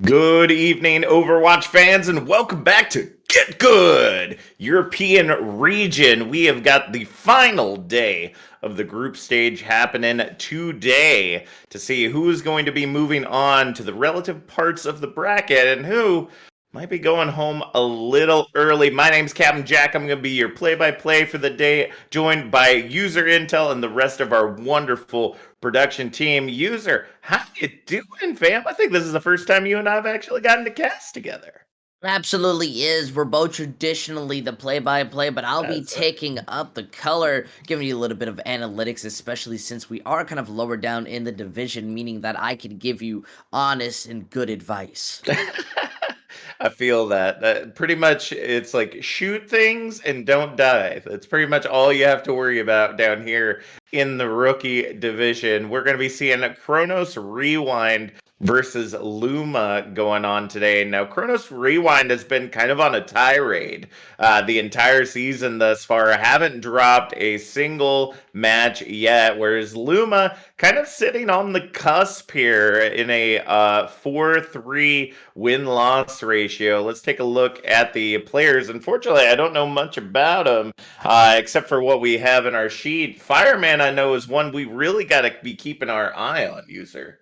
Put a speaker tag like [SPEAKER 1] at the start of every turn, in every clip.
[SPEAKER 1] Good evening, Overwatch fans, and welcome back to GitGud European region. We have got the final day of the group stage happening today to see who's going to be moving on to the relative parts of the bracket and who might be going home a little early. My name's Captain Jack. I'm going to be your play-by-play for the day, joined by User Intel and the rest of our wonderful production team. User, how you doing, fam? I think this is the first time you and I have actually gotten to cast together.
[SPEAKER 2] Absolutely is. We're both traditionally the play-by-play, but I'll be
[SPEAKER 1] That's it.
[SPEAKER 2] taking up the color, giving you a little bit of analytics, especially since we are kind of lower down in the division, meaning that I can give you honest and good advice.
[SPEAKER 1] I feel that. Pretty much it's like shoot things and don't die. That's pretty much all you have to worry about down here in the rookie division. We're going to be seeing Chronos Rewind versus Luma going on today. Now, Chronos Rewind has been kind of on a tirade the entire season thus far. Haven't dropped a single match yet, whereas Luma kind of sitting on the cusp here in a 4-3 win-loss ratio. Let's take a look at the players. Unfortunately, I don't know much about them except for what we have in our sheet. Fireman, I know, is one we really got to be keeping our eye on, User.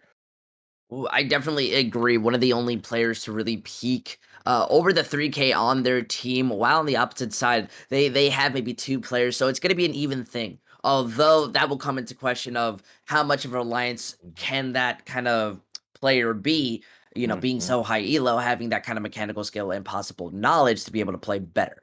[SPEAKER 2] Ooh, I definitely agree. One of the only players to really peak over the 3K on their team, while on the opposite side, they have maybe two players, so it's going to be an even thing. Although that will come into question of how much of a reliance can that kind of player be, being
[SPEAKER 1] Mhm.
[SPEAKER 2] so high elo, having that kind of mechanical skill and possible knowledge to be able to play better.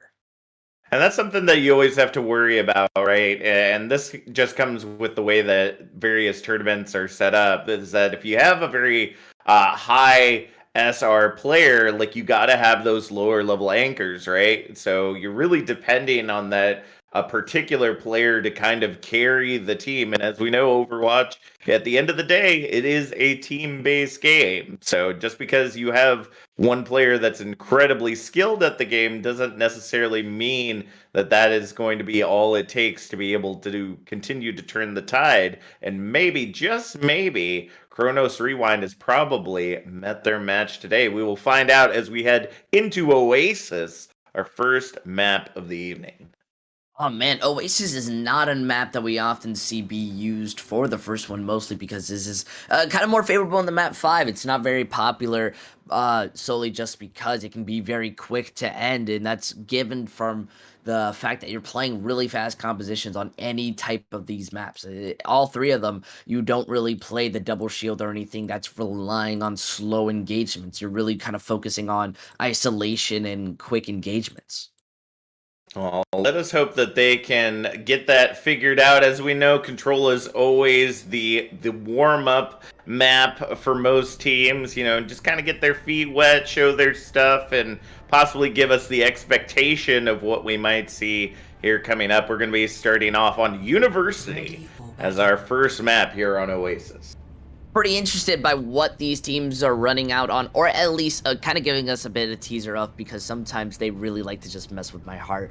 [SPEAKER 1] And that's something that you always have to worry about, right? And this just comes with the way that various tournaments are set up. Is that if you have a very high SR player, like you got to have those lower level anchors, right? So you're really depending on that a particular player to kind of carry the team. And as we know, Overwatch, at the end of the day, it is a team-based game. So just because you have one player that's incredibly skilled at the game doesn't necessarily mean that that is going to be all it takes to be able to continue to turn the tide. And maybe, just maybe, Chronos Rewind has probably met their match today. We will find out as we head into Oasis, our first map of the evening.
[SPEAKER 2] Oh man, Oasis is not a map that we often see be used for the first one, mostly because this is kind of more favorable in the map 5. It's not very popular solely just because it can be very quick to end, and that's given from the fact that you're playing really fast compositions on any type of these maps. All three of them, you don't really play the double shield or anything that's relying on slow engagements. You're really kind of focusing on isolation and quick engagements.
[SPEAKER 1] Well, let us hope that they can get that figured out. As we know, Control is always the warm up map for most teams. You know, just kind of get their feet wet, show their stuff, and possibly give us the expectation of what we might see here coming up. We're going to be starting off on University as our first map here on Oasis.
[SPEAKER 2] Pretty interested by what these teams are running out on, or at least kind of giving us a bit of teaser of, because sometimes they really like to just mess with my heart.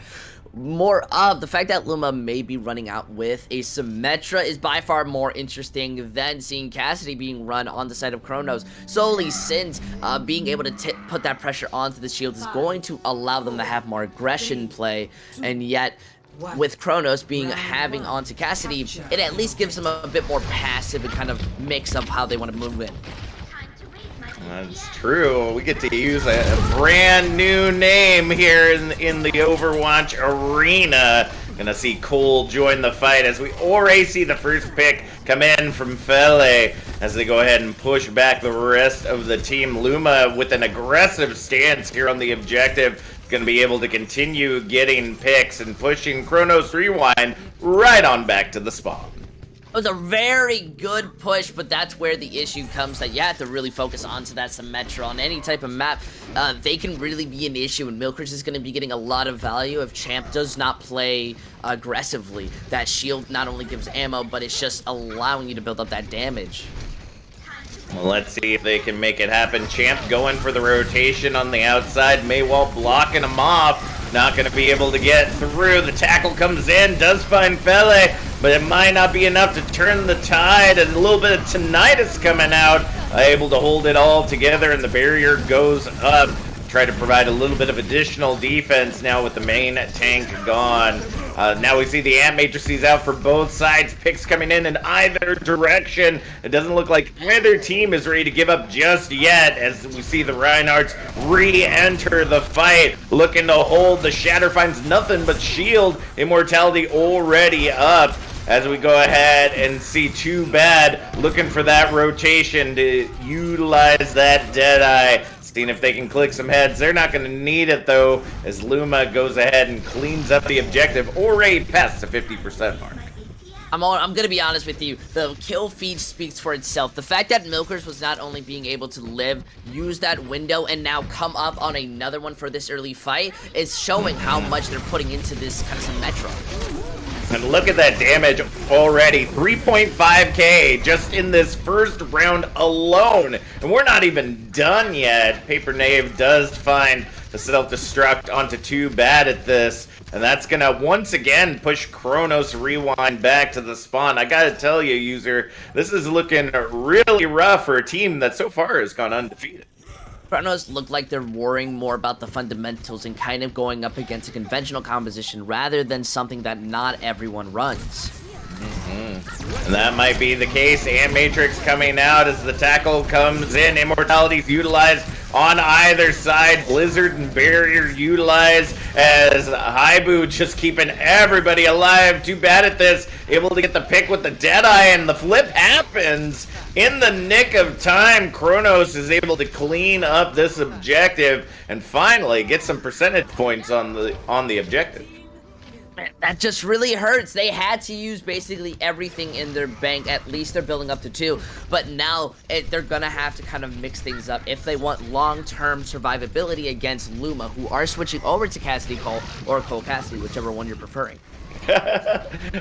[SPEAKER 2] More of the fact that Luma may be running out with a Symmetra is by far more interesting than seeing Cassidy being run on the side of Chronos, solely since being able to put that pressure onto the shield is going to allow them to have more aggression play, and yet with Chronos being having onto Cassidy, it at least gives them a bit more passive and kind of mix of how they want to move in.
[SPEAKER 1] That's true. We get to use a brand new name here in the Overwatch arena. Gonna see Cole join the fight as we already see the first pick come in from Fele as they go ahead and push back the rest of the team. Luma with an aggressive stance here on the objective. Going to be able to continue getting picks and pushing Chronos Rewind right on back to the spawn.
[SPEAKER 2] It was a very good push, but that's where the issue comes, that you have to really focus onto that Symmetra on any type of map. They can really be an issue, and Milkers is going to be getting a lot of value if Champ does not play aggressively. That shield not only gives ammo, but it's just allowing you to build up that damage.
[SPEAKER 1] Well, let's see if they can make it happen. Champ going for the rotation on the outside. Maywall blocking him off. Not going to be able to get through. The tackle comes in, does find Fele, but it might not be enough to turn the tide. And a little bit of tinnitus coming out able to hold it all together, and the barrier goes up. Try to provide a little bit of additional defense now with the main tank gone. Now we see the Ant Matrices out for both sides. Picks coming in either direction. It doesn't look like either team is ready to give up just yet, as we see the Reinhardts re-enter the fight, looking to hold. The Shatter finds nothing but shield. Immortality already up. As we go ahead and see Too Bad looking for that rotation to utilize that Deadeye. Seeing if they can click some heads. They're not going to need it, though, as Luma goes ahead and cleans up the objective, already past the 50% mark.
[SPEAKER 2] I'm going to be honest with you. The kill feed speaks for itself. The fact that Milkers was not only being able to live, use that window, and now come up on another one for this early fight is showing how much they're putting into this kind of Symmetra.
[SPEAKER 1] And look at that damage already. 3.5k just in this first round alone. And we're not even done yet. Paper Knave does find the self-destruct onto Too Bad at this. And that's going to once again push Kronos Rewind back to the spawn. I got to tell you, user, this is looking really rough for a team that so far has gone undefeated.
[SPEAKER 2] Kronos look like they're worrying more about the fundamentals and kind of going up against a conventional composition rather than something that not everyone runs.
[SPEAKER 1] And that might be the case. Ant Matrix coming out as the tackle comes in. Immortality's utilized on either side. Blizzard and Barrier utilized as Haibu just keeping everybody alive. Too Bad at this. Able to get the pick with the Deadeye, and the flip happens in the nick of time. Kronos is able to clean up this objective and finally get some percentage points on the objective.
[SPEAKER 2] That just really hurts. They had to use basically everything in their bank. At least they're building up to 2. But now they're going to have to kind of mix things up if they want long-term survivability against Luma, who are switching over to Cassidy Cole or Cole Cassidy, whichever one you're preferring.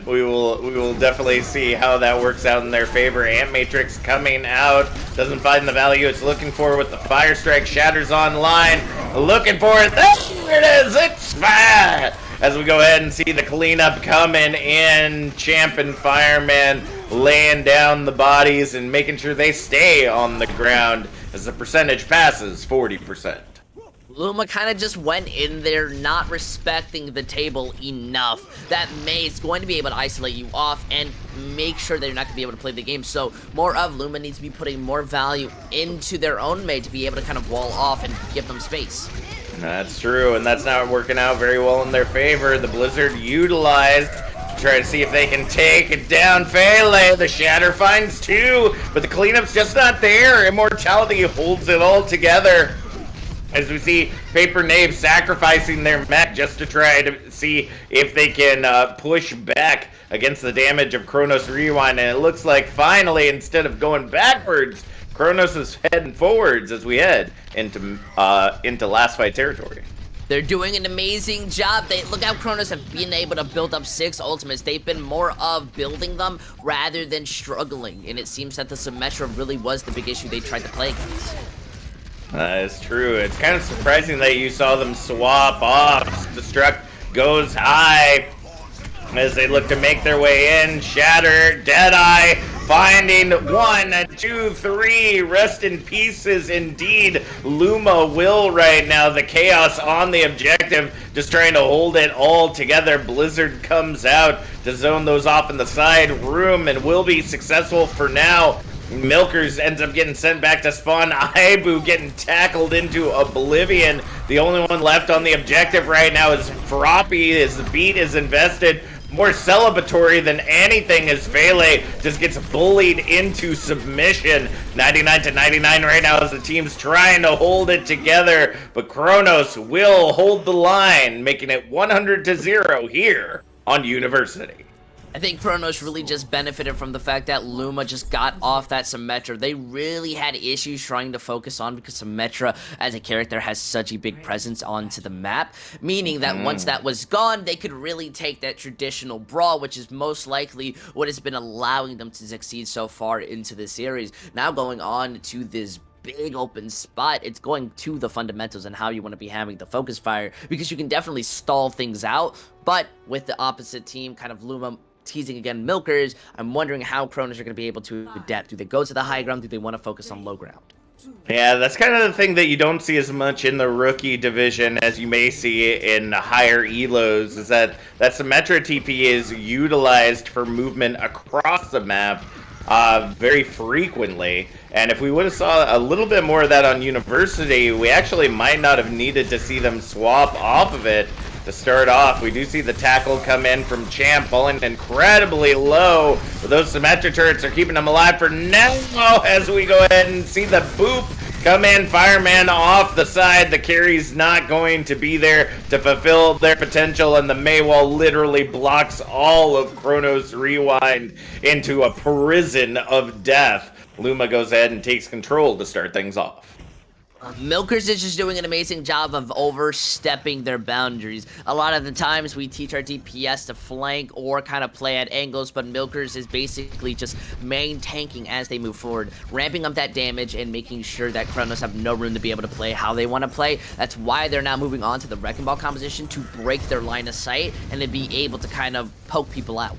[SPEAKER 1] we will definitely see how that works out in their favor. Ant Matrix coming out, doesn't find the value it's looking for with the Fire Strike. Shatters online, looking for it. There it is, it's fire! As we go ahead and see the cleanup coming in, Champ and Fireman laying down the bodies and making sure they stay on the ground as the percentage passes 40%.
[SPEAKER 2] Luma kind of just went in there not respecting the table enough. That Mei is going to be able to isolate you off and make sure they're not going to be able to play the game. So more of Luma needs to be putting more value into their own Mei to be able to kind of wall off and give them space.
[SPEAKER 1] That's true, and that's not working out very well in their favor. The Blizzard utilized to try to see if they can take it down. Fele, the Shatter finds 2, but the cleanup's just not there. Immortality holds it all together. As we see Paper Knave sacrificing their mech just to try to see if they can push back against the damage of Kronos Rewind. And it looks like finally, instead of going backwards, Kronos is heading forwards as we head into last fight territory.
[SPEAKER 2] They're doing an amazing job. Look how Kronos have been able to build up 6 ultimates. They've been more of building them rather than struggling. And it seems that the Symmetra really was the big issue they tried to play against.
[SPEAKER 1] That is true. It's kind of surprising that you saw them swap off. Destruct goes high as they look to make their way in. Shatter, Deadeye, finding 1, 2, 3. Rest in pieces indeed. Luma will right now. The chaos on the objective, just trying to hold it all together. Blizzard comes out to zone those off in the side room and will be successful for now. Milkers ends up getting sent back to spawn. Aibu getting tackled into oblivion. The only one left on the objective right now is Froppy, as the beat is invested. More celebratory than anything as Fele just gets bullied into submission. 99-99 right now as the team's trying to hold it together. But Kronos will hold the line, making it 100-0 here on University.
[SPEAKER 2] I think Kronos really just benefited from the fact that Luma just got off that Symmetra. They really had issues trying to focus on because Symmetra as a character has such a big presence onto the map, meaning that once that was gone, they could really take that traditional brawl, which is most likely what has been allowing them to succeed so far into this series. Now going on to this big open spot, it's going to the fundamentals and how you want to be having the focus fire, because you can definitely stall things out, but with the opposite team, kind of Luma teasing again Milkers. I'm wondering how Kronos are going to be able to adapt. Do they go to the high ground? Do they want to focus on low ground?
[SPEAKER 1] Yeah, that's kind of the thing that you don't see as much in the rookie division as you may see in higher elos, is that Symmetra TP is utilized for movement across the map very frequently. And if we would have saw a little bit more of that on University, we actually might not have needed to see them swap off of it to start off. We do see the tackle come in from Champ, falling incredibly low. But those Symmetra turrets are keeping them alive for now as we go ahead and see the boop come in. Fireman off the side. The carry's not going to be there to fulfill their potential, and the Maywall literally blocks all of Kronos Rewind into a prison of death. Luma goes ahead and takes control to start things off.
[SPEAKER 2] Milkers is just doing an amazing job of overstepping their boundaries. A lot of the times we teach our DPS to flank or kind of play at angles, but Milkers is basically just main tanking as they move forward, ramping up that damage and making sure that Kronos have no room to be able to play how they want to play. That's why they're now moving on to the Wrecking Ball composition to break their line of sight and to be able to kind of poke people out.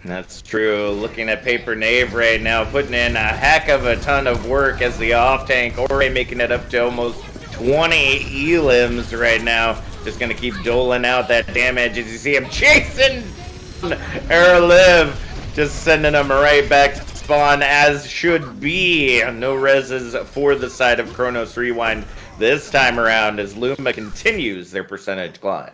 [SPEAKER 1] That's true. Looking at Paper Knave right now, putting in a heck of a ton of work as the off-tank, already making it up to almost 20 elims right now. Just going to keep doling out that damage as you see him chasing Live, just sending him right back to spawn as should be. No reses for the side of Kronos Rewind this time around as Luma continues their percentage climb.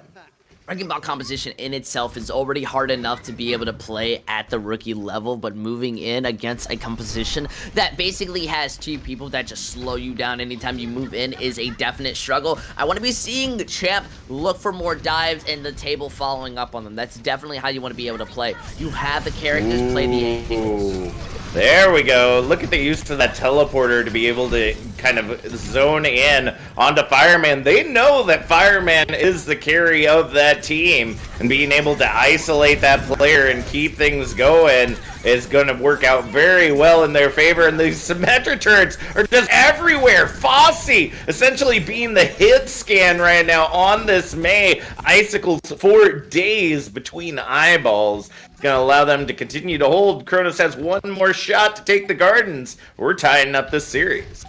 [SPEAKER 2] Wrecking Ball composition in itself is already hard enough to be able to play at the rookie level, but moving in against a composition that basically has two people that just slow you down anytime you move in is a definite struggle. I want to be seeing the Champ look for more dives and the table following up on them. That's definitely how you want to be able to play. You have the characters play the angles.
[SPEAKER 1] There we go. Look at the use of that teleporter to be able to kind of zone in onto Fireman. They know that Fireman is the carry of that team, and being able to isolate that player and keep things going is going to work out very well in their favor. And these Symmetra turrets are just everywhere. Fossey essentially being the hit scan right now on this May. Icicles for days between eyeballs. It's going to allow them to continue to hold. Kronos has one more shot to take the Gardens. We're tying up this series.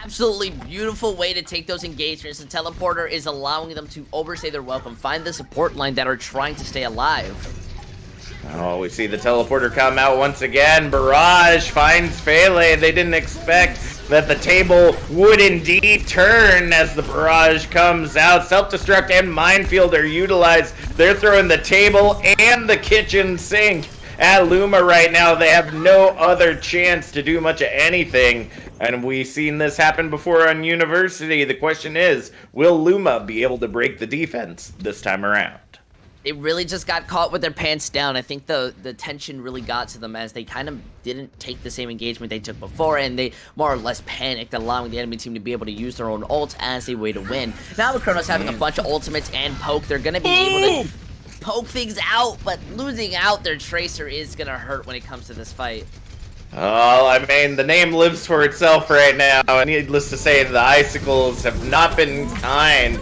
[SPEAKER 2] Absolutely beautiful way to take those engagements. The teleporter is allowing them to overstay their welcome, find the support line that are trying to stay alive.
[SPEAKER 1] Oh, we see the teleporter come out once again. Barrage finds Fele. They didn't expect that the table would indeed turn as the barrage comes out. Self-destruct and minefield are utilized. They're throwing the table and the kitchen sink at Luma right now. They have no other chance to do much of anything. And we've seen this happen before on University. The question is, will Luma be able to break the defense this time around?
[SPEAKER 2] They really just got caught with their pants down. I think the tension really got to them as they kind of didn't take the same engagement they took before, and they more or less panicked, allowing the enemy team to be able to use their own ults as a way to win. Now with Kronos having a bunch of ultimates and poke, they're going to be able to poke things out, but losing out their Tracer is going to hurt when it comes to this fight.
[SPEAKER 1] Oh, I mean, the name lives for itself right now, and needless to say, the Icicles have not been kind.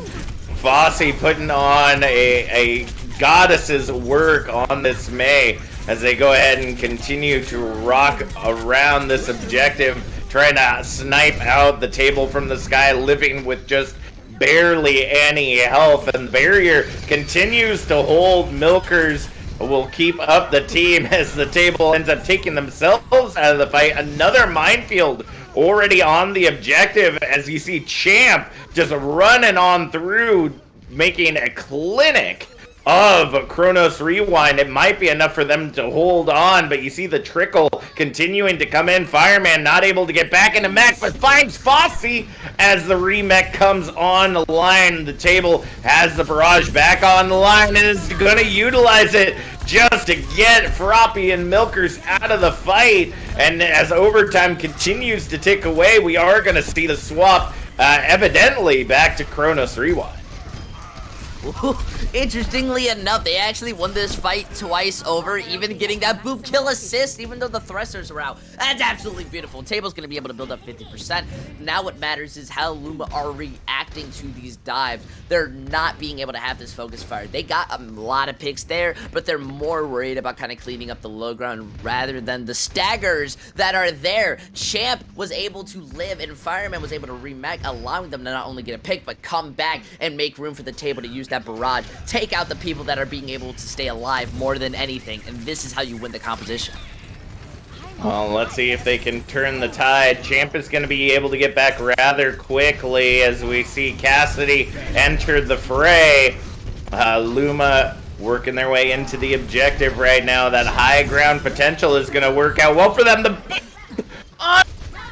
[SPEAKER 1] Fossey putting on a goddess's work on this May as they go ahead and continue to rock around this objective, trying to snipe out the table from the sky, living with just barely any health, and the barrier continues to hold. Milkers will keep up the team as the table ends up taking themselves out of the fight. Another minefield already on the objective as you see Champ just running on through, making a clinic of Kronos Rewind. It might be enough for them to hold on, but you see the trickle continuing to come in. Fireman not able to get back into mech, but finds Fossey as the remech comes on the line. The table has the barrage back on the line and is going to utilize it just to get Froppy and Milkers out of the fight. And as overtime continues to tick away, we are going to see the swap evidently back to Kronos Rewind.
[SPEAKER 2] Interestingly enough, they actually won this fight twice over, even getting that boop kill assist, even though the thrusters are out. That's absolutely beautiful. Table's going to be able to build up 50%. Now what matters is how Luma are reacting to these dives. They're not being able to have this focus fire. They got a lot of picks there, but they're more worried about kind of cleaning up the low ground rather than the staggers that are there. Champ was able to live, and Fireman was able to remag, allowing them to not only get a pick, but come back and make room for the table to use that barrage, take out the people that are being able to stay alive more than anything, and this is how you win the composition.
[SPEAKER 1] Well, let's see if they can turn the tide. Champ is going to be able to get back rather quickly as we see Cassidy enter the fray. Luma working their way into the objective right now. That high ground potential is going to work out well for them. The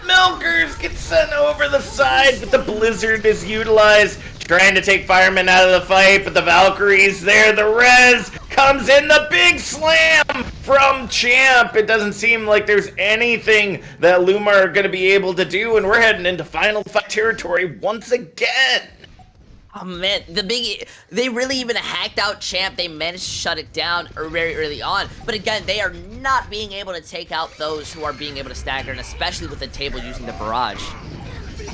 [SPEAKER 1] Milkers get sent over the side, but the Blizzard is utilized, trying to take Fireman out of the fight, but the Valkyrie's there. The res comes in, the big slam from Champ. It doesn't seem like there's anything that Luma are going to be able to do, and we're heading into final fight territory once again.
[SPEAKER 2] Oh man, they really even hacked out Champ. They managed to shut it down very early on. But again, they are not being able to take out those who are being able to stagger, and especially with the table using the barrage.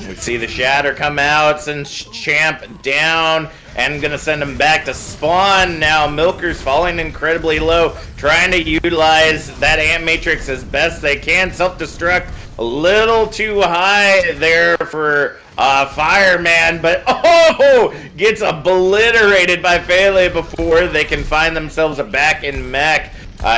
[SPEAKER 1] We see the Shatter come out, sends Champ down, and gonna send him back to spawn. Now Milker's falling incredibly low, trying to utilize that Ant Matrix as best they can. Self-destruct a little too high there for Fireman, but gets obliterated by Fele before they can find themselves back in mech.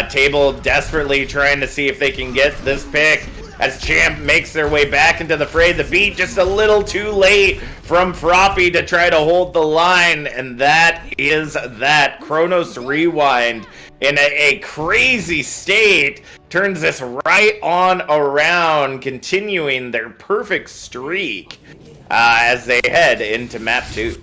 [SPEAKER 1] Table desperately trying to see if they can get this pick as Champ makes their way back into the fray. The beat just a little too late from Froppy to try to hold the line, and that is that. Chronos Rewind in a crazy state turns this right on around, continuing their perfect streak as they head into map 2.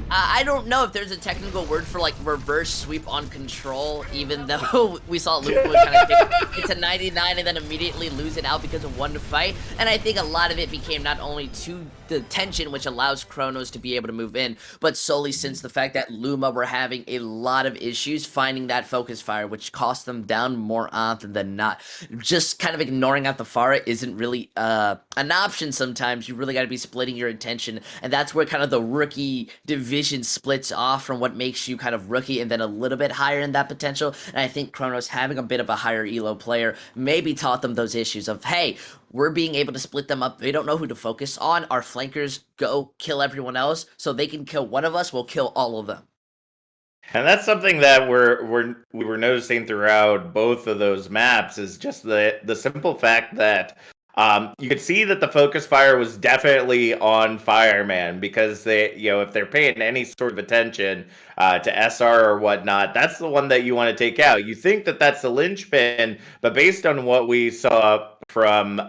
[SPEAKER 2] I don't know if there's a technical word for like reverse sweep on control, even though we saw Luke kind of get to 99 and then immediately lose it out because of one fight. And I think a lot of it became not only to the tension, which allows Chronos to be able to move in, but solely since the fact that Luma were having a lot of issues finding that focus fire, which cost them down more often than not. Just kind of ignoring out the Pharah isn't really an option sometimes. You really got to be splitting your attention, and that's where kind of the rookie division splits off from what makes you kind of rookie and then a little bit higher in that potential. And I think Chronos having a bit of a higher elo player maybe taught them those issues of, hey, we're being able to split them up. They don't know who to focus on. Our flankers go kill everyone else, so they can kill one of us, we'll kill all of them.
[SPEAKER 1] And that's something that we were noticing throughout both of those maps, is just the simple fact that you could see that the focus fire was definitely on Fireman, because they, if they're paying any sort of attention to SR or whatnot, that's the one that you want to take out. You think that that's the linchpin, but based on what we saw from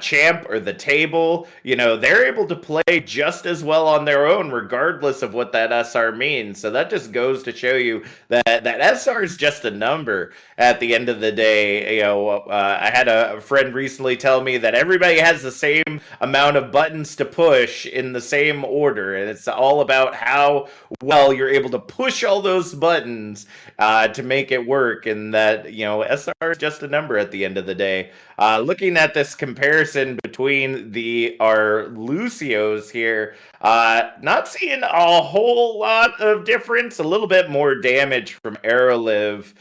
[SPEAKER 1] Champ or the table, they're able to play just as well on their own, regardless of what that SR means. So that just goes to show you that SR is just a number at the end of the day. I had a friend recently tell me that everybody has the same amount of buttons to push in the same order, and it's all about how well you're able to push all those buttons to make it work, and that, SR is just a number at the end of the day. Looking at this comparison between our Lucios here, not seeing a whole lot of difference. A little bit more damage from Aeroliv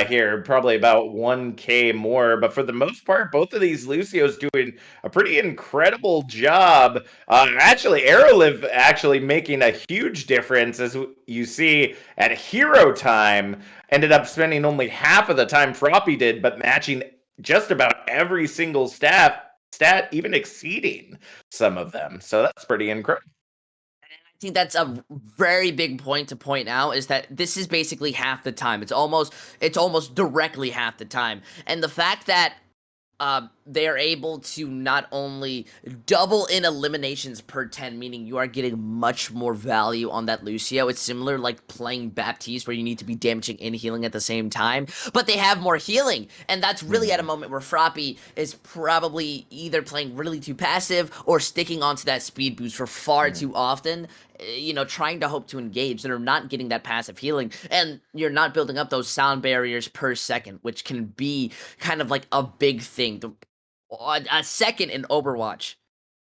[SPEAKER 1] here, probably about 1k more, but for the most part, both of these Lucios doing a pretty incredible job. Actually, Aeroliv actually making a huge difference, as you see at hero time, ended up spending only half of the time Froppy did, but matching just about every single stat, even exceeding some of them. So that's pretty incredible.
[SPEAKER 2] I think that's a very big point to point out, is that this is basically half the time. It's almost directly half the time. And the fact that they are able to not only double in eliminations per 10, meaning you are getting much more value on that Lucio. It's similar like playing Baptiste, where you need to be damaging and healing at the same time, but they have more healing, and that's really at a moment where Froppy is probably either playing really too passive or sticking onto that speed boost for far too often, you know, trying to hope to engage, that are not getting that passive healing, and you're not building up those sound barriers per second, which can be kind of like a big thing. A second in Overwatch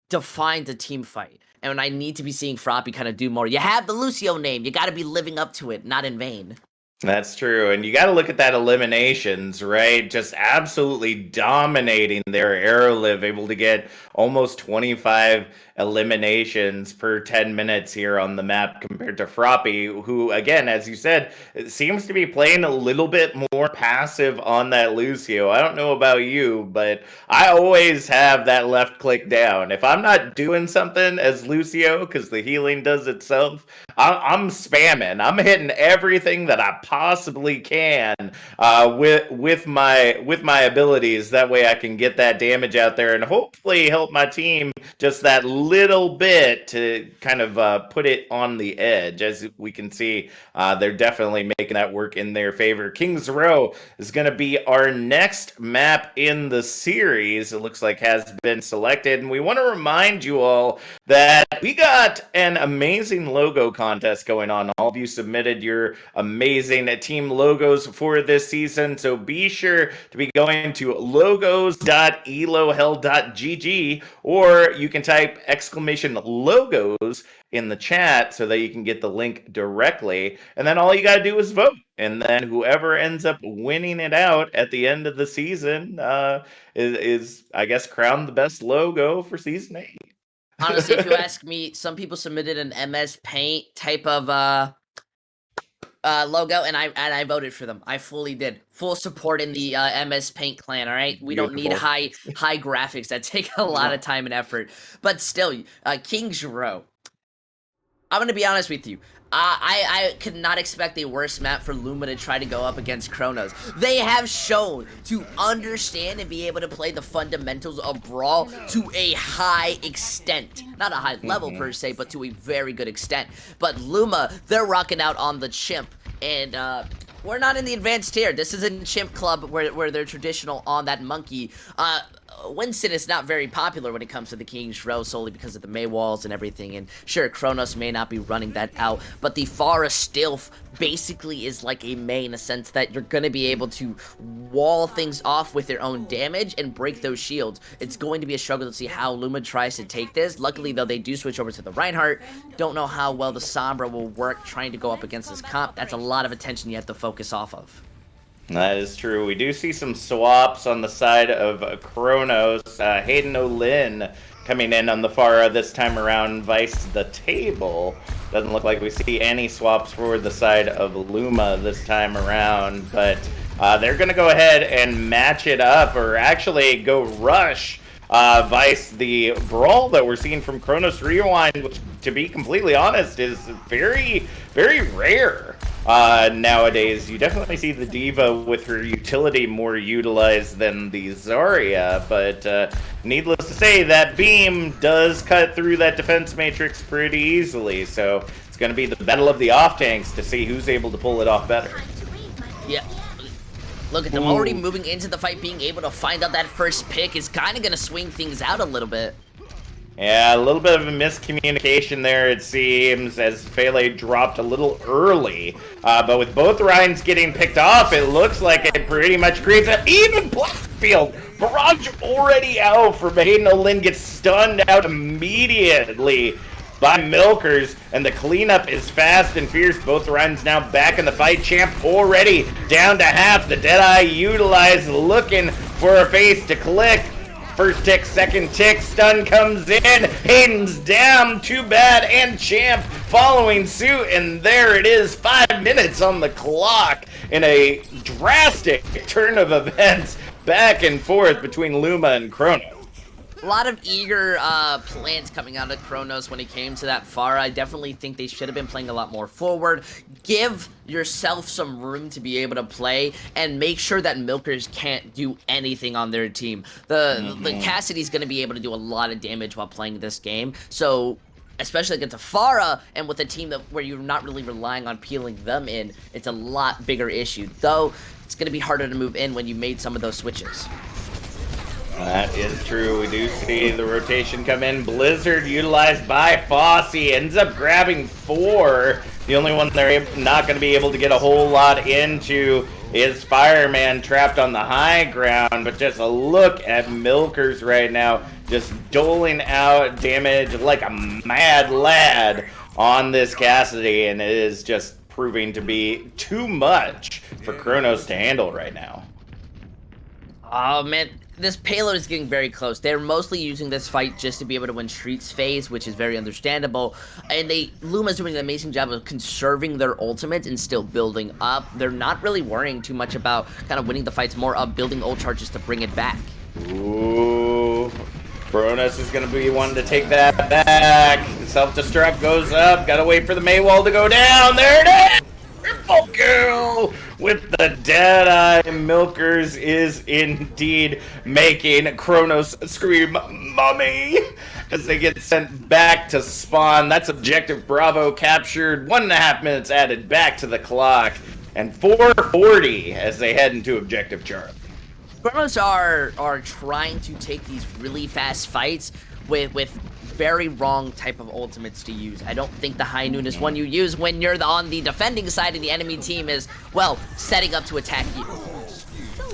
[SPEAKER 2] defines a team fight. And I need to be seeing Froppy kind of do more. You have the Lucio name. You got to be living up to it, not in vain.
[SPEAKER 1] That's true. And you got to look at that eliminations, right? Just absolutely dominating their Aerolive, able to get almost 25 eliminations per 10 minutes here on the map compared to Froppy, who, again, as you said, seems to be playing a little bit more passive on that Lucio. I don't know about you, but I always have that left click down. If I'm not doing something as Lucio, because the healing does itself, I'm spamming. I'm hitting everything that I possibly can with my abilities. That way I can get that damage out there and hopefully help my team just that little bit to kind of put it on the edge. As we can see, they're definitely making that work in their favor. Kings Row is going to be our next map in the series. It looks like has been selected, and we want to remind you all that we got an amazing logo contest going on. All of you submitted your amazing team logos for this season, so be sure to be going to logos.elohell.gg, or you can type exclamation logos in the chat so that you can get the link directly, and then all you got to do is vote. And then whoever ends up winning it out at the end of the season is, I guess, crowned the best logo for Season 8.
[SPEAKER 2] Honestly, if you ask me, some people submitted an MS Paint type of logo, and I voted for them. I fully did. Full support in the MS Paint clan, all right? We don't need high graphics that take a lot of time and effort. But still, Kings Row. I'm going to be honest with you. I could not expect a worse map for Luma to try to go up against Chronos. They have shown to understand and be able to play the fundamentals of Brawl to a high extent. Not a high level per se, but to a very good extent. But Luma, they're rocking out on the Chimp, and we're not in the advanced tier. This is in Chimp Club where they're traditional on that Monkey. Winston is not very popular when it comes to the Kings Row, solely because of the May walls and everything, and sure, Chronos may not be running that out, but the Pharah still basically is like a May in a sense that you're going to be able to wall things off with their own damage and break those shields. It's going to be a struggle to see how Luma tries to take this. Luckily, though, they do switch over to the Reinhardt. Don't know how well the Sombra will work trying to go up against this comp. That's a lot of attention you have to focus off of.
[SPEAKER 1] That is true. We do see some swaps on the side of Chronos. Hayden O'Lynn coming in on the Pharah this time around, vice the table. Doesn't look like we see any swaps for the side of Luma this time around, but they're going to go ahead and match it up, or actually go rush vice the Brawl that we're seeing from Chronos Rewind, which, to be completely honest, is very, very rare. Nowadays, you definitely see the Diva with her utility more utilized than the Zarya, but needless to say, that beam does cut through that defense matrix pretty easily, so it's going to be the battle of the off-tanks to see who's able to pull it off better.
[SPEAKER 2] Yeah. Look at them already moving into the fight, being able to find out that first pick is kind of going to swing things out a little bit.
[SPEAKER 1] Yeah, a little bit of a miscommunication there, it seems, as Fele dropped a little early. But with both Ryans getting picked off, it looks like it pretty much creates an even Blackfield. Barrage already out for Hayden O'Lynn, gets stunned out immediately by Milkers, and the cleanup is fast and fierce. Both Ryans now back in the fight. Champ already down to half. The Deadeye utilized, looking for a face to click. First tick, second tick, stun comes in, Hayden's down, too bad, and Champ following suit, and there it is, 5 minutes on the clock in a drastic turn of events back and forth between Luma and Chronos.
[SPEAKER 2] A lot of eager plans coming out of Chronos when it came to that Pharah. I definitely think they should have been playing a lot more forward. Give yourself some room to be able to play, and make sure that Milkers can't do anything on their team. The Cassidy's going to be able to do a lot of damage while playing this game, so especially against a Pharah, and with a team where you're not really relying on peeling them in, it's a lot bigger issue. Though, it's going to be harder to move in when you made some of those switches.
[SPEAKER 1] That is true. We do see the rotation come in. Blizzard utilized by Fossey ends up grabbing 4. The only one they're not going to be able to get a whole lot into is Fireman trapped on the high ground. But just a look at Milkers right now, just doling out damage like a mad lad on this Cassidy, and it is just proving to be too much for Kronos to handle right now.
[SPEAKER 2] Oh man, this payload is getting very close. They're mostly using this fight just to be able to win Streets phase, which is very understandable. And Luma's doing an amazing job of conserving their ultimate and still building up. They're not really worrying too much about kind of winning the fights, more of building ult charges to bring it back.
[SPEAKER 1] Ooh, Kronos is going to be one to take that back. Self-destruct goes up. Got to wait for the Maywall to go down. There it is! Triple kill with the Deadeye. Milkers is indeed making Kronos scream mummy as they get sent back to spawn. That's objective Bravo captured. 1.5 minutes added back to the clock, and 4:40 as they head into objective Charlie.
[SPEAKER 2] Kronos are trying to take these really fast fights with very wrong type of ultimates to use. I don't think the High Noon is one you use when you're on the defending side and the enemy team is, well, setting up to attack you.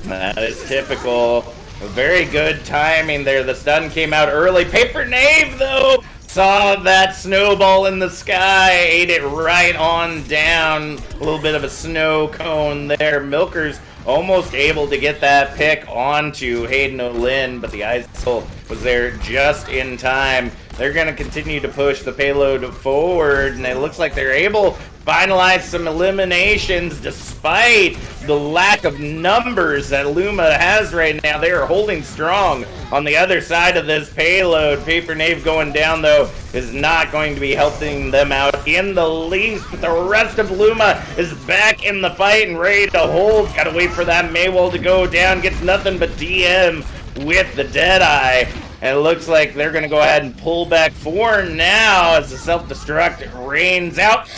[SPEAKER 1] That is typical. Very good timing there. The stun came out early. Paper Knave, though, saw that snowball in the sky, ate it right on down. A little bit of a snow cone there. Milkers almost able to get that pick onto Hayden O'Lynn, but the ISIL was there just in time. They're going to continue to push the payload forward, and it looks like they're able to finalize some eliminations despite the lack of numbers that Luma has right now. They are holding strong on the other side of this payload. Paper Knave going down, though, is not going to be helping them out in the least, but the rest of Luma is back in the fight and ready to hold. Gotta wait for that Maywall to go down. Gets nothing but DM with the Deadeye. And it looks like they're going to go ahead and pull back 4 now as the self-destruct rains out.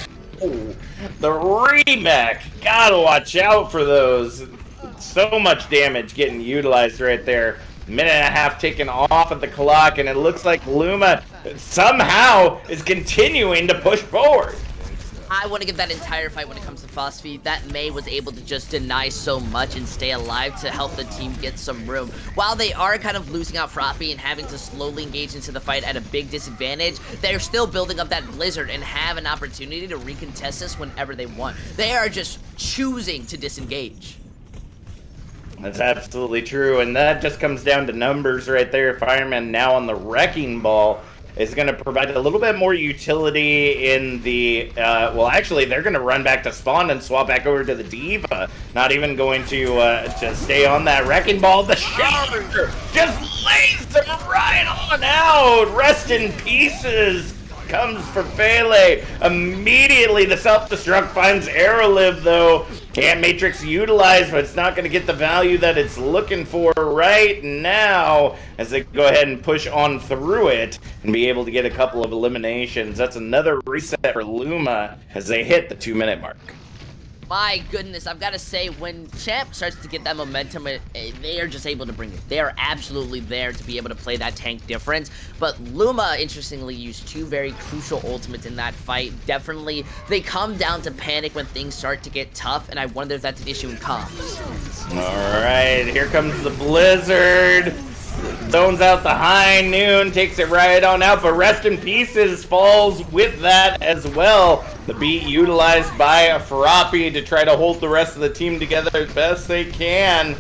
[SPEAKER 1] Oh, the remake. Gotta watch out for those. So much damage getting utilized right there. 1.5 minutes taken off of the clock, and it looks like Luma somehow is continuing to push forward.
[SPEAKER 2] I want to give that entire fight when it comes to Phosphate. That May was able to just deny so much and stay alive to help the team get some room. While they are kind of losing out Froppy and having to slowly engage into the fight at a big disadvantage, they're still building up that Blizzard and have an opportunity to recontest this whenever they want. They are just choosing to disengage.
[SPEAKER 1] That's absolutely true, and that just comes down to numbers right there. Fireman now on the Wrecking Ball is going to provide a little bit more utility in the, well, actually, they're going to run back to spawn and swap back over to the Diva. Not even going to stay on that Wrecking Ball. The Shatter just lays them right on out. Rest in pieces comes for Pele. Immediately, the self-destruct finds Aerolive, though. Can't Matrix utilize, but it's not going to get the value that it's looking for right now as they go ahead and push on through it and be able to get a couple of eliminations. That's another reset for Luma as they hit the 2-minute mark.
[SPEAKER 2] My goodness, I've got to say, when Champ starts to get that momentum, they are just able to bring it. They are absolutely there to be able to play that tank difference. But Luma, interestingly, used 2 very crucial ultimates in that fight. Definitely, they come down to panic when things start to get tough, and I wonder if that's an issue in comps.
[SPEAKER 1] Alright, here comes the Blizzard. Zones out the High Noon, takes it right on out, but Rest in Pieces falls with that as well. The beat utilized by Froppy to try to hold the rest of the team together as best they can.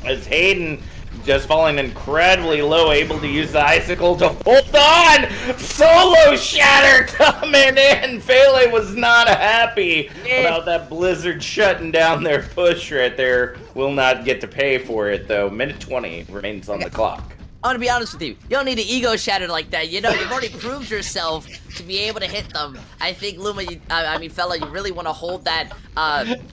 [SPEAKER 1] As Hayden just falling incredibly low, able to use the icicle to hold on. Solo Shatter coming in. Pele was not happy about that Blizzard shutting down their push right there. Will not get to pay for it though. Minute 20 remains on the clock.
[SPEAKER 2] I want to be honest with you. You don't need to ego shatter like that. You know, you've already proved yourself to be able to hit them. I think Luma, Fella, you really want to hold that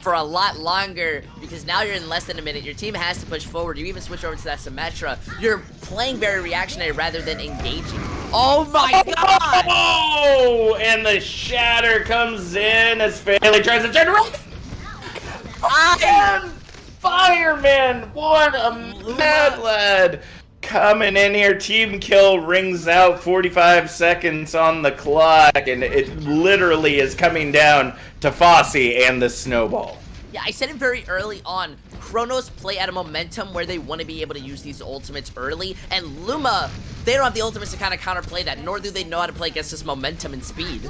[SPEAKER 2] for a lot longer because now you're in less than a minute. Your team has to push forward. You even switch over to that Symmetra. You're playing very reactionary rather than engaging. Oh my god!
[SPEAKER 1] Oh! And the Shatter comes in as Pele tries to turn around. Fireman! What a mad lad! coming in here. Team kill rings out, 45 seconds on the clock, and it literally is coming down to Fossey and the snowball.
[SPEAKER 2] Yeah, I said it very early on. Chronos play at a momentum where they want to be able to use these ultimates early, and Luma, they don't have the ultimates to kind of counterplay that, nor do they know how to play against this momentum and speed.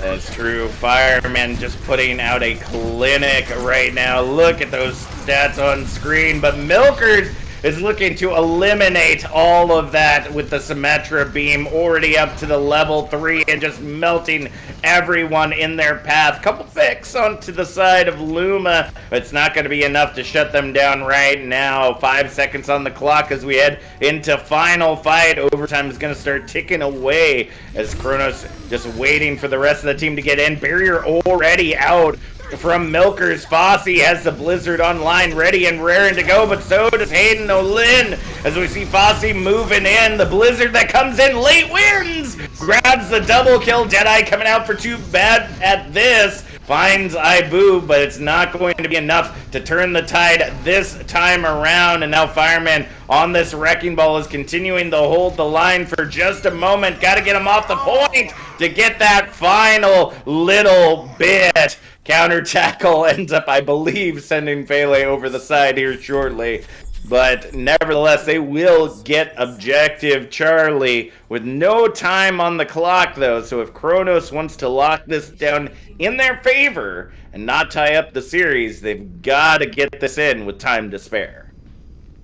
[SPEAKER 1] That's true. Fireman just putting out a clinic right now. Look at those stats on screen, but Milkers is looking to eliminate all of that with the Symmetra beam already up to the level 3 and just melting everyone in their path. Couple picks onto the side of Luma, but it's not going to be enough to shut them down right now. 5 seconds on the clock as we head into final fight. Overtime is going to start ticking away as Chronos just waiting for the rest of the team to get in. Barrier already out from Milkers. Fossey has the Blizzard online, ready and raring to go, but so does Hayden Olin. As we see Fossey moving in, the Blizzard that comes in late wins, grabs the double kill. Jedi coming out for too bad at this. Finds Ibu, but it's not going to be enough to turn the tide this time around. And now Fireman on this wrecking ball is continuing to hold the line for just a moment. Got to get him off the point to get that final little bit. Counter tackle ends up, I believe, sending Pele over the side here shortly. But nevertheless, they will get objective Charlie with no time on the clock, though. So if Chronos wants to lock this down in their favor and not tie up the series, they've got to get this in with time to spare.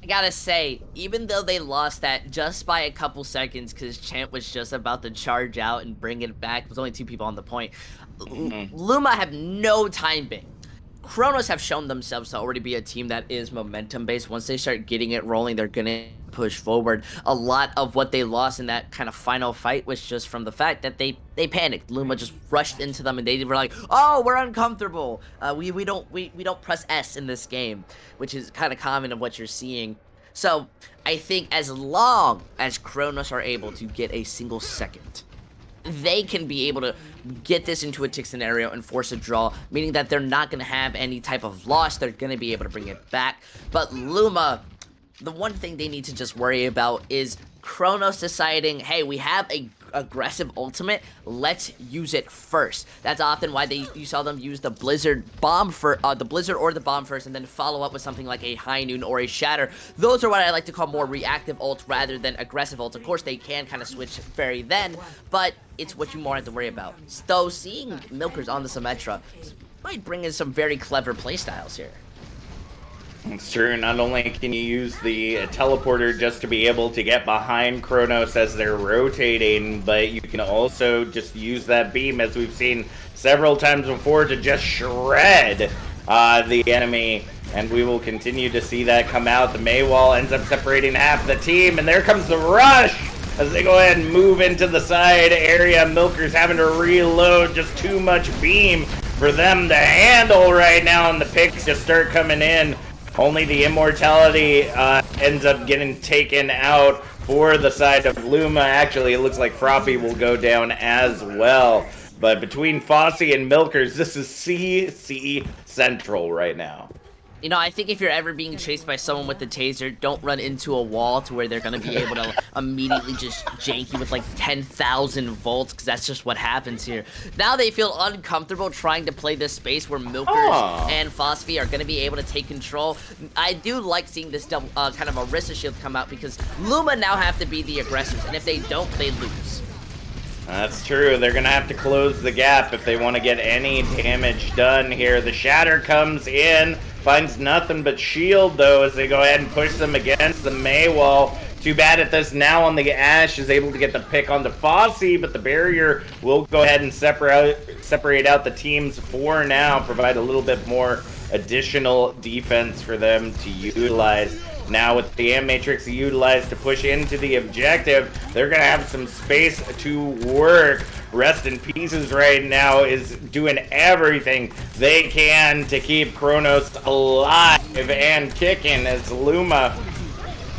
[SPEAKER 2] I gotta say, even though they lost that just by a couple seconds because Chant was just about to charge out and bring it back, with only 2 people on the point, Luma have no time bank. Chronos have shown themselves to already be a team that is momentum-based. Once they start getting it rolling, they're going to push forward. A lot of what they lost in that kind of final fight was just from the fact that they panicked. Luma just rushed into them, and they were like, "Oh, we're uncomfortable. We don't press S in this game," which is kind of common of what you're seeing. So I think as long as Chronos are able to get a single second, they can be able to get this into a tick scenario and force a draw, meaning that they're not going to have any type of loss. They're going to be able to bring it back. But Luma, the one thing they need to just worry about is Chronos deciding, hey, we have a aggressive ultimate, let's use it first. That's often why you saw them use the Blizzard bomb for the Blizzard or the bomb first, and then follow up with something like a High Noon or a Shatter. Those are what I like to call more reactive ult rather than aggressive ult. Of course, they can kind of switch very then, but it's what you more have to worry about. So seeing Milkers on the Symmetra might bring in some very clever playstyles here.
[SPEAKER 1] It's true. Not only can you use the teleporter just to be able to get behind Chronos as they're rotating, but you can also just use that beam, as we've seen several times before, to just shred the enemy. And we will continue to see that come out. The Maywall ends up separating half the team, and there comes the rush as they go ahead and move into the side area. Milkers having to reload, just too much beam for them to handle right now, and the picks just start coming in. Only the Immortality ends up getting taken out for the side of Luma. Actually, it looks like Froppy will go down as well. But between Fossey and Milkers, this is CC Central right now.
[SPEAKER 2] You know, I think if you're ever being chased by someone with the taser, don't run into a wall to where they're going to be able to immediately just jank you with like 10,000 volts, because that's just what happens here. Now they feel uncomfortable trying to play this space where Milkers and Phosphie are going to be able to take control. I do like seeing this double, kind of Orisa shield come out, because Luma now have to be the aggressors, and if they don't, they lose.
[SPEAKER 1] That's true. They're going to have to close the gap if they want to get any damage done here. The Shatter comes in, finds nothing but shield, though, as they go ahead and push them against the Maywall. Too bad at this now on the Ashe is able to get the pick onto Fossey, but the barrier will go ahead and separate out the teams for now, provide a little bit more additional defense for them to utilize. Now with the Matrix utilized to push into the objective, they're going to have some space to work. Rest in Pieces right now is doing everything they can to keep Chronos alive and kicking, as Luma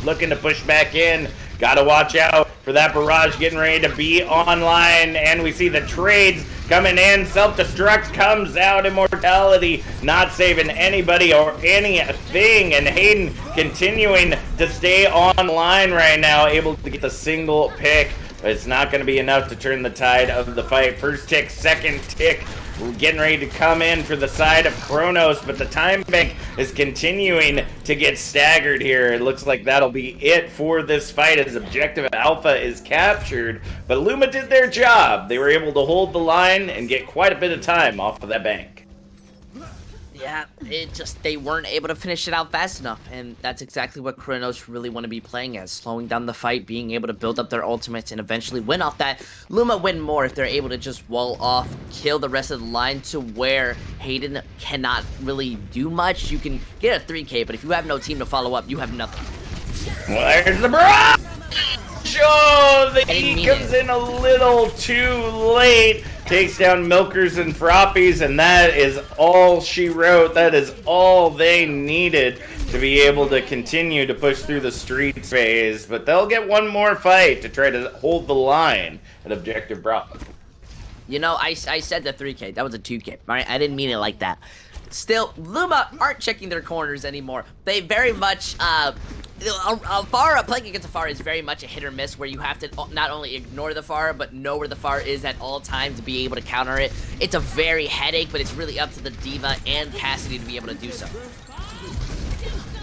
[SPEAKER 1] looking to push back in. Gotta watch out for that barrage getting ready to be online, and we see the trades coming in. Self-destruct comes out. Immortality not saving anybody or anything. And Hayden continuing to stay online right now, able to get the single pick. But it's not going to be enough to turn the tide of the fight. First tick, second tick. We're getting ready to come in for the side of Kronos, but the time bank is continuing to get staggered here. It looks like that'll be it for this fight as Objective Alpha is captured. But Luma did their job. They were able to hold the line and get quite a bit of time off of that bank.
[SPEAKER 2] Yeah, they weren't able to finish it out fast enough, and that's exactly what Kronos really want to be playing as, slowing down the fight, being able to build up their ultimates, and eventually win off that. Luma win more if they're able to just wall off, kill the rest of the line to where Hayden cannot really do much. You can get a 3K, but if you have no team to follow up, you have nothing.
[SPEAKER 1] Well, there's the barrage! Oh, the E comes in a little too late. Takes down Milkers and Frappies, and that is all she wrote. That is all they needed to be able to continue to push through the streets phase. But they'll get one more fight to try to hold the line at Objective Bravo.
[SPEAKER 2] You know, I said the 3K. That was a 2K. Right? I didn't mean it like that. Still, Luma aren't checking their corners anymore. They very much, playing against a Pharah is very much a hit or miss, where you have to not only ignore the Pharah, but know where the Pharah is at all times to be able to counter it. It's a very headache, but it's really up to the D.Va and Cassidy to be able to do so.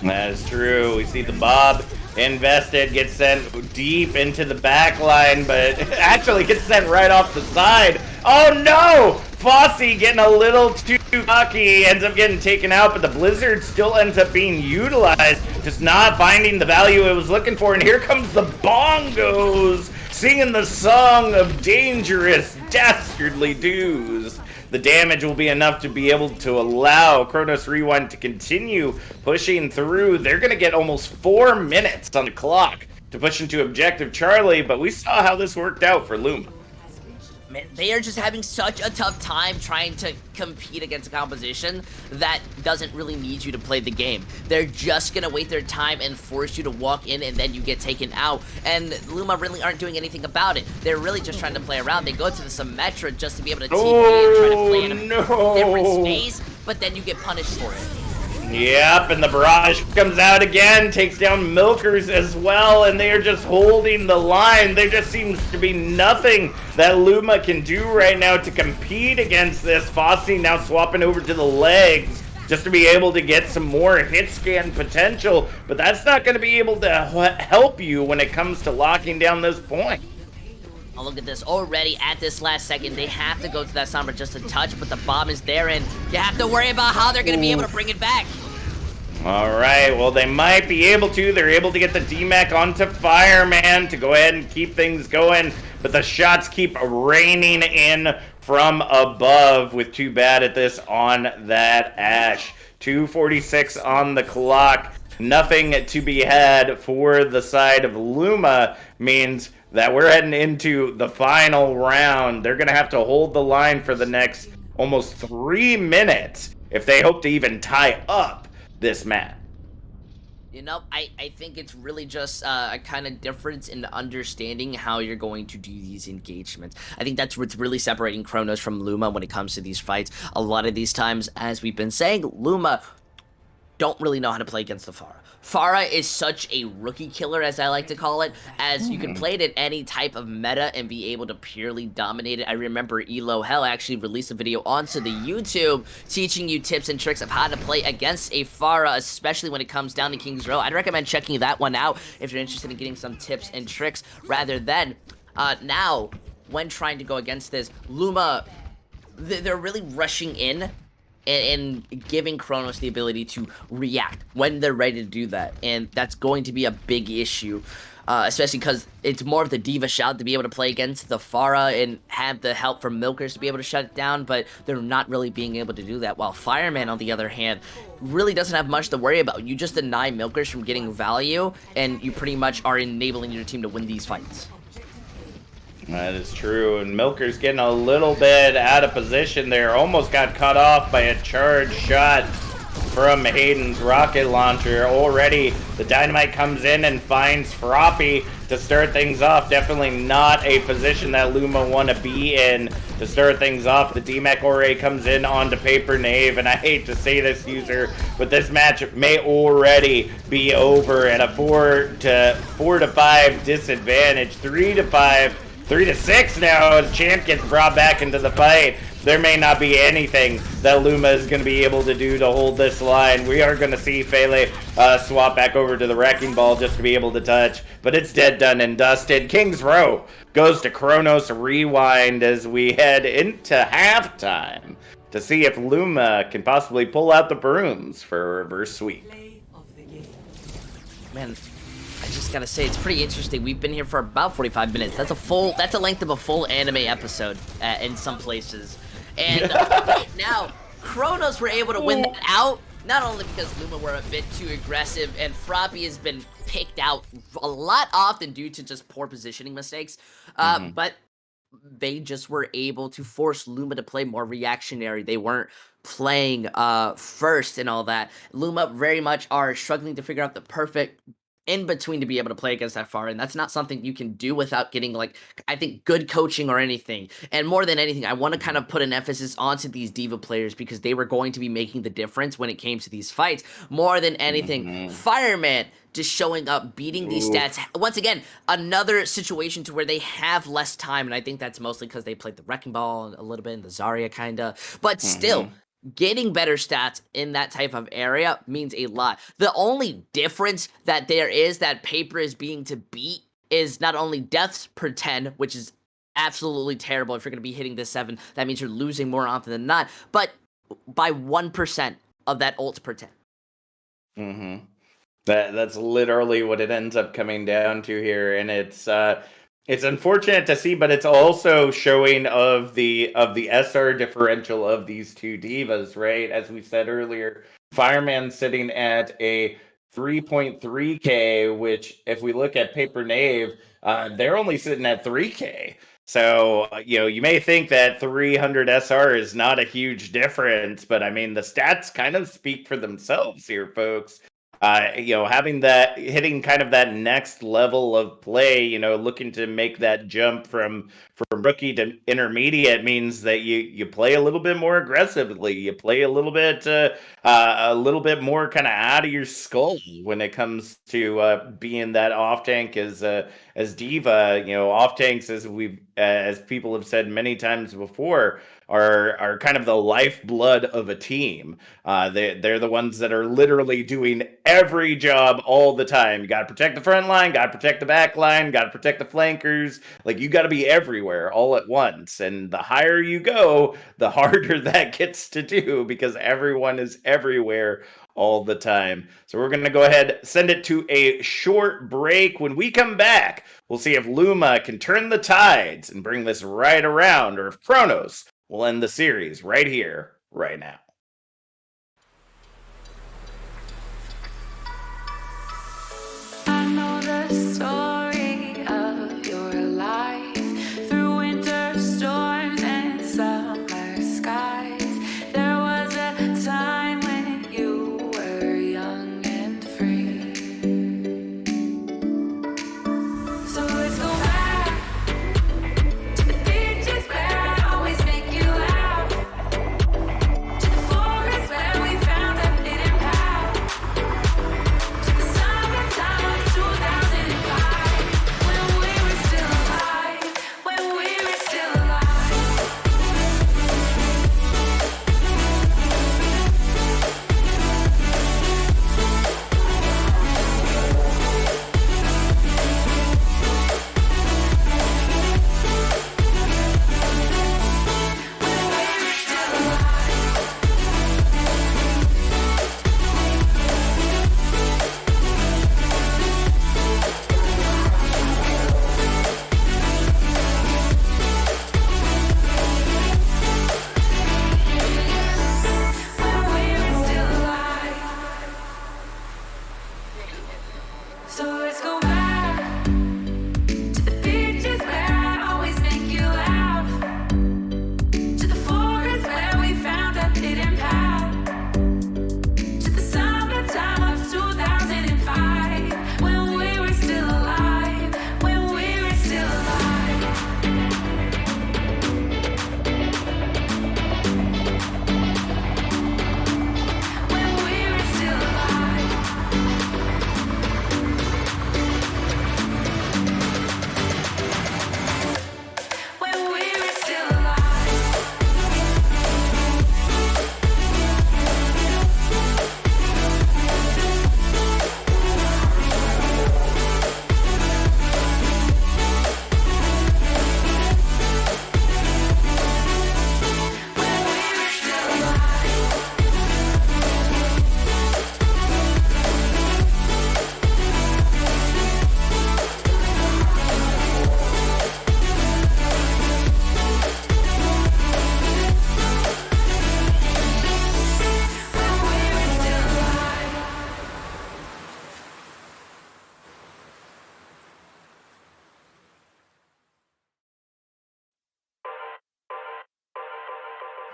[SPEAKER 1] That is true. We see the Bob invested, gets sent deep into the back line, but actually gets sent right off the side. Oh no! Fossey getting a little too cocky, ends up getting taken out, but the Blizzard still ends up being utilized, just not finding the value it was looking for. And here comes the Bongos, singing the song of dangerous, dastardly dues. The damage will be enough to be able to allow Kronos Rewind to continue pushing through. They're going to get almost 4 minutes on the clock to push into Objective Charlie, but we saw how this worked out for Luma.
[SPEAKER 2] Man, they are just having such a tough time trying to compete against a composition that doesn't really need you to play the game. They're just gonna wait their time and force you to walk in, and then you get taken out. And Luma really aren't doing anything about it. They're really just trying to play around. They go to the Symmetra just to be able to TP and try to play in a different space, but then you get punished for it.
[SPEAKER 1] Yep, and the barrage comes out again, takes down Milkers as well, and they are just holding the line. There just seems to be nothing that Luma can do right now to compete against this. Fossey now swapping over to the legs just to be able to get some more hit scan potential, but that's not going to be able to help you when it comes to locking down this point.
[SPEAKER 2] Oh, look at this. Already at this last second, they have to go to that Sombra just a touch, but the bomb is there, and you have to worry about how they're going to be able to bring it back.
[SPEAKER 1] All right, well, they might be able to. They're able to get the DMAC onto Fireman to go ahead and keep things going, but the shots keep raining in from above with Too Bad at this on that Ashe. 2:46 on the clock. Nothing to be had for the side of Luma means that we're heading into the final round. They're going to have to hold the line for the next almost 3 minutes if they hope to even tie up this match.
[SPEAKER 2] You know, I think it's really just a kind of difference in understanding how you're going to do these engagements. I think that's what's really separating Kronos from Luma when it comes to these fights. A lot of these times, as we've been saying, Luma don't really know how to play against the Pharah. Pharah is such a rookie killer, as I like to call it, as you can play it in any type of meta and be able to purely dominate it. I remember Elo Hell actually released a video onto the YouTube teaching you tips and tricks of how to play against a Pharah, especially when it comes down to King's Row. I'd recommend checking that one out if you're interested in getting some tips and tricks, rather than now, when trying to go against this, Luma, they're really rushing in and giving Kronos the ability to react when they're ready to do that. And that's going to be a big issue, especially because it's more of the D.Va shout to be able to play against the Pharah and have the help from Milkers to be able to shut it down, but they're not really being able to do that. While Fireman, on the other hand, really doesn't have much to worry about. You just deny Milkers from getting value, and you pretty much are enabling your team to win these fights.
[SPEAKER 1] That is true, and Milker's getting a little bit out of position there. Almost got cut off by a charge shot from Hayden's rocket launcher. Already, the Dynamite comes in and finds Froppy to start things off. Definitely not a position that Luma want to be in to start things off. The DMAC already comes in onto Paper Knave, and I hate to say this, user, but this match may already be over at a 4 to 5 disadvantage. 3 to 5. 3 to 6 now as Champ gets brought back into the fight. There may not be anything that Luma is going to be able to do to hold this line. We are going to see Fele swap back over to the Wrecking Ball just to be able to touch, but it's dead, done, and dusted. King's Row goes to Kronos Rewind as we head into halftime to see if Luma can possibly pull out the brooms for a reverse sweep.
[SPEAKER 2] Man, I just gotta say, it's pretty interesting. We've been here for about 45 minutes. That's a length of a full anime episode in some places. And right now, Kronos were able to win that out, not only because Luma were a bit too aggressive, and Froppy has been picked out a lot often due to just poor positioning mistakes, but they just were able to force Luma to play more reactionary. They weren't playing first and all that. Luma very much are struggling to figure out the perfect in between to be able to play against that far, and that's not something you can do without getting, like, I think, good coaching or anything. And more than anything, I want to kind of put an emphasis onto these diva players because they were going to be making the difference when it came to these fights. More than anything, Fireman just showing up, beating these stats. Once again, another situation to where they have less time, and I think that's mostly because they played the Wrecking Ball a little bit and the Zarya kind of, but still, getting better stats in that type of area means a lot. The only difference that there is that Paper is being to beat is not only deaths per 10, which is absolutely terrible. If you're going to be hitting this 7, that means you're losing more often than not, but by 1% of that ult per 10.
[SPEAKER 1] That's literally what it ends up coming down to here, and it's unfortunate to see, but it's also showing of the SR differential of these two divas, right? As we said earlier, Fireman sitting at a 3.3k, which if we look at Paper Knave, they're only sitting at 3k. So, you may think that 300 SR is not a huge difference, but I mean, the stats kind of speak for themselves here, folks. Having that, hitting kind of that next level of play, looking to make that jump from rookie to intermediate means that you play a little bit more aggressively. You play a little bit more kind of out of your skull when it comes to being that off tank as diva. Off tanks, as people have said many times before, are kind of the lifeblood of a team. They're the ones that are literally doing every job all the time. You got to protect the front line, got to protect the back line, got to protect the flankers. Like, you got to be everywhere all at once. And the higher you go, the harder that gets to do because everyone is everywhere all the time. So we're going to go ahead, send it to a short break. When we come back, we'll see if Luma can turn the tides and bring this right around, or if Kronos will end the series right here, right now.
[SPEAKER 3] I know the story of your life through winter storms and summer skies. There was a time when you were young and free. So let's go back to the beaches where I always make you laugh, to the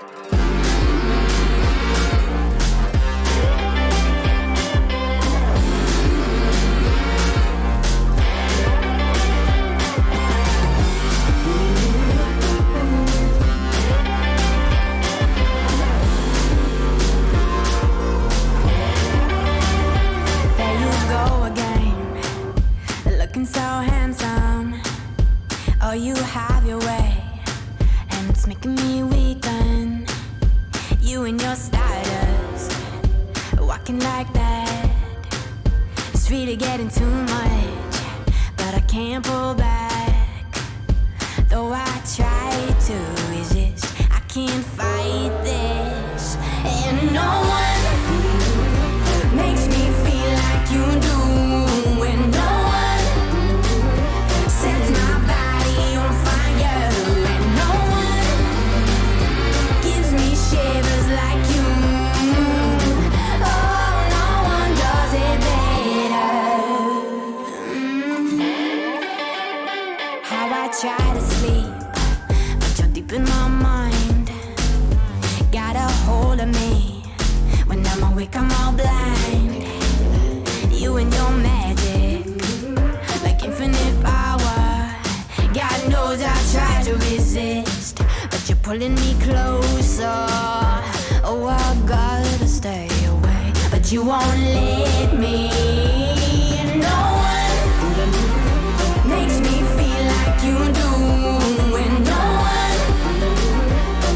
[SPEAKER 3] There you go again, looking so handsome. Oh, you have your way, and it's making me weaken. You and your stardust, walking like that. It's really getting too much, but I can't pull back. Though I try to resist, I can't fight this. And no one makes me feel like you do. And no one sets my body on fire. And no one gives me shivers like you. Oh, no one does it better. How I try to sleep, but you're deep in my mind. Got a hold of me. When I'm awake, I'm all blind. You and your magic, like infinite power. God knows I try to resist, but you're pulling me closer. Oh, I gotta stay away, but you won't let me. No one makes me feel like you do. And no one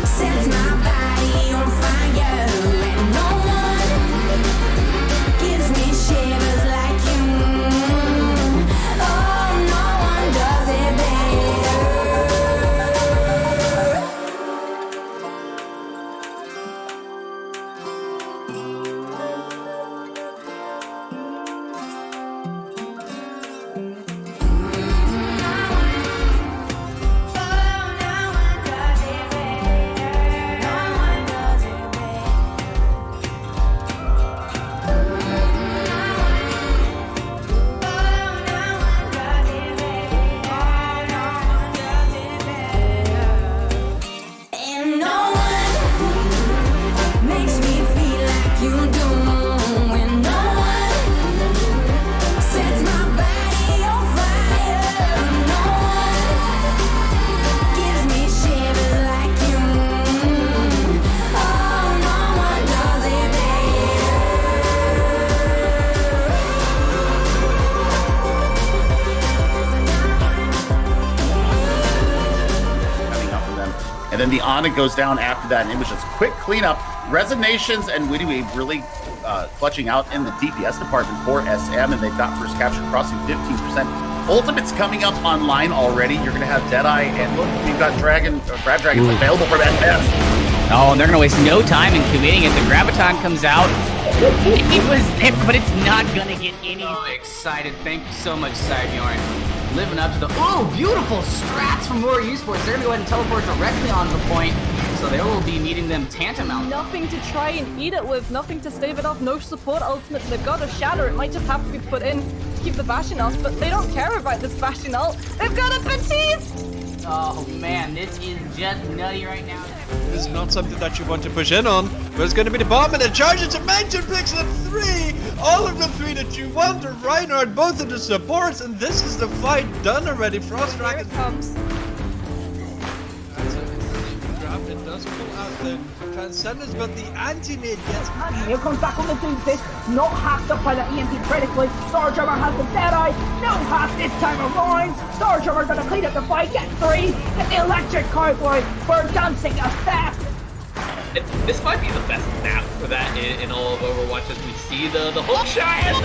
[SPEAKER 3] sets my body on fire. And no one gives me shivers like you. Oh, no one does it better. And no one makes me feel like you do. And no one sets my body on fire. No one gives me shivers like you. Oh, no one does it
[SPEAKER 4] coming up from them. And then the Ana goes down after that, and it was just quick cleanup. Resignations and Witty Wave really clutching out in the DPS department for SM, and they've got first capture crossing 15%. Ultimate's coming up online already. You're going to have Deadeye, and look, we've got Grab Dragons available for that test.
[SPEAKER 5] Oh, and they're gonna waste no time in committing it. The Graviton comes out. It was there, but it's not gonna get any.
[SPEAKER 6] Oh, excited. Thank you so much, Sidebjorn. Living up to the beautiful strats from Roar Esports. They're gonna go ahead and teleport directly onto the point, so they will be meeting them tantamount.
[SPEAKER 7] Nothing to try and eat it with, nothing to stave it off, no support ultimates. They've got a shatter, it might just have to be put in to keep the Bastion ult, but they don't care about this Bastion ult. They've got a Batiste!
[SPEAKER 6] Oh man, this is just nutty right now.
[SPEAKER 8] This is not something that you want to push in on, but it's going to be the bomb and the charge. It's a Mansion picks up 3. All of the 3 that you want are Reinhardt, both of the supports, and this is the fight done already. Frost
[SPEAKER 7] Here it comes.
[SPEAKER 8] It does pull out the Transcendence, but the anti-mid gets.
[SPEAKER 9] Here comes back on the Doomfist, not hacked up by the EMP critically. Starjummer has the Deadeye, no hack this time around. Starjummer gonna clean up the fight, get 3, get the electric cowboy for dancing effect.
[SPEAKER 10] This might be the best map for that in all of Overwatch, as we see the hook shot and the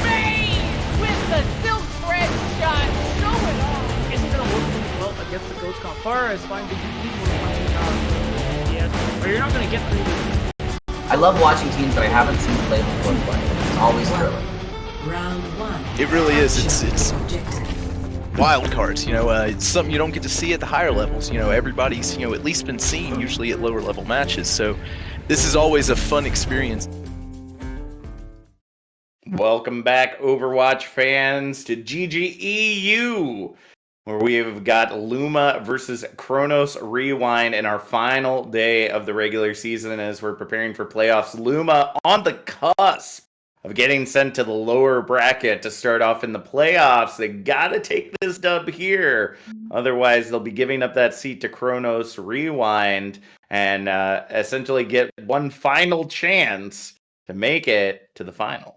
[SPEAKER 7] Bane with the silk thread shot, show it off.
[SPEAKER 9] Isn't gonna work really well against the Ghost Confar as fine the or you're not gonna get through this.
[SPEAKER 2] I love watching teams that I haven't seen play before play. It's always thrilling.
[SPEAKER 11] It really is. It's wild cards. You know, it's something you don't get to see at the higher levels. You know, everybody's at least been seen usually at lower level matches. So this is always a fun experience.
[SPEAKER 1] Welcome back, Overwatch fans, to GGEU. where we've got Luma versus Kronos Rewind in our final day of the regular season as we're preparing for playoffs. Luma on the cusp of getting sent to the lower bracket to start off in the playoffs. They gotta take this dub here. Otherwise, they'll be giving up that seat to Kronos Rewind and essentially get one final chance to make it to the finals.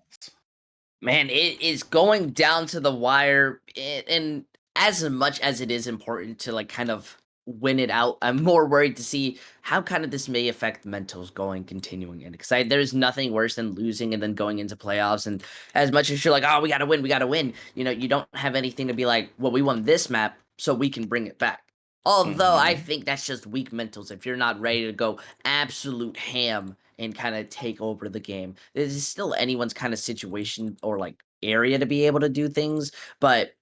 [SPEAKER 2] Man, it is going down to the wire, and as much as it is important to like kind of win it out, I'm more worried to see how kind of this may affect mentals continuing in, because there's nothing worse than losing and then going into playoffs, and as much as you're like, oh, we gotta win, you don't have anything to be like, well, we won this map so we can bring it back. Although I think that's just weak mentals if you're not ready to go absolute ham and kind of take over the game. This is still anyone's kind of situation or like area to be able to do things, but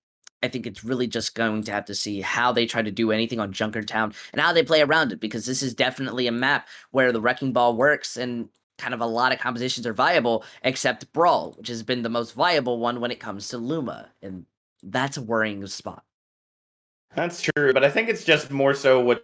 [SPEAKER 2] I think it's really just going to have to see how they try to do anything on Junkertown and how they play around it, because this is definitely a map where the Wrecking Ball works and kind of a lot of compositions are viable, except Brawl, which has been the most viable one when it comes to Luma, and that's a worrying spot.
[SPEAKER 1] That's true, but I think it's just more so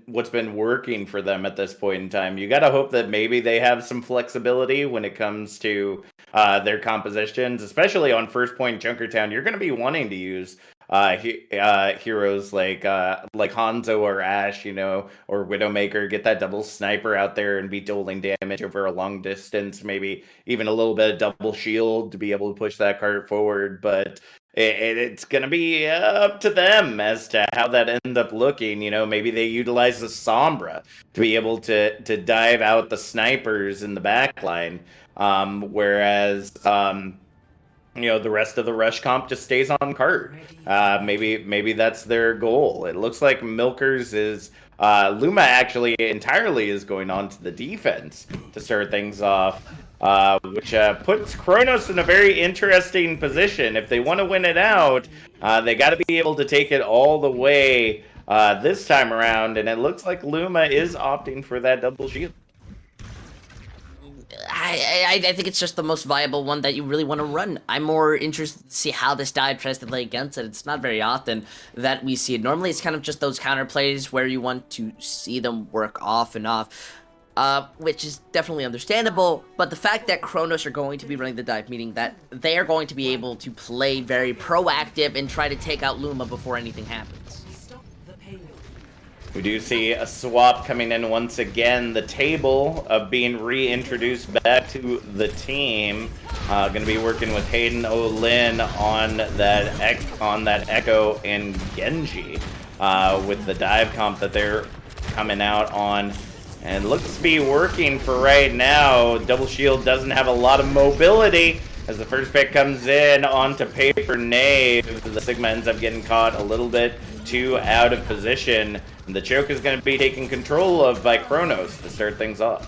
[SPEAKER 1] what's been working for them at this point in time. You got to hope that maybe they have some flexibility when it comes to their compositions, especially on first point Junkertown. You're going to be wanting to use heroes like Hanzo or Ashe, or Widowmaker, get that double sniper out there and be dealing damage over a long distance, maybe even a little bit of double shield to be able to push that cart forward. But it's going to be up to them as to how that ends up looking. Maybe they utilize the Sombra to be able to dive out the snipers in the back line, whereas the rest of the rush comp just stays on cart. Maybe that's their goal. It looks like Milkers is Luma actually entirely is going on to the defense to start things off. Which puts Kronos in a very interesting position. If they want to win it out, they got to be able to take it all the way this time around, and it looks like Luma is opting for that double shield.
[SPEAKER 2] I think it's just the most viable one that you really want to run. I'm more interested to see how this dive tries to play against it. It's not very often that we see it. Normally, it's kind of just those counter plays where you want to see them work off and off. Which is definitely understandable, but the fact that Kronos are going to be running the dive, meaning that they are going to be able to play very proactive and try to take out Luma before anything happens.
[SPEAKER 1] We do see a swap coming in once again. The table of being reintroduced back to the team. Going to be working with Hayden Olin on that Echo and Genji with the dive comp that they're coming out on. And looks to be working for right now. Double Shield doesn't have a lot of mobility as the first pick comes in onto Paper Knave. The Sigma ends up getting caught a little bit too out of position. And the choke is going to be taken control of by Kronos to start things off.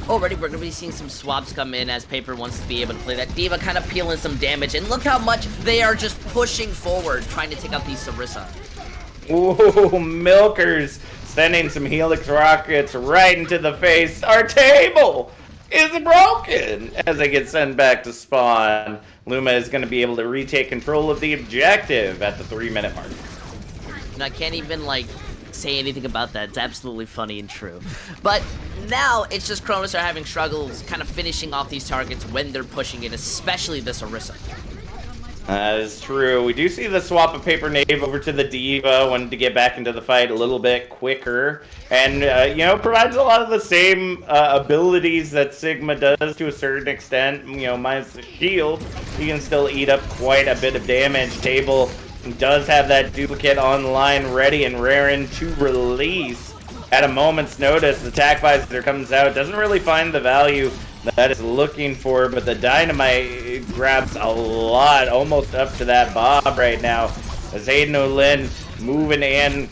[SPEAKER 2] Already we're going to be seeing some swaps come in as Paper wants to be able to play that D.Va, kind of peeling some damage. And look how much they are just pushing forward, trying to take out these Sarissa.
[SPEAKER 1] Ooh, Milkers sending some Helix rockets right into the face. Our table is broken as they get sent back to spawn. Luma is going to be able to retake control of the objective at the 3-minute mark.
[SPEAKER 2] And I can't even, say anything about that. It's absolutely funny and true. But now it's just Kronos are having struggles kind of finishing off these targets when they're pushing it, especially this Orisa.
[SPEAKER 1] That is true. We do see the swap of Paper Knave over to the D.Va, wanted to get back into the fight a little bit quicker, and provides a lot of the same abilities that Sigma does to a certain extent. Minus the shield, you can still eat up quite a bit of damage. Table does have that duplicate online ready and raring to release at a moment's notice. The attack visor comes out, doesn't really find the value that is looking for, but the dynamite grabs a lot, almost up to that Bob right now. As Hayden Olin moving in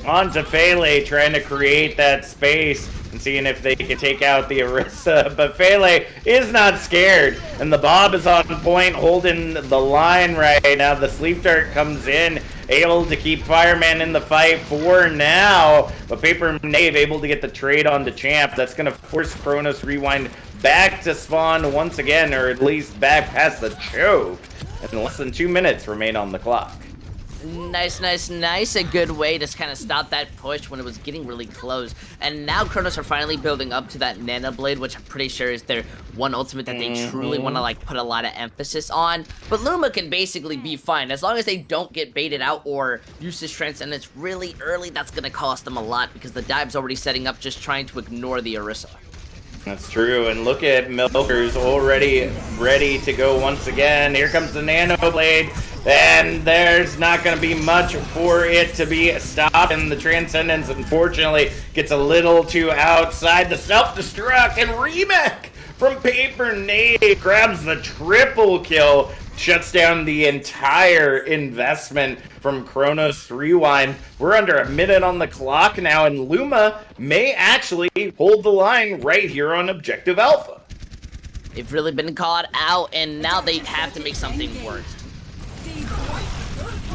[SPEAKER 1] onto Fele, trying to create that space and seeing if they can take out the Orisa. But Fele is not scared, and the Bob is on point, holding the line right now. The Sleep Dart comes in, able to keep Fireman in the fight for now, but Paper Knave able to get the trade on the Champ. That's going to force Kronos Rewind back to spawn once again, or at least back past the choke. And less than 2 minutes remain on the clock.
[SPEAKER 2] Nice, nice, nice. A good way to kind of stop that push when it was getting really close. And now Kronos are finally building up to that Nano Blade, which I'm pretty sure is their one ultimate that they truly want to like put a lot of emphasis on. But Luma can basically be fine. As long as they don't get baited out or use this Transcendence really early, that's going to cost them a lot because the dive's already setting up just trying to ignore the Orisa.
[SPEAKER 1] That's true, and look at Milkers already ready to go once again. Here comes the Nano Blade, and there's not going to be much for it to be stopped, and the Transcendence, unfortunately, gets a little too outside. The self-destruct, and Remake from Paper Nade grabs the triple kill, shuts down the entire investment from Kronos Rewind. We're under a minute on the clock now, and Luma may actually hold the line right here on Objective Alpha.
[SPEAKER 2] They've really been caught out, and now they have to make something work.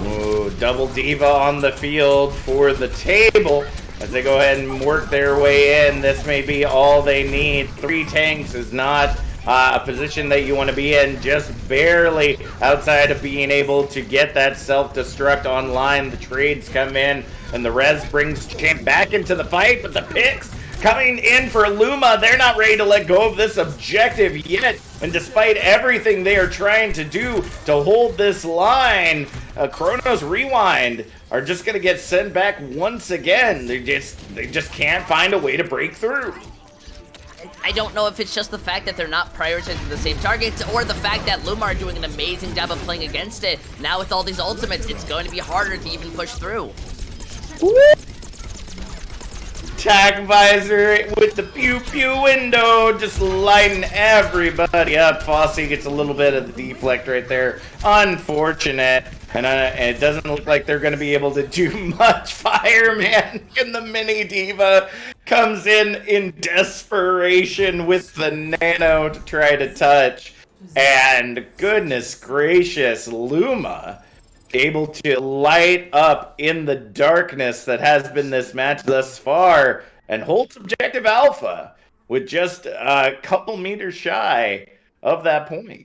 [SPEAKER 1] Ooh, double Diva on the field for the table as they go ahead and work their way in. This may be all they need. 3 tanks is not a position that you want to be in, just barely outside of being able to get that self-destruct online. The trades come in, and the res brings Champ back into the fight, but the picks coming in for Luma. They're not ready to let go of this objective yet, and despite everything they are trying to do to hold this line, Kronos Rewind are just going to get sent back once again. They just can't find a way to break through.
[SPEAKER 2] I don't know if it's just the fact that they're not prioritizing the same targets or the fact that Luma are doing an amazing job of playing against it. Now with all these ultimates, it's going to be harder to even push through.
[SPEAKER 1] Tac Visor with the pew pew window, just lighting everybody up. Fossey gets a little bit of the deflect right there. Unfortunate. And it doesn't look like they're going to be able to do much. Fireman and the Mini Diva comes in desperation with the Nano to try to touch. And goodness gracious, Luma able to light up in the darkness that has been this match thus far and holds Objective Alpha with just a couple meters shy of that point.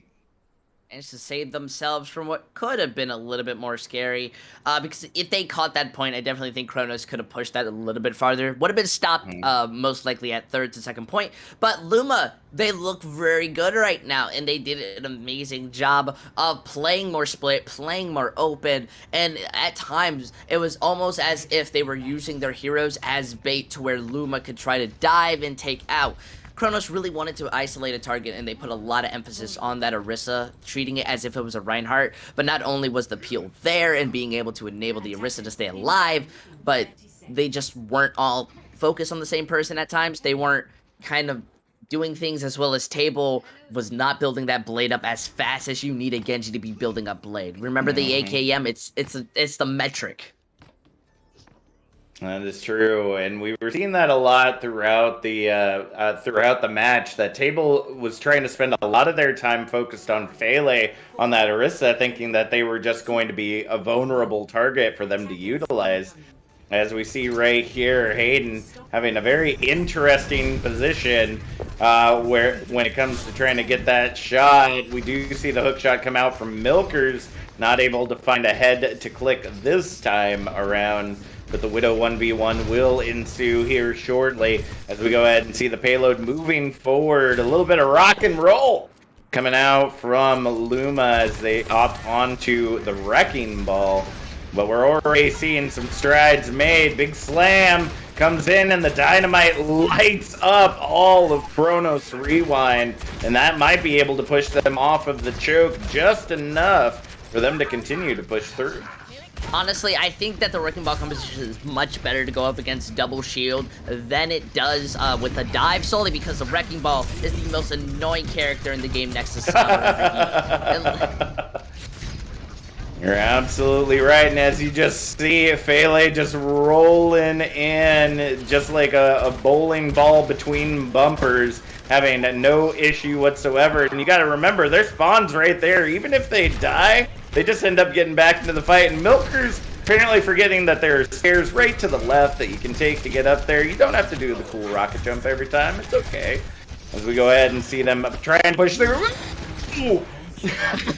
[SPEAKER 2] And to save themselves from what could have been a little bit more scary. Because if they caught that point, I definitely think Kronos could have pushed that a little bit farther. Would have been stopped most likely at third to second point. But Luma, they look very good right now. And they did an amazing job of playing more split, playing more open. And at times, it was almost as if they were using their heroes as bait to where Luma could try to dive and take out. Kronos really wanted to isolate a target, and they put a lot of emphasis on that Orisa, treating it as if it was a Reinhardt. But not only was the peel there and being able to enable the Orisa to stay alive, but they just weren't all focused on the same person at times. They weren't kind of doing things as well as Table was not building that Blade up as fast as you need a Genji to be building up Blade. Remember the AKM? It's the metric.
[SPEAKER 1] That is true, and we were seeing that a lot throughout the match. That Table was trying to spend a lot of their time focused on Fele on that Orisa, thinking that they were just going to be a vulnerable target for them to utilize. As we see right here, Hayden having a very interesting position where when it comes to trying to get that shot, we do see the hook shot come out from Milkers, not able to find a head to click this time around. But the Widow 1v1 will ensue here shortly as we go ahead and see the payload moving forward. A little bit of rock and roll coming out from Luma as they opt onto the Wrecking Ball. But we're already seeing some strides made. Big Slam comes in and the Dynamite lights up all of Kronos Rewind. And that might be able to push them off of the choke just enough for them to continue to push through.
[SPEAKER 2] Honestly, I think that the Wrecking Ball composition is much better to go up against double shield than it does with a dive, solely because the Wrecking Ball is the most annoying character in the game next to Summer.
[SPEAKER 1] You're absolutely right, and as you just see Fele just rolling in just like a bowling ball between bumpers, having no issue whatsoever. And you got to remember, their spawn's right there. Even if they die, they just end up getting back into the fight. And Milkers apparently forgetting that there are stairs right to the left that you can take to get up there. You don't have to do the cool rocket jump every time. It's okay. As we go ahead and see them try and push through. Ooh.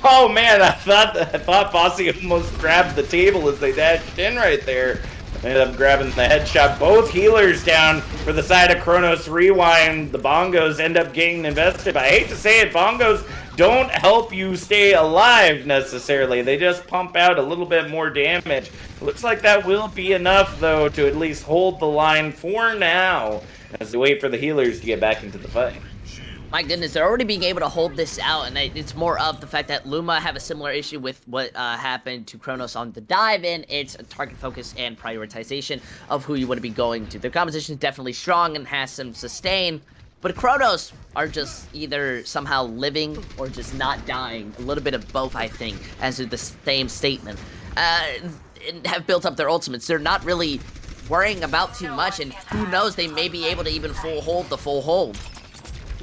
[SPEAKER 1] Oh man, I thought Bossy almost grabbed the table as they dashed in right there. Ended up grabbing the headshot. Both healers down for the side of Kronos Rewind. The bongos end up getting invested. But I hate to say it, bongos don't help you stay alive necessarily. They just pump out a little bit more damage. Looks like that will be enough though to at least hold the line for now as they wait for the healers to get back into the fight.
[SPEAKER 2] My goodness, they're already being able to hold this out, and it's more of the fact that Luma have a similar issue with what happened to Kronos on the dive-in. It's a target focus and prioritization of who you want to be going to. Their composition is definitely strong and has some sustain, but Kronos are just either somehow living or just not dying. A little bit of both, I think, as the same statement. And have built up their ultimates. They're not really worrying about too much, and who knows, they may be able to even full hold the full hold.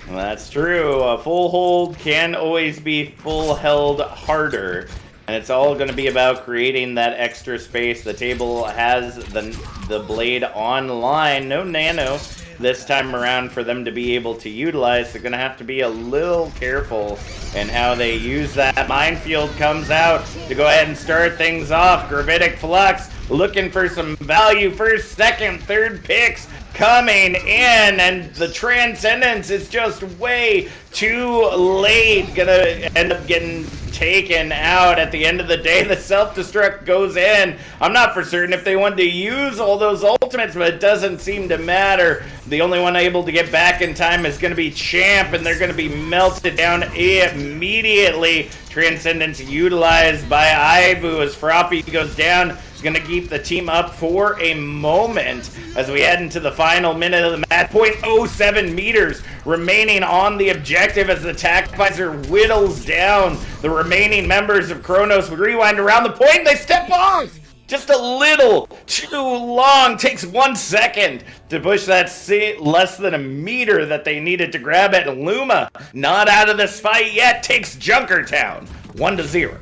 [SPEAKER 1] Well, that's true. A full hold can always be full held harder. And it's all going to be about creating that extra space. The table has the blade online. No nano this time around for them to be able to utilize. They're going to have to be a little careful in how they use that. Minefield comes out to go ahead and start things off. Gravitic Flux looking for some value. First, second, third picks coming in, and the Transcendence is just way too late. Gonna end up getting taken out at the end of the day. The self-destruct goes in. I'm not for certain if they wanted to use all those ultimates, but it doesn't seem to matter. The only one able to get back in time is going to be Champ, and they're going to be melted down immediately. Transcendence utilized by Ibu as Froppy goes down. Going to keep the team up for a moment as we head into the final minute of the match. 0.07 meters remaining on the objective as the attack visor whittles down the remaining members of Kronos. Rewind around the point. They step off just a little too long. Takes 1 second to push that less than a meter that they needed to grab it. Luma not out of this fight yet. Takes Junkertown 1-0.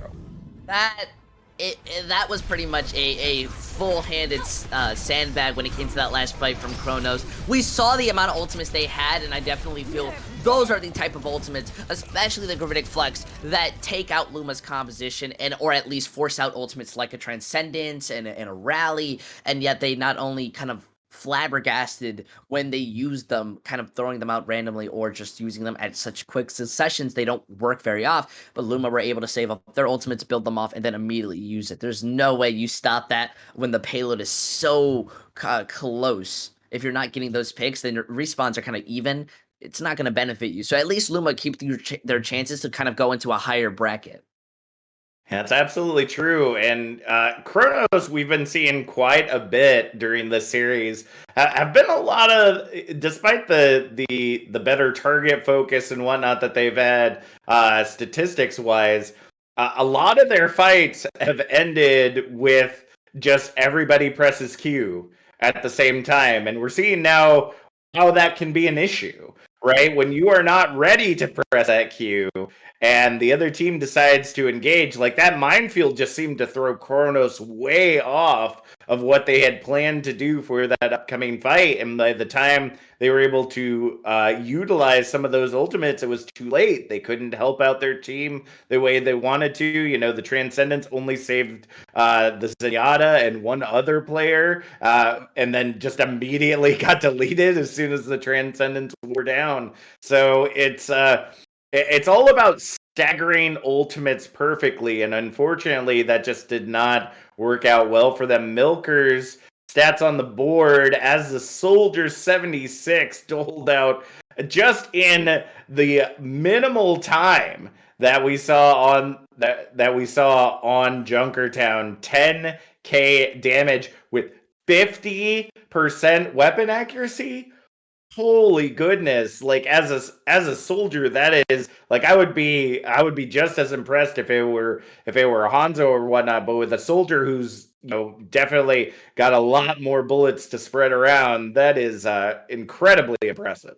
[SPEAKER 2] That was pretty much a full-handed sandbag when it came to that last fight from Kronos. We saw the amount of ultimates they had, and I definitely feel those are the type of ultimates, especially the Gravitic Flex, that take out Luma's composition, or at least force out ultimates like a Transcendence and a Rally, and yet they not only kind of flabbergasted when they use them, kind of throwing them out randomly or just using them at such quick successions. They don't work very off, but Luma were able to save up their ultimates, build them off, and then immediately use it. There's no way you stop that when the payload is so close. If you're not getting those picks, then your respawns are kind of even. It's not going to benefit you. So at least Luma keep their chances to kind of go into a higher bracket.
[SPEAKER 1] That's absolutely true. And Kronos, we've been seeing quite a bit during this series. Have been a lot of, despite the better target focus and whatnot that they've had statistics-wise, a lot of their fights have ended with just everybody presses Q at the same time. And we're seeing now how that can be an issue, right? When you are not ready to press that Q and the other team decides to engage, like that minefield just seemed to throw Kronos way off of what they had planned to do for that upcoming fight. And by the time they were able to utilize some of those ultimates, it was too late. They couldn't help out their team the way they wanted to. You know, the Transcendence only saved the Zenyatta and one other player, and then just immediately got deleted as soon as the Transcendence were down. So it's all about staggering ultimates perfectly, and unfortunately that just did not work out well for them. Milkers stats on the board as the Soldier 76 doled out just in the minimal time that we saw on Junkertown. 10k damage with 50% weapon accuracy. Holy goodness, like as a soldier, that is like I would be just as impressed if it were Hanzo or whatnot, but with a soldier who's, you know, definitely got a lot more bullets to spread around, that is incredibly impressive.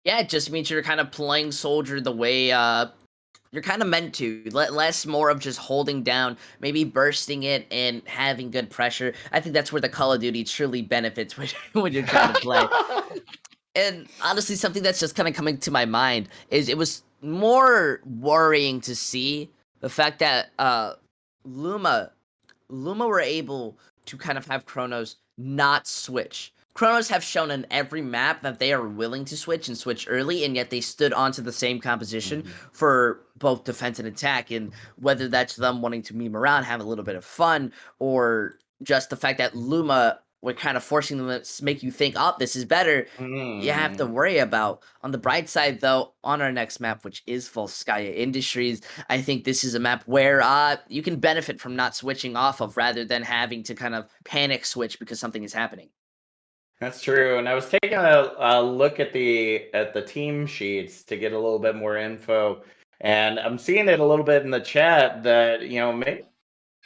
[SPEAKER 2] Yeah, it just means you're kind of playing soldier the way you're kind of meant to. Less more of just holding down, maybe bursting it and having good pressure. I think that's where the Call of Duty truly benefits when you're trying to play. And honestly, something that's just kind of coming to my mind is it was more worrying to see the fact that Luma were able to kind of have Chronos not switch. Chronos have shown in every map that they are willing to switch and switch early, and yet they stood onto the same composition for both defense and attack. And whether that's them wanting to meme around, have a little bit of fun, or just the fact that Luma were kind of forcing them to make you think, oh, this is better, you have to worry about. On the bright side, though, on our next map, which is Volskaya Industries, I think this is a map where you can benefit from not switching off of rather than having to kind of panic switch because something is happening.
[SPEAKER 1] That's true. And I was taking a look at the team sheets to get a little bit more info, and I'm seeing it a little bit in the chat that maybe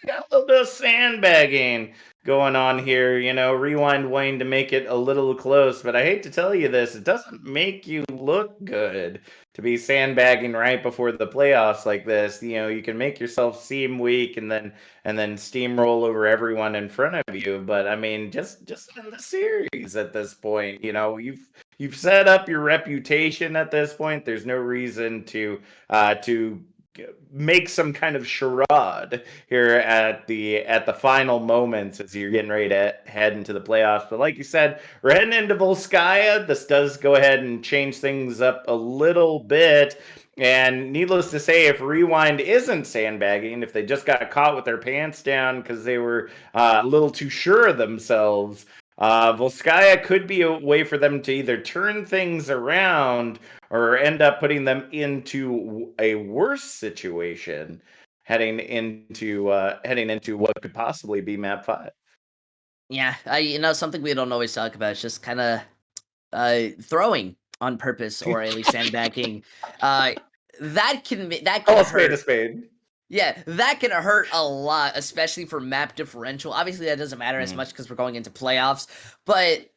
[SPEAKER 1] got a little bit of sandbagging going on here. Rewind wanting to make it a little close, but I hate to tell you this, it doesn't make you look good to be sandbagging right before the playoffs like this. You can make yourself seem weak and then steamroll over everyone in front of you. But I mean, just in the series at this point, you've set up your reputation at this point. There's no reason to make some kind of charade here at the final moments as you're getting ready to head into the playoffs. But like you said, we're heading into Volskaya. This does go ahead and change things up a little bit. And needless to say, if Rewind isn't sandbagging, if they just got caught with their pants down because they were a little too sure of themselves, Volskaya could be a way for them to either turn things around or end up putting them into a worse situation heading into what could possibly be map 5.
[SPEAKER 2] Yeah, something we don't always talk about is just kind of throwing on purpose or at least sandbagging. That can
[SPEAKER 1] Oh,
[SPEAKER 2] hurt.
[SPEAKER 1] a spade.
[SPEAKER 2] Yeah, that can hurt a lot, especially for map differential. Obviously, that doesn't matter as much because we're going into playoffs. But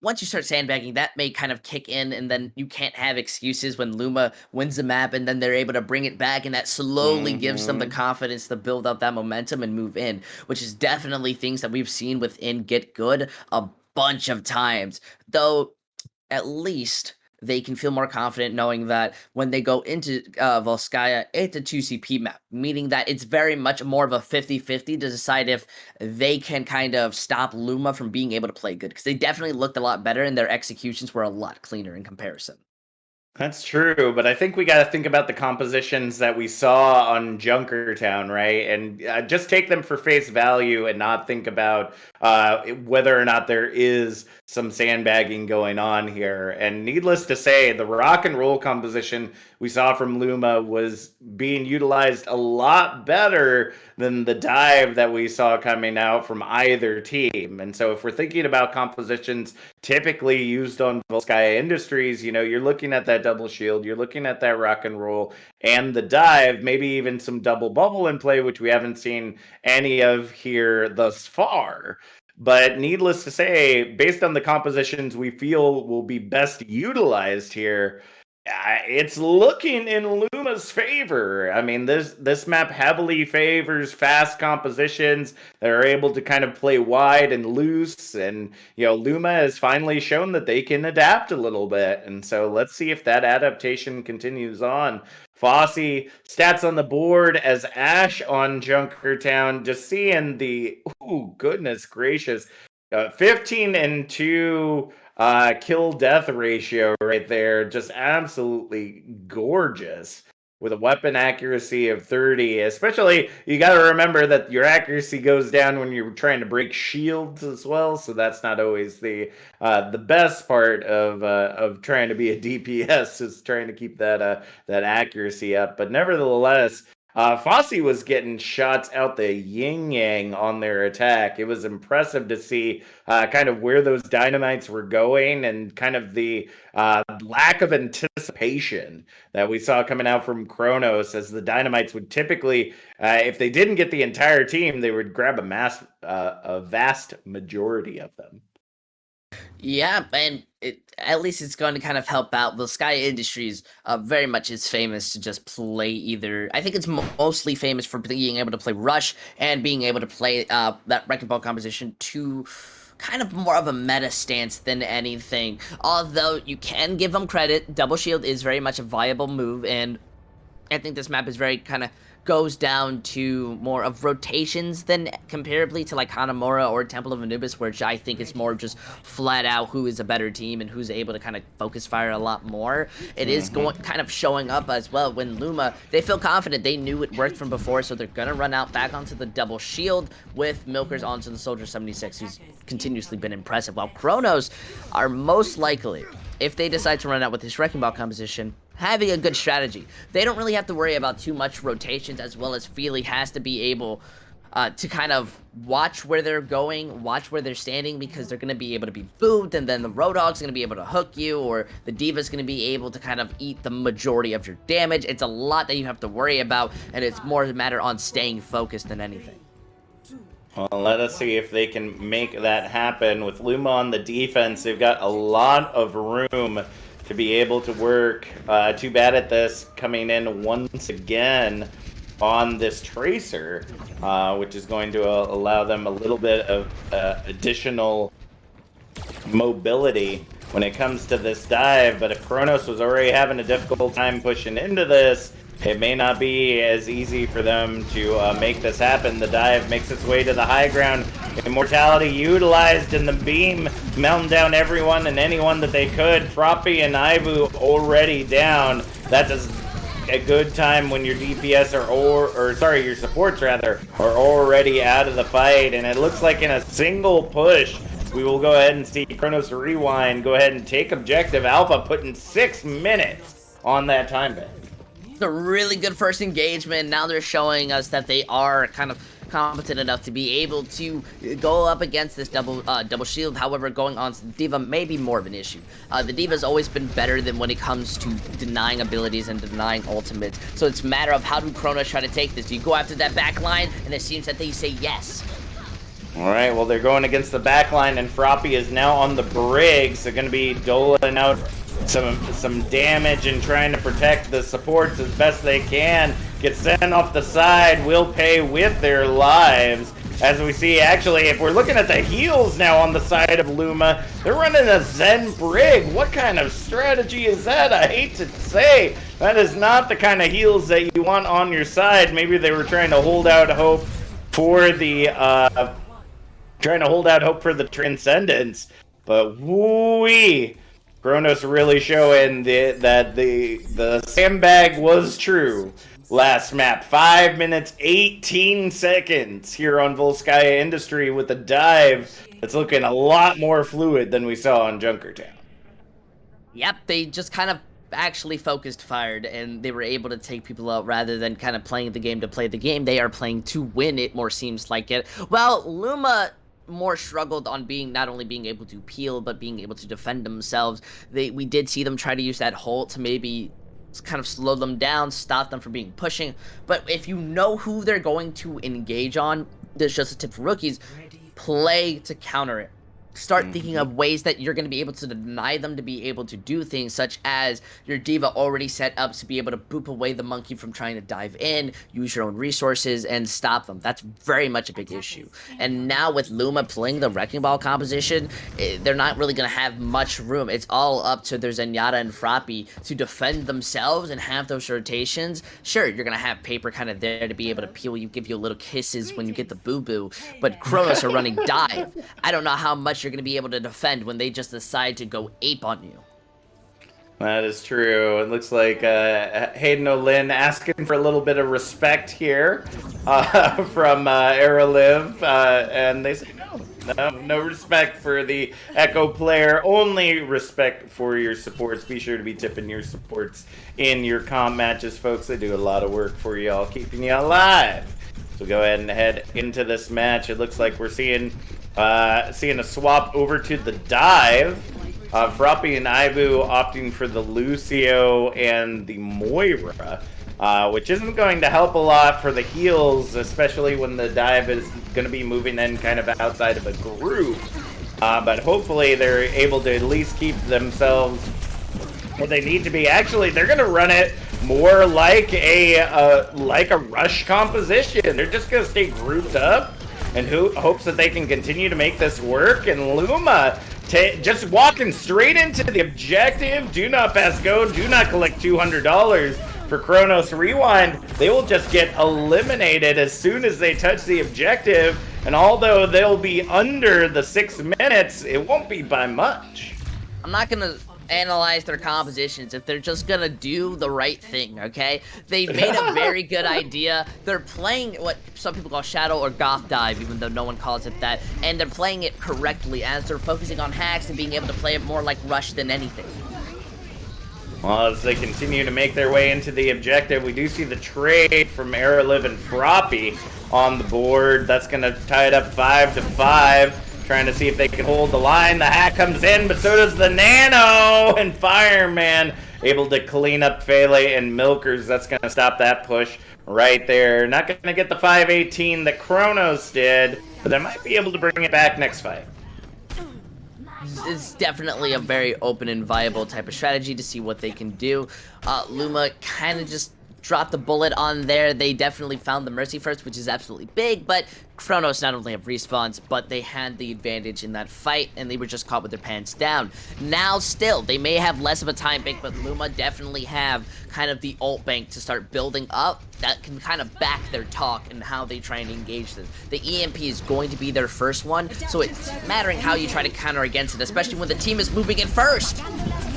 [SPEAKER 2] once you start sandbagging, that may kind of kick in, and then you can't have excuses when Luma wins the map, and then they're able to bring it back, and that slowly gives them the confidence to build up that momentum and move in, which is definitely things that we've seen within GitGud a bunch of times. Though, at least they can feel more confident knowing that when they go into Volskaya, it's a 2CP map, meaning that it's very much more of a 50-50 to decide if they can kind of stop Luma from being able to play good, because they definitely looked a lot better and their executions were a lot cleaner in comparison.
[SPEAKER 1] That's true, but I think we got to think about the compositions that we saw on Junkertown, right? And just take them for face value and not think about whether or not there is some sandbagging going on here. And needless to say, the rock and roll composition we saw from Luma was being utilized a lot better than the dive that we saw coming out from either team. And so if we're thinking about compositions typically used on Volskaya Industries, you're looking at that double shield, you're looking at that rock and roll and the dive, maybe even some double bubble in play, which we haven't seen any of here thus far. But needless to say, based on the compositions we feel will be best utilized here, it's looking in Luma's favor. I mean, this map heavily favors fast compositions that are able to kind of play wide and loose. And, Luma has finally shown that they can adapt a little bit. And so let's see if that adaptation continues on. Fossey, stats on the board as Ash on Junkertown. Just seeing the, goodness gracious, 15-2 kill death ratio right there. Just absolutely gorgeous with a weapon accuracy of 30. Especially, you got to remember that your accuracy goes down when you're trying to break shields as well. So that's not always the best part of trying to be a DPS, is trying to keep that accuracy up. But nevertheless, Fossey was getting shots out the yin-yang on their attack. It was impressive to see kind of where those dynamites were going and kind of the lack of anticipation that we saw coming out from Kronos, as the dynamites would typically, if they didn't get the entire team, they would grab a vast majority of them.
[SPEAKER 2] Yeah, and at least it's going to kind of help out. The Sky Industries very much is famous to just play either. I think it's mostly famous for being able to play Rush and being able to play that Wrecking Ball composition to kind of more of a meta stance than anything. Although you can give them credit, Double Shield is very much a viable move, and I think this map is very kind of goes down to more of rotations than comparably to like Hanamura or Temple of Anubis, which I think is more just flat out who is a better team and who's able to kind of focus fire a lot more. It is going kind of showing up as well when Luma, they feel confident, they knew it worked from before, so they're gonna run out back onto the double shield with Milkers onto the Soldier 76, who's continuously been impressive, while Chronos are most likely, if they decide to run out with this Wrecking Ball composition, having a good strategy. They don't really have to worry about too much rotations, as well as Feely has to be able to kind of watch where they're going, watch where they're standing, because they're going to be able to be booped, and then the Roadhog's going to be able to hook you, or the Diva's going to be able to kind of eat the majority of your damage. It's a lot that you have to worry about, and it's more a matter on staying focused than anything.
[SPEAKER 1] Well, let us see if they can make that happen. With Luma on the defense, they've got a lot of room to be able to work. Too bad at this, coming in once again on this Tracer, which is going to allow them a little bit of additional mobility when it comes to this dive. But if Kronos was already having a difficult time pushing into this, it may not be as easy for them to make this happen. The dive makes its way to the high ground. Immortality utilized in the beam, melting down everyone and anyone that they could. Froppy and Ivu already down. That is a good time when your DPS your supports rather, are already out of the fight. And it looks like in a single push, we will go ahead and see Chronos Rewind go ahead and take objective Alpha, putting 6 minutes on that time ban.
[SPEAKER 2] A really good first engagement. Now they're showing us that they are kind of competent enough to be able to go up against this double shield. However, going on to the Diva may be more of an issue. The Diva's always been better than when it comes to denying abilities and denying ultimates. So it's a matter of how do Kronos try to take this? Do you go after that back line? And it seems that they say yes.
[SPEAKER 1] Alright, well they're going against the back line, and Froppy is now on the Briggs. They're going to be doling out some damage and trying to protect the supports as best they can. Get sent off the side, will pay with their lives. As we see, actually, if we're looking at the heals now on the side of Luma, they're running a Zen Brig. What kind of strategy is that? I hate to say, that is not the kind of heals that you want on your side. Maybe they were trying to hold out hope for the Transcendence, but woo-wee. Kronos really showing that the sandbag was true last map. 5 minutes, 18 seconds here on Volskaya Industry with a dive that's looking a lot more fluid than we saw on Junkertown.
[SPEAKER 2] Yep, they just kind of actually focused fired, and they were able to take people out rather than kind of playing the game to play the game. They are playing to win it, more seems like it. Well, Luma more struggled on not only being able to peel, but being able to defend themselves. We did see them try to use that hold to maybe kind of slow them down, stop them from being pushing. But if you know who they're going to engage on, there's just a tip for rookies: play to counter it. Start thinking of ways that you're going to be able to deny them to be able to do things, such as your Diva already set up to be able to boop away the monkey from trying to dive in, use your own resources, and stop them. That's very much a big issue. And now with Luma playing the Wrecking Ball composition, they're not really going to have much room. It's all up to their Zenyatta and Froppy to defend themselves and have those rotations. Sure, you're going to have Paper kind of there to be able to peel you, give you little kisses when you get the boo-boo, but Kronos are running dive. I don't know how much you're going to be able to defend when they just decide to go ape on you.
[SPEAKER 1] That is true. It looks like Hayden O'Lynn asking for a little bit of respect here from Araliv, and they say no respect for the Echo player, only respect for your supports. Be sure to be tipping your supports in your comp matches, folks. They do a lot of work for y'all, keeping you alive. So go ahead and head into this match. It looks like we're seeing a swap over to the dive. Froppy and Ivu opting for the Lucio and the Moira, which isn't going to help a lot for the heals, especially when the dive is going to be moving in kind of outside of a group. but hopefully they're able to at least keep themselves where they need to be. Actually, they're going to run it more like a rush composition. They're just going to stay grouped up and hopes that they can continue to make this work. And Luma just walking straight into the objective. Do not pass go. Do not collect $200 for Chronos Rewind. They will just get eliminated as soon as they touch the objective. And although they'll be under the 6 minutes, it won't be by much.
[SPEAKER 2] I'm not going to analyze their compositions if they're just gonna do the right thing, okay? They made a very good idea. They're playing what some people call Shadow or Goth Dive, even though no one calls it that, and they're playing it correctly as they're focusing on hacks and being able to play it more like Rush than anything.
[SPEAKER 1] Well, as they continue to make their way into the objective, we do see the trade from Aeroliv and Froppy on the board. That's gonna tie it up 5-5. Trying to see if they can hold the line. The hack comes in, but so does the Nano, and Fireman able to clean up Fele and Milkers. That's going to stop that push right there. Not going to get the 518 that Chronos did, but they might be able to bring it back next fight.
[SPEAKER 2] It's definitely a very open and viable type of strategy to see what they can do. Luma kind of just dropped the bullet on there. They definitely found the Mercy first, which is absolutely big, but Chronos not only have respawns, but they had the advantage in that fight, and they were just caught with their pants down. Now, still, they may have less of a time bank, but Luma definitely have kind of the ult bank to start building up that can kind of back their talk and how they try and engage this. The EMP is going to be their first one, so it's mattering how you try to counter against it, especially when the team is moving in first.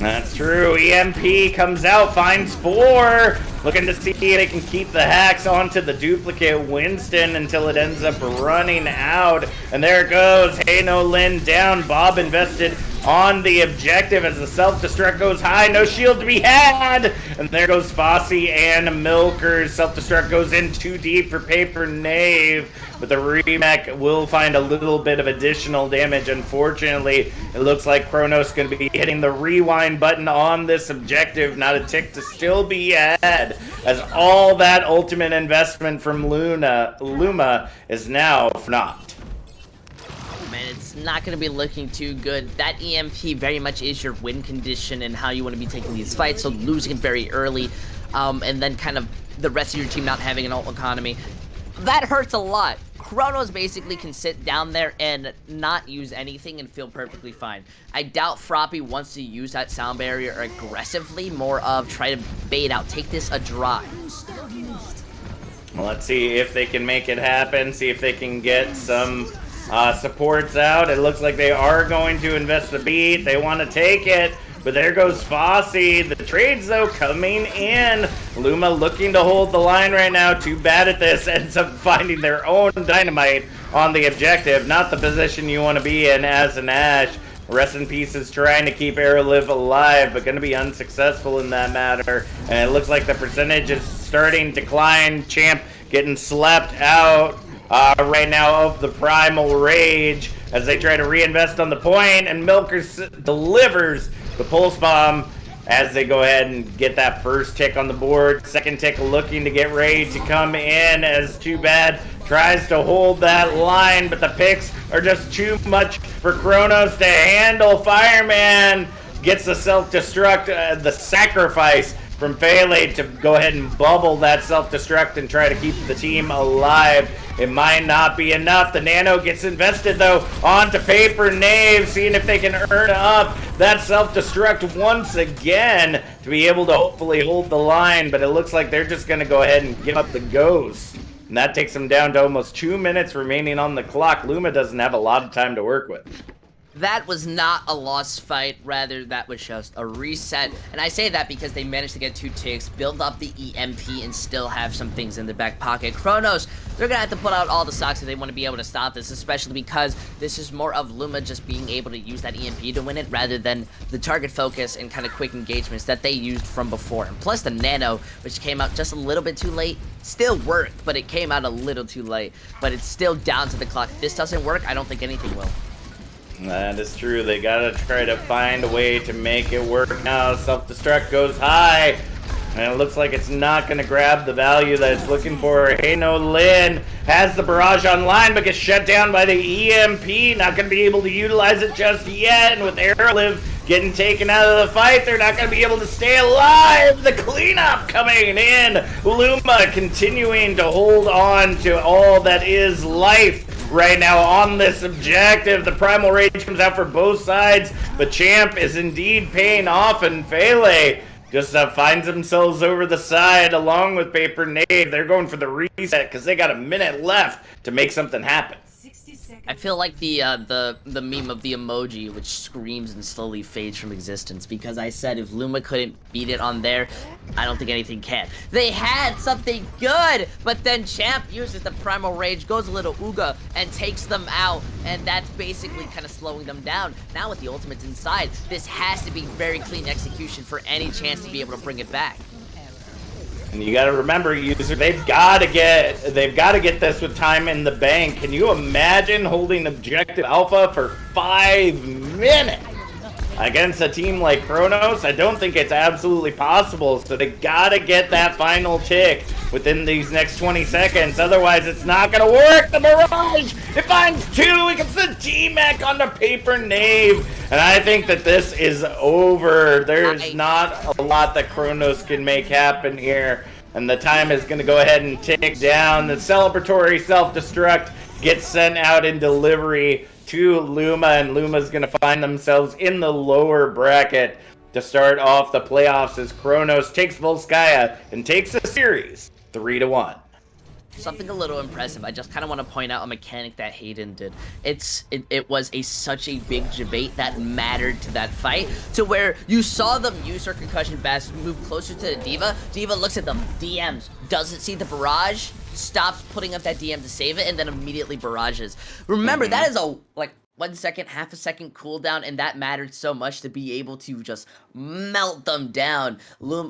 [SPEAKER 1] That's true. EMP comes out, finds 4. Looking to see if they can keep the hacks onto the duplicate Winston until it ends up running out. And there it goes. Hey, no Lin down. Bob invested on the objective as the self-destruct goes high. No shield to be had. And there goes Fossey and Milkers. Self-destruct goes in too deep for Paper Knave. But the remake will find a little bit of additional damage. Unfortunately, it looks like Chronos going to be hitting the rewind button on this objective. Not a tick to still be had, as all that ultimate investment from Luma is now for naught.
[SPEAKER 2] Man, it's not going to be looking too good. That EMP very much is your win condition and how you want to be taking these fights, so losing it very early, and then kind of the rest of your team not having an ult economy, that hurts a lot. Chronos basically can sit down there and not use anything and feel perfectly fine. I doubt Froppy wants to use that sound barrier aggressively, more of try to bait out, take this a drive.
[SPEAKER 1] Well, let's see if they can make it happen, see if they can get some supports out. It looks like they are going to invest the beat. They want to take it. But there goes Fossey. The trades, though, coming in. Luma looking to hold the line right now. Too bad at this. Ends up finding their own dynamite on the objective. Not the position you want to be in as an Ash. Rest in Peace is trying to keep Aeroliv alive, but going to be unsuccessful in that matter. And it looks like the percentage is starting to decline. Champ getting slapped out right now of the Primal Rage as they try to reinvest on the point. And Milkers delivers the pulse bomb as they go ahead and get that first tick on the board. Second tick looking to get ready to come in, as Too Bad tries to hold that line, but the picks are just too much for Chronos to handle. Fireman gets the self-destruct, the sacrifice from Fele to go ahead and bubble that self-destruct and try to keep the team alive. It might not be enough. The Nano gets invested, though, onto Paper Knave, seeing if they can earn up that self-destruct once again to be able to hopefully hold the line, but it looks like they're just going to go ahead and give up the ghost. And that takes them down to almost 2 minutes remaining on the clock. Luma doesn't have a lot of time to work with.
[SPEAKER 2] That was not a lost fight, rather that was just a reset. And I say that because they managed to get 2 ticks, build up the EMP, and still have some things in their back pocket. Chronos, they're gonna have to put out all the stocks if they want to be able to stop this, especially because this is more of Luma just being able to use that EMP to win it, rather than the target focus and kind of quick engagements that they used from before. And plus the Nano, which came out just a little bit too late, still worked, but it came out a little too late. But it's still down to the clock. If this doesn't work, I don't think anything will.
[SPEAKER 1] That is true. They gotta try to find a way to make it work now. Self-destruct goes high. And it looks like it's not going to grab the value that it's looking for. Hey, no, Lin has the barrage online, but gets shut down by the EMP. Not going to be able to utilize it just yet. And with Airlive getting taken out of the fight, they're not going to be able to stay alive. The cleanup coming in. Luma continuing to hold on to all that is life right now on this objective. The Primal Rage comes out for both sides, but Champ is indeed paying off, and Fele just finds themselves over the side along with Paper Knave. They're going for the reset because they got a minute left to make something happen.
[SPEAKER 2] I feel like the meme of the emoji which screams and slowly fades from existence, because I said if Luma couldn't beat it on there, I don't think anything can. They had something good, but then Champ uses the Primal Rage, goes a little Ooga, and takes them out, and that's basically kind of slowing them down. Now with the ultimates inside, this has to be very clean execution for any chance to be able to bring it back.
[SPEAKER 1] And you got to remember, user, they've got to get this with time in the bank. Can you imagine holding objective alpha for 5 minutes against a team like Chronos? I don't think it's absolutely possible. So they got to get that final tick within these next 20 seconds. Otherwise, it's not going to work. The Mirage, it finds 2. It gets the G-Mech on the Paper Knave. And I think that this is over. There's not a lot that Chronos can make happen here. And the time is going to go ahead and tick down. The celebratory self-destruct gets sent out in delivery to Luma, and Luma's going to find themselves in the lower bracket to start off the playoffs as Chronos takes Volskaya and takes the series 3-1.
[SPEAKER 2] Something a little impressive. I just kind of want to point out a mechanic that Hayden did. It was such a big debate that mattered to that fight, to where you saw them use her concussion bast, move closer to the D.Va. D.Va looks at them, DMs, doesn't see the barrage, stops putting up that DM to save it, and then immediately barrages. Remember, that is a 1 second, half a second cooldown, and that mattered so much to be able to just melt them down.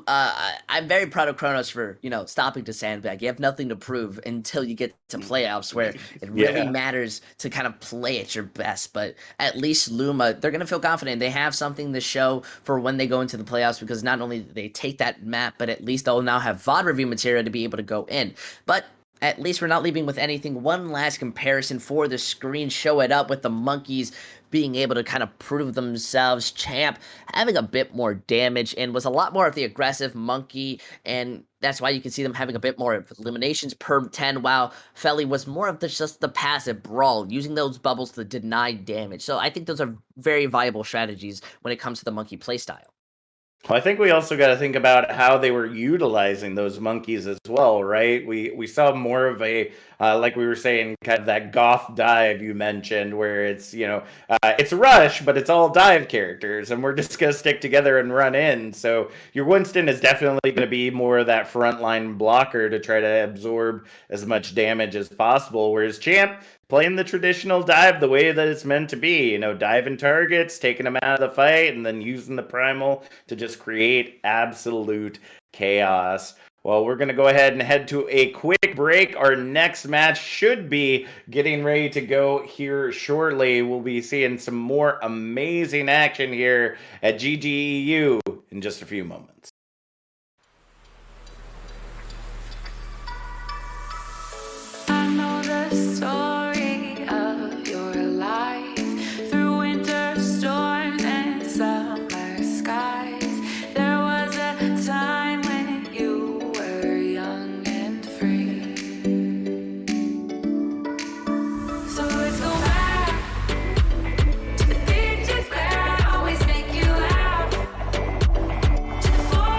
[SPEAKER 2] I'm very proud of Chronos for, stopping to sandbag. You have nothing to prove until you get to playoffs, where it really matters to kind of play at your best. But at least Luma, they're going to feel confident. They have something to show for when they go into the playoffs, because not only do they take that map, but at least they'll now have VOD review material to be able to go in. But at least we're not leaving with anything. One last comparison for the screen. Show it up with the monkeys being able to kind of prove themselves. Champ having a bit more damage and was a lot more of the aggressive monkey, and that's why you can see them having a bit more eliminations per 10, while Feli was more of just the passive brawl, using those bubbles to deny damage. So I think those are very viable strategies when it comes to the monkey playstyle.
[SPEAKER 1] Well, I think we also got to think about how they were utilizing those monkeys as well, right? We saw more of a, like we were saying, kind of that goth dive you mentioned, where it's, it's Rush, but it's all dive characters, and we're just going to stick together and run in. So your Winston is definitely going to be more of that frontline blocker to try to absorb as much damage as possible, whereas Champ playing the traditional dive the way that it's meant to be, diving targets, taking them out of the fight, and then using the primal to just create absolute chaos. Well, we're going to go ahead and head to a quick break. Our next match should be getting ready to go here shortly. We'll be seeing some more amazing action here at GGEU in just a few moments.
[SPEAKER 3] Before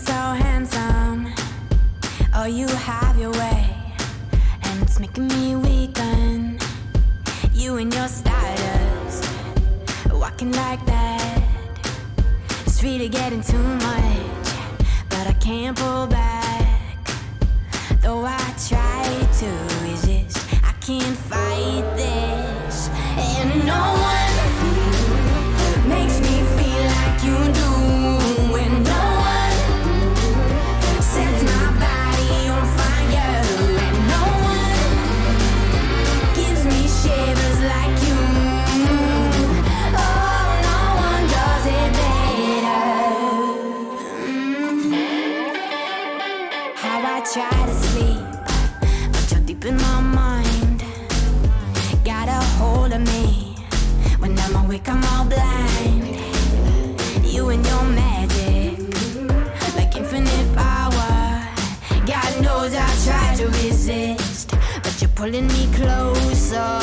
[SPEAKER 3] So handsome, oh, you have your way, and it's making me weaken. You and your stardust, walking like that. It's really getting too much, but I can't pull back. Though I try to resist, I can't fight this. And no one makes me feel like you do. And no one sets my body on fire, and no one gives me shivers like you. Oh, no one does it better. How I try to sleep, but you're deep in my mind. Got a hold of me. When I'm awake, I'm all blind. You and your magic, like infinite power. God knows I try to resist, but you're pulling me closer.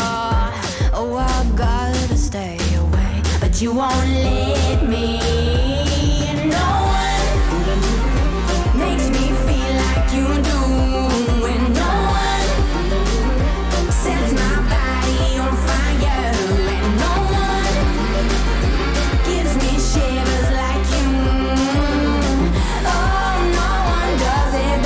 [SPEAKER 3] Oh, I gotta stay away, but you won't let me. No one makes me feel like you do, and no one sets my body on fire, and no one gives me shivers like you. Oh, no one does it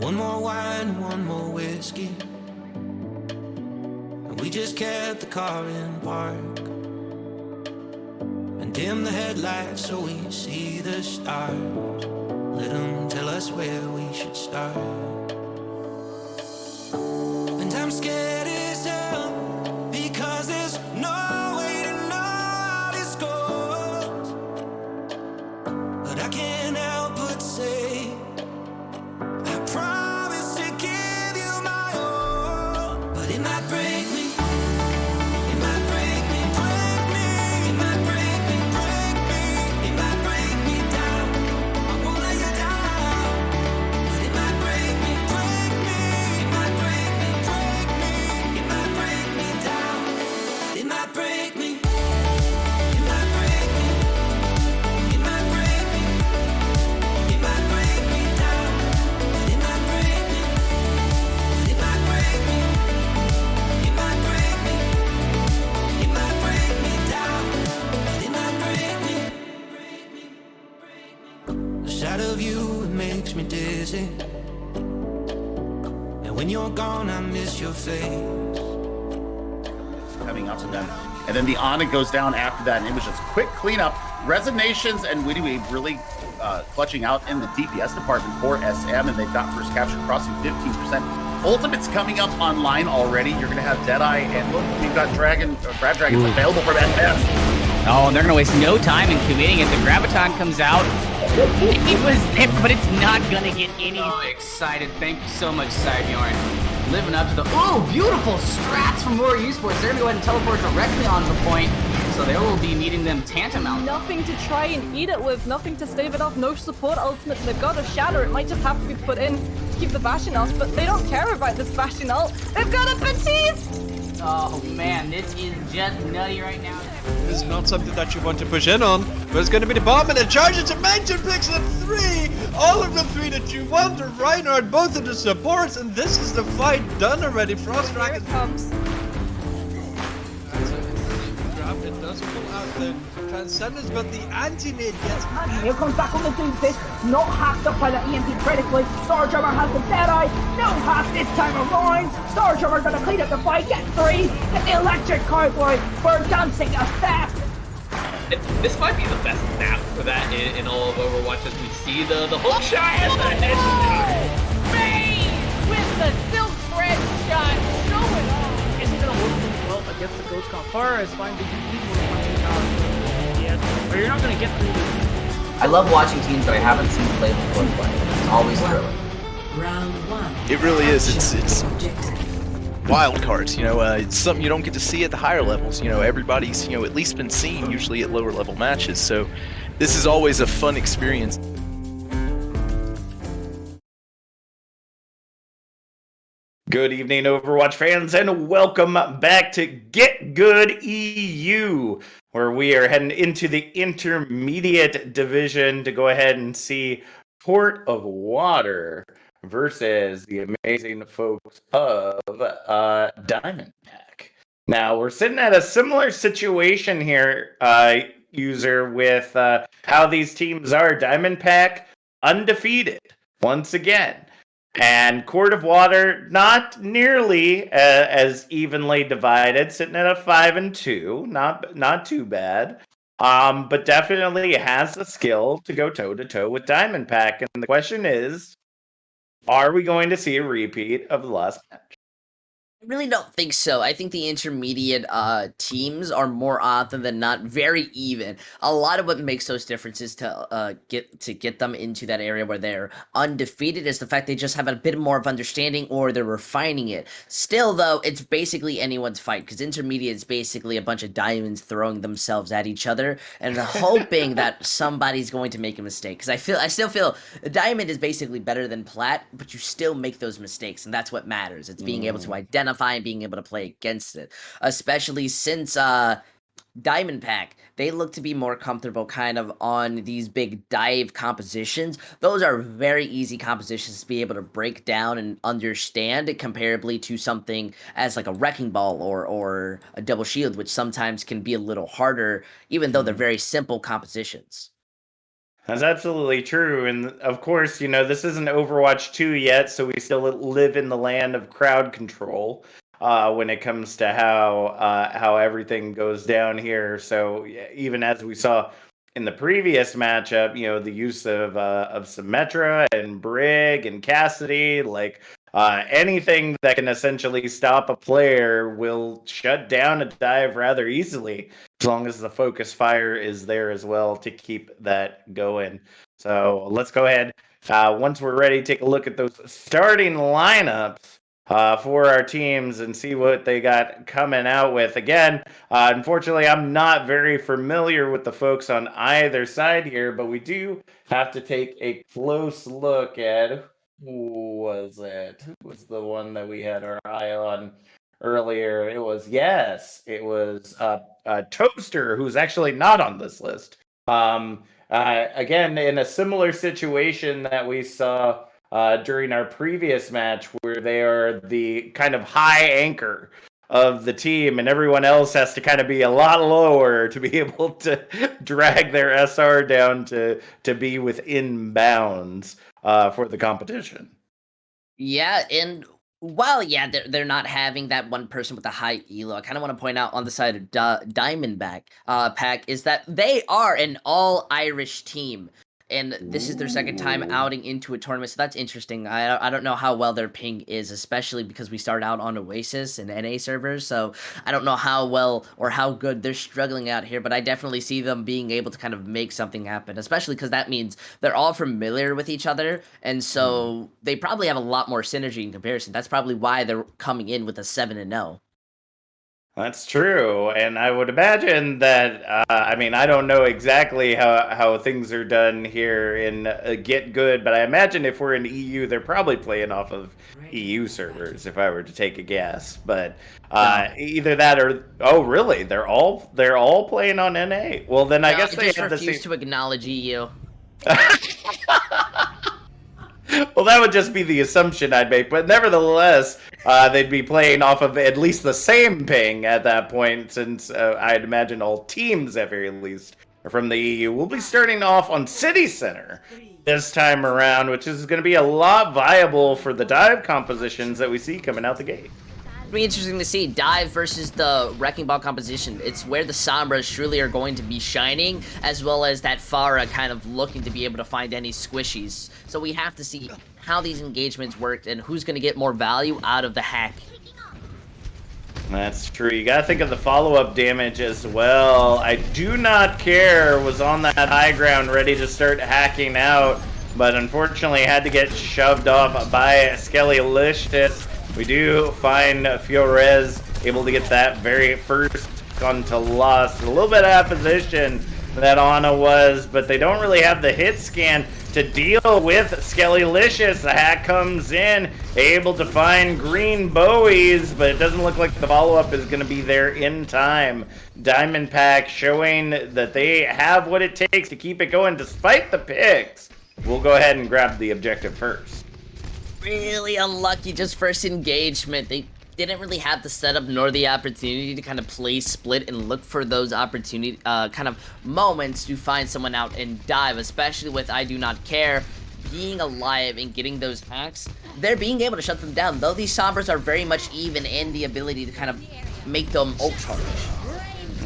[SPEAKER 12] One more wine, one more whiskey, and we just kept the car in park and dim the headlights so we see the stars. Let them tell us where we should start. And I'm scared as hell because there's no way to know how this goes, but I can't help but say I promise to give you my all. But it might break me, it might break me, break me. It might break me, break me. It might break me down, I won't let you down. But it might break me, break me. It might break me, break me. It might break me down, it might break me. It might break me, it might break me. It might break me down, but it might break me. But it might break me. It might break me. It might break me down, but it might break me. The sight of you, it makes me dizzy, and when you're gone, I miss your face.
[SPEAKER 4] Coming up to them. And then the Ana goes down after that, and it was just quick cleanup. Resignations and Witty Wave really clutching out in the DPS department for SM, and they've got first capture crossing 15%. Ultimate's coming up online already. You're going to have Deadeye, and look, we've got Grab Dragons available for SS.
[SPEAKER 5] Oh, and they're gonna waste no time in committing it. The Graviton comes out. But it's not gonna get any.
[SPEAKER 6] So excited. Thank you so much, Sidebjorn. Living up to the beautiful strats from Warrior Esports. They're gonna go ahead and teleport directly onto the point. So they will be meeting them tantamount.
[SPEAKER 7] Nothing to try and eat it with, nothing to stave it off, no support ultimates. They've got a shatter. It might just have to be put in to keep the Bastion off, but they don't care about this Bastion ult. They've got a Batiste!
[SPEAKER 6] Oh man, this is just nutty right now.
[SPEAKER 8] This is not something that you want to push in on, but it's going to be the bomb and the charge into Mansion Pixel 3! All of the 3 that you want are Reinhardt, both of the supports, and this is the fight done already. Frost
[SPEAKER 7] Here it comes.
[SPEAKER 8] It does pull out the Transcendence, but the anti-nade gets...
[SPEAKER 9] And here comes back on the Doomfist, not hacked up by the EMP critically. Starjummer has the Deadeye, no hack this time around. Starjummer gonna clean up the fight, get 3, get the electric cowboy for dancing effect.
[SPEAKER 10] This might be the best map for that in all of Overwatch as we see the hook shot and the headshot.
[SPEAKER 5] Bane with the silk thread shot going on.
[SPEAKER 13] Isn't gonna work really well against the Ghost Confar as fine because you need more punching power. Yeah, or you're not gonna get through this.
[SPEAKER 2] I love watching teams that I haven't seen play before play. It's always thrilling.
[SPEAKER 3] Round 1.
[SPEAKER 11] It really is. It's wild cards, it's something you don't get to see at the higher levels. Everybody's, at least been seen usually at lower level matches. So this is always a fun experience.
[SPEAKER 1] Good evening, Overwatch fans, and welcome back to GitGud EU, where we are heading into the intermediate division to go ahead and see Port of Water versus the amazing folks of Diamond Pack. Now, we're sitting at a similar situation here, user, with how these teams are. Diamond Pack undefeated once again. And Court of Water, not nearly as evenly divided, sitting at a 5-2, not too bad, but definitely has the skill to go toe to toe with Diamond Pack. And the question is, are we going to see a repeat of the last match?
[SPEAKER 2] I really don't think so. I think the intermediate teams are more often than not very even. A lot of what makes those differences to get them into that area where they're undefeated is the fact they just have a bit more of understanding or they're refining it. Still, though, it's basically anyone's fight because intermediate is basically a bunch of diamonds throwing themselves at each other and hoping that somebody's going to make a mistake. Because I still feel a diamond is basically better than plat, but you still make those mistakes, and that's what matters. It's being able to identify and being able to play against it, especially since Diamond Pack, they look to be more comfortable kind of on these big dive compositions. Those are very easy compositions to be able to break down and understand comparably to something as like a Wrecking Ball or a Double Shield, which sometimes can be a little harder, even though they're very simple compositions.
[SPEAKER 1] That's absolutely true. And of course, this isn't Overwatch 2 yet, so we still live in the land of crowd control when it comes to how everything goes down here. So even as we saw in the previous matchup, the use of Symmetra and Brig and Cassidy, anything that can essentially stop a player will shut down a dive rather easily, as long as the focus fire is there as well to keep that going. So let's go ahead. Once we're ready, take a look at those starting lineups for our teams and see what they got coming out with. Again, unfortunately, I'm not very familiar with the folks on either side here, but we do have to take a close look at who was it? Who was the one that we had our eye on earlier? It was Toaster, who's actually not on this list. Again, in a similar situation that we saw during our previous match, where they are the kind of high anchor of the team, and everyone else has to kind of be a lot lower to be able to drag their SR down to be within bounds for the competition.
[SPEAKER 2] Yeah, and While yeah, they're not having that one person with a high elo, I kind of want to point out on the side of Diamondback Pack is that they are an all Irish team, and this is their second time outing into a tournament, so that's interesting. I don't know how well their ping is, especially because we started out on Oasis and NA servers, so I don't know how well or how good they're struggling out here, but I definitely see them being able to kind of make something happen, especially because that means they're all familiar with each other, and so they probably have a lot more synergy in comparison. That's probably why they're coming in with a 7-0.
[SPEAKER 1] That's true, and I would imagine that. I mean, I don't know exactly how things are done here in GitGud, but I imagine if we're in EU, they're probably playing off of EU servers. If I were to take a guess, but either that or really, they're all playing on NA. Well, then I guess they
[SPEAKER 2] just
[SPEAKER 1] have the
[SPEAKER 2] refuse
[SPEAKER 1] same.
[SPEAKER 2] to acknowledge EU.
[SPEAKER 1] Well, that would just be the assumption I'd make, but nevertheless, they'd be playing off of at least the same ping at that point, since I'd imagine all teams, at very least, are from the EU. We'll be starting off on City Center this time around, which is going to be a lot viable for the dive compositions that we see coming out the gate.
[SPEAKER 2] It'll be interesting to see dive versus the Wrecking Ball composition. It's where the Sombras truly are going to be shining, as well as that Pharah kind of looking to be able to find any squishies. So we have to see how these engagements worked and who's going to get more value out of the hack.
[SPEAKER 1] That's true. You gotta think of the follow-up damage as well. I do not care was on that high ground ready to start hacking out, but unfortunately had to get shoved off by Skellylicious. We do find Fiorez able to get that very first onto Lost. A little bit out of position that Ana was, but they don't really have the hit scan to deal with Skellylicious. The hack comes in, able to find green Bowies, but it doesn't look like the follow-up is going to be there in time. Diamond Pack showing that they have what it takes to keep it going despite the picks. We'll go ahead and grab the objective first.
[SPEAKER 2] Really unlucky just first engagement. They didn't really have the setup nor the opportunity to kind of play split and look for those opportunity kind of moments to find someone out and dive, especially with I Do Not Care being alive and getting those hacks. They're being able to shut them down, though these Sombras are very much even in the ability to kind of make them ult charge.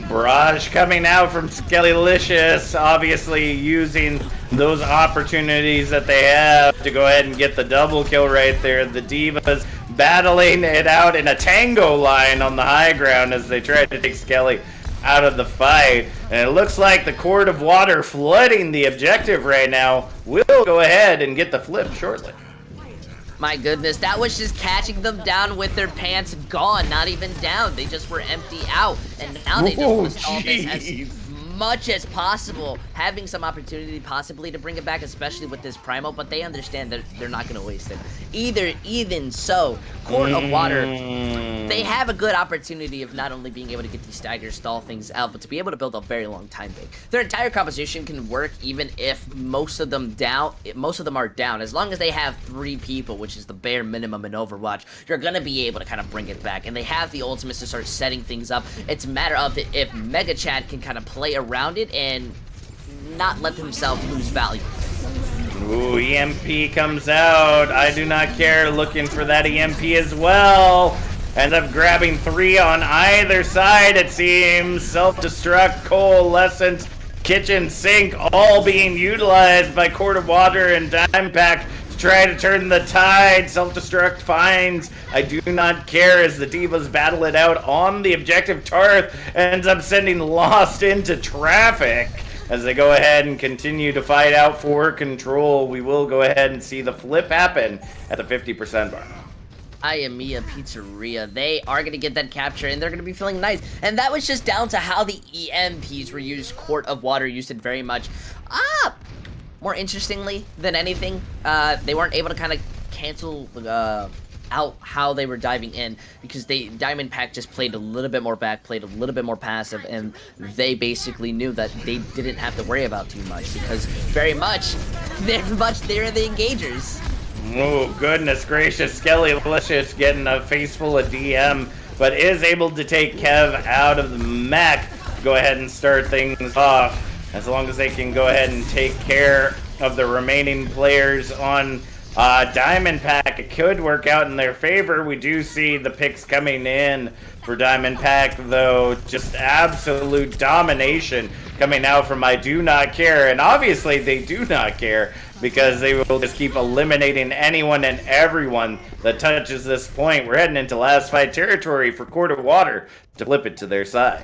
[SPEAKER 1] Barrage coming out from Skellylicious, obviously using those opportunities that they have to go ahead and get the double kill right there. The Divas battling it out in a tango line on the high ground as they try to take Skelly out of the fight. And it looks like the Court of Water flooding the objective right now will go ahead and get the flip shortly.
[SPEAKER 2] My goodness, that was just catching them down with their pants gone, not even down. They just were empty out, and now they just want to stall this as much as possible, having some opportunity possibly to bring it back, especially with this Primal, but they understand that they're not going to waste it. Even so, Court of Water, they have a good opportunity of not only being able to get these staggers, stall things out, but to be able to build a very long time bank. Their entire composition can work even if most of them are down. As long as they have 3 people, which is the bare minimum in Overwatch, you're going to be able to kind of bring it back. And they have the ultimates to start setting things up. It's a matter of if Mega Chad can kind of play around it and not let himself lose value.
[SPEAKER 1] Ooh, EMP comes out. I Do Not Care looking for that EMP as well. Ends up grabbing 3 on either side, it seems. Self-destruct, coalescence, kitchen sink, all being utilized by Court of Water and Dime Pack to try to turn the tide. Self-destruct finds I Do Not Care as the Divas battle it out on the objective. Tarth ends up sending Lost into traffic. As they go ahead and continue to fight out for control, we will go ahead and see the flip happen at the 50% bar.
[SPEAKER 2] Ayamiya Pizzeria, they are going to get that capture, and they're going to be feeling nice. And that was just down to how the EMPs were used. Court of Water used it very much. More interestingly than anything, they weren't able to kind of cancel out how they were diving in, because Diamond Pack just played a little bit more back, played a little bit more passive, and they basically knew that they didn't have to worry about too much, because they're the engagers.
[SPEAKER 1] Oh, goodness gracious. Skellylicious getting a face full of DM, but is able to take Kev out of the mech to go ahead and start things off. As long as they can go ahead and take care of the remaining players on Diamond Pack, it could work out in their favor. We do see the picks coming in for Diamond Pack, though. Just absolute domination coming out from I Do Not Care. And obviously they do not care, because they will just keep eliminating anyone and everyone that touches this point. We're heading into last fight territory for Court of Water to flip it to their side.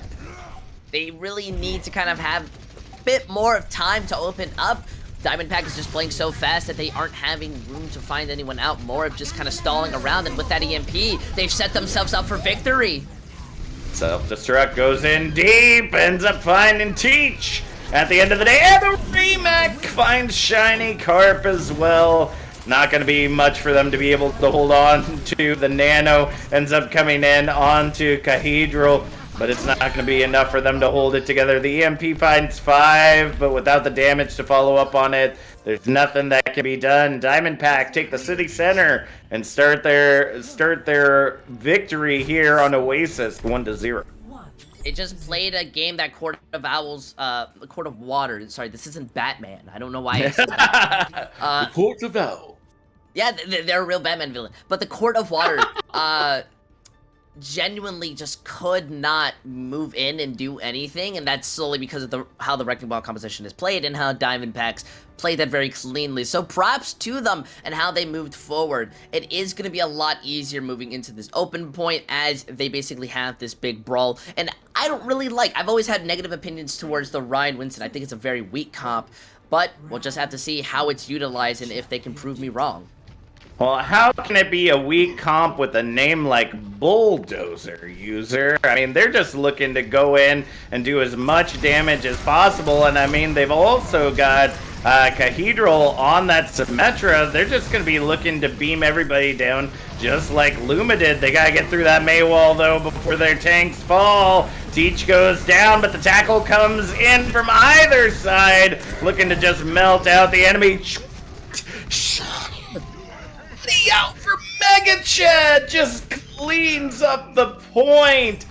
[SPEAKER 2] They really need to kind of have a bit more of time to open up. Diamond Pack is just playing so fast that they aren't having room to find anyone out. More of just kind of stalling around, and with that EMP, they've set themselves up for victory.
[SPEAKER 1] Self-destruct goes in deep, ends up finding Teach at the end of the day, and the Remake finds Shiny Carp as well. Not going to be much for them to be able to hold on to. The Nano ends up coming in onto Cathedral, but it's not going to be enough for them to hold it together. The EMP finds 5, but without the damage to follow up on it, there's nothing that can be done. Diamond Pack take the city center and start their victory here on Oasis, 1-0.
[SPEAKER 2] They just played a game that Court of Water. Sorry, this isn't Batman. I don't know why it's
[SPEAKER 1] the Court of Owl.
[SPEAKER 2] Yeah, they're a real Batman villain. But the Court of Water, genuinely just could not move in and do anything, and that's solely because of how the Wrecking Ball composition is played and how Diamond Packs played that very cleanly. So props to them and how they moved forward. It is going to be a lot easier moving into this open point, as they basically have this big brawl, and I don't really I've always had negative opinions towards the Ryan Winston. I think it's a very weak comp, but we'll just have to see how it's utilized and if they can prove me wrong.
[SPEAKER 1] Well, how can it be a weak comp with a name like Bulldozer, user? I mean, they're just looking to go in and do as much damage as possible, and I mean, they've also got Cathedral on that Symmetra. They're just going to be looking to beam everybody down, just like Luma did. They got to get through that May wall, though, before their tanks fall. Teach goes down, but the tackle comes in from either side, looking to just melt out the enemy. Out for Mega Chad, just cleans up the point.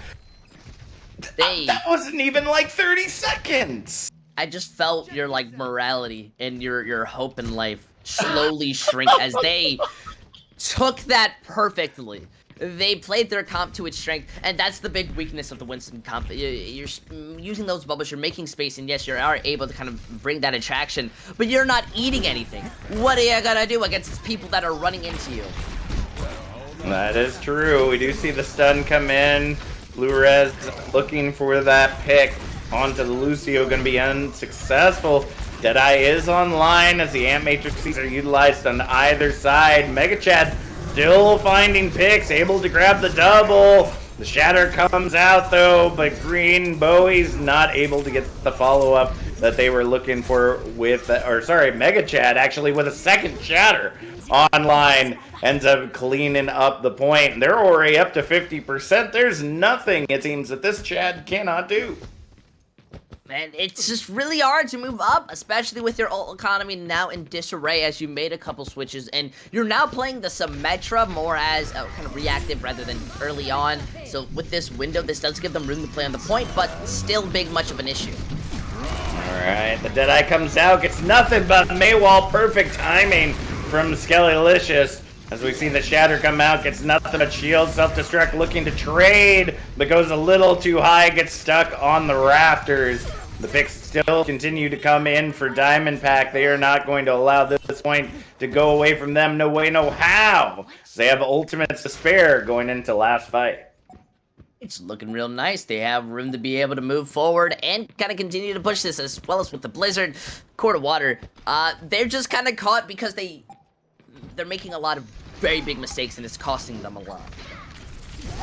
[SPEAKER 1] That wasn't even like 30 seconds.
[SPEAKER 2] I just felt your morality and your hope in life slowly shrink as they took that perfectly. They played their comp to its strength, and that's the big weakness of the Winston comp. You're using those bubbles, you're making space, and yes, you are able to kind of bring that attraction, but you're not eating anything. What are you gonna do against people that are running into you?
[SPEAKER 1] That is true. We do see the stun come in. Blue Res looking for that pick onto the Lucio, gonna be unsuccessful. Deadeye is online as the Ant Matrices are utilized on either side. Mega Chad still finding picks, able to grab the double. The Shatter comes out though, but Green Bowie's not able to get the follow-up that they were looking for with, Mega Chad actually with a second Shatter online ends up cleaning up the point. They're already up to 50%. There's nothing, it seems, that this Chad cannot do.
[SPEAKER 2] Man, it's just really hard to move up, especially with your ult economy now in disarray, as you made a couple switches, and you're now playing the Symmetra more as kind of reactive rather than early on. So with this window, this does give them room to play on the point, but still much of an issue.
[SPEAKER 1] Alright, the Deadeye comes out, gets nothing but Maywall. Perfect timing from Skellylicious. As we see the Shatter come out, gets nothing but shield. Self-destruct looking to trade, but goes a little too high, gets stuck on the rafters. The picks still continue to come in for Diamond Pack. They are not going to allow this point to go away from them. No way, no how. They have ultimates to spare going into last fight.
[SPEAKER 2] It's looking real nice. They have room to be able to move forward and kind of continue to push this, as well as with the Blizzard, Court of Water. They're just kind of caught because they're making a lot of very big mistakes, and it's costing them a lot.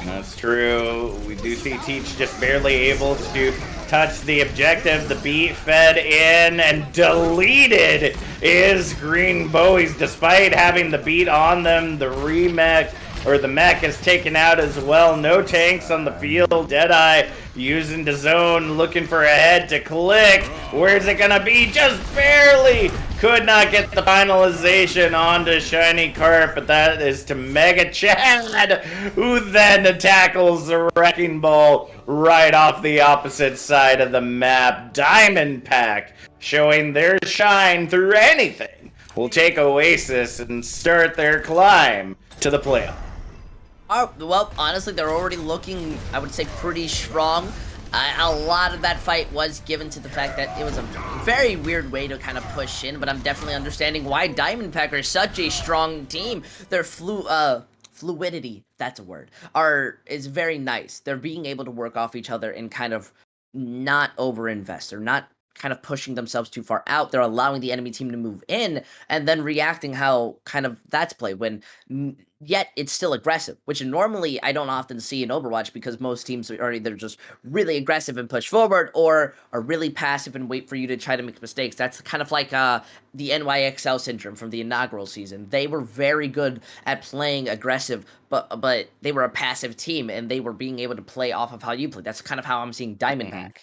[SPEAKER 1] That's true. We do see Teach just barely able to touch the objective. The beat fed in and deleted is Green Bowies. Despite having the beat on them, the mech is taken out as well. No tanks on the field. Deadeye using the zone, looking for a head to click. Where's it gonna be? Just barely. Could not get the finalization onto Shiny Carp, but that is to Mega Chad, who then tackles the Wrecking Ball right off the opposite side of the map. Diamond Pack showing their shine through anything will take Oasis and start their climb to the playoff.
[SPEAKER 2] Well, honestly, they're already looking, I would say, pretty strong. A lot of that fight was given to the fact that it was a very weird way to kind of push in, but I'm definitely understanding why Diamondpack are such a strong team. Their fluidity, that's a word, is very nice. They're being able to work off each other and kind of not overinvest. They're not kind of pushing themselves too far out. They're allowing the enemy team to move in and then reacting how kind of that's played when yet it's still aggressive, which normally I don't often see in Overwatch because most teams are either just really aggressive and push forward or are really passive and wait for you to try to make mistakes. That's kind of like the NYXL syndrome from the inaugural season. They were very good at playing aggressive, but they were a passive team and they were being able to play off of how you play. That's kind of how I'm seeing Diamondback.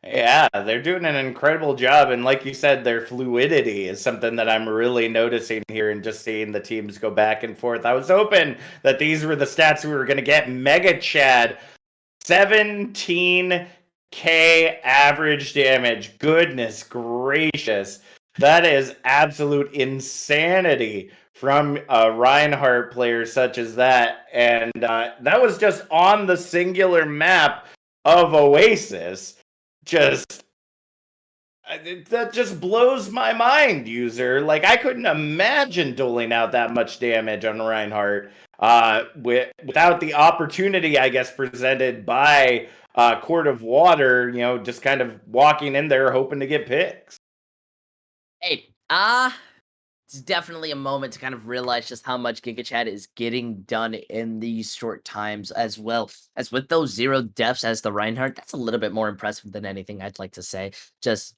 [SPEAKER 1] Yeah, they're doing an incredible job, and like you said, their fluidity is something that I'm really noticing here and just seeing the teams go back and forth. I was hoping that these were the stats we were going to get. Mega Chad, 17k average damage. Goodness gracious. That is absolute insanity from a Reinhardt player such as that, and that was just on the singular map of Oasis. That just blows my mind, user. Like, I couldn't imagine doling out that much damage on Reinhardt without the opportunity, I guess, presented by Court of Water, just kind of walking in there hoping to get picks.
[SPEAKER 2] Hey, it's definitely a moment to kind of realize just how much GigaChat is getting done in these short times, as well as with those 0 deaths as the Reinhardt. That's a little bit more impressive than anything, I'd like to say. Just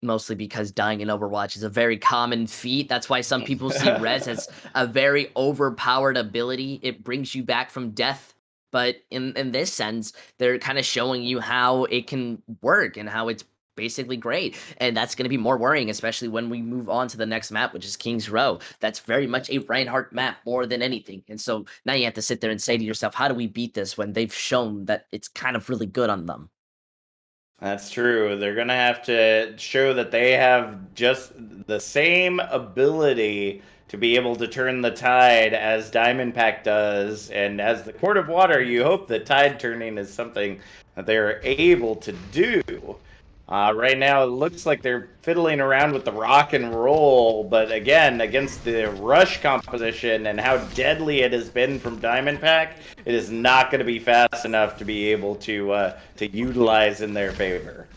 [SPEAKER 2] mostly because dying in Overwatch is a very common feat. That's why some people see Rez as a very overpowered ability. It brings you back from death. But in this sense, they're kind of showing you how it can work and how it's basically great, and that's going to be more worrying, especially when we move on to the next map, which is King's Row. That's very much a Reinhardt map more than anything, and so now you have to sit there and say to yourself, how do we beat this when they've shown that it's kind of really good on them?
[SPEAKER 1] That's true. They're going to have to show that they have just the same ability to be able to turn the tide as Diamondpack does, and as the Court of Water, you hope that tide turning is something that they're able to do. Right now, it looks like they're fiddling around with the rock and roll, but again, against the rush composition and how deadly it has been from Diamondpack, it is not going to be fast enough to be able to utilize in their favor.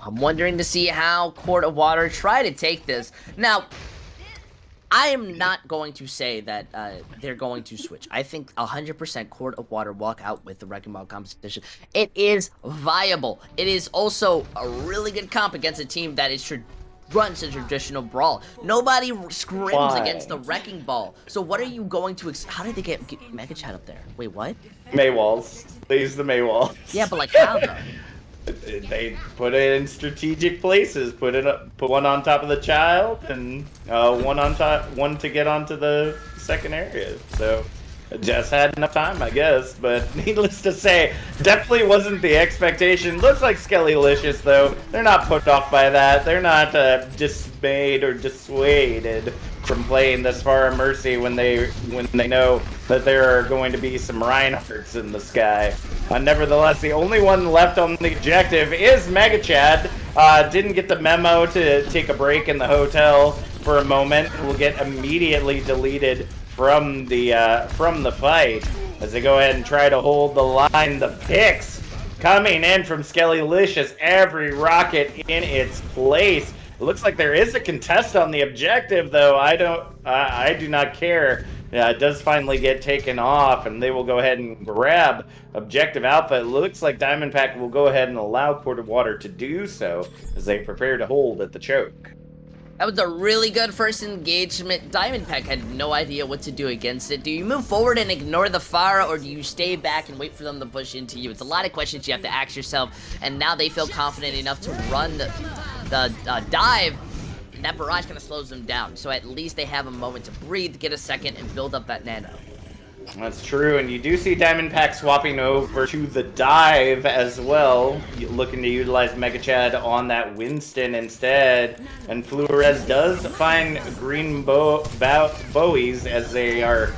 [SPEAKER 2] I'm wondering to see how Court of Water try to take this. Now, I am not going to say that they're going to switch. I think 100% Court of Water walk out with the Wrecking Ball competition. It is viable. It is also a really good comp against a team that runs a traditional brawl. Nobody scrims against the Wrecking Ball. So what are you going to... How did they get Mega Chat up there? Wait, what?
[SPEAKER 1] Maywalls. They use the Maywalls.
[SPEAKER 2] Yeah, but like how though?
[SPEAKER 1] They put it in strategic places. Put one on top of the child, and one to get onto the second area. So just had enough time, I guess. But needless to say, definitely wasn't the expectation. Looks like Skellylicious, though. They're not put off by that. They're not dismayed or dissuaded from playing this far of Mercy when they know that there are going to be some Reinhardts in the sky. Nevertheless, the only one left on the objective is Mega Chad. Didn't get the memo to take a break in the hotel for a moment. Will get immediately deleted from the fight as they go ahead and try to hold the line. The picks coming in from Skellylicious. Every rocket in its place. It looks like there is a contest on the objective, though. I do not care. It does finally get taken off, and they will go ahead and grab Objective Alpha. It looks like Diamondpack will go ahead and allow Court of Water to do so as they prepare to hold at the choke.
[SPEAKER 2] That was a really good first engagement. Diamondpack had no idea what to do against it. Do you move forward and ignore the fire, or do you stay back and wait for them to push into you? It's a lot of questions you have to ask yourself, and now they feel confident enough to run the dive, and that barrage kind of slows them down. So at least they have a moment to breathe, get a second, and build up that nano.
[SPEAKER 1] That's true, and you do see Diamondpack swapping over to the dive as well, looking to utilize Mega Chad on that Winston instead. And Flores does find green Bowies as they are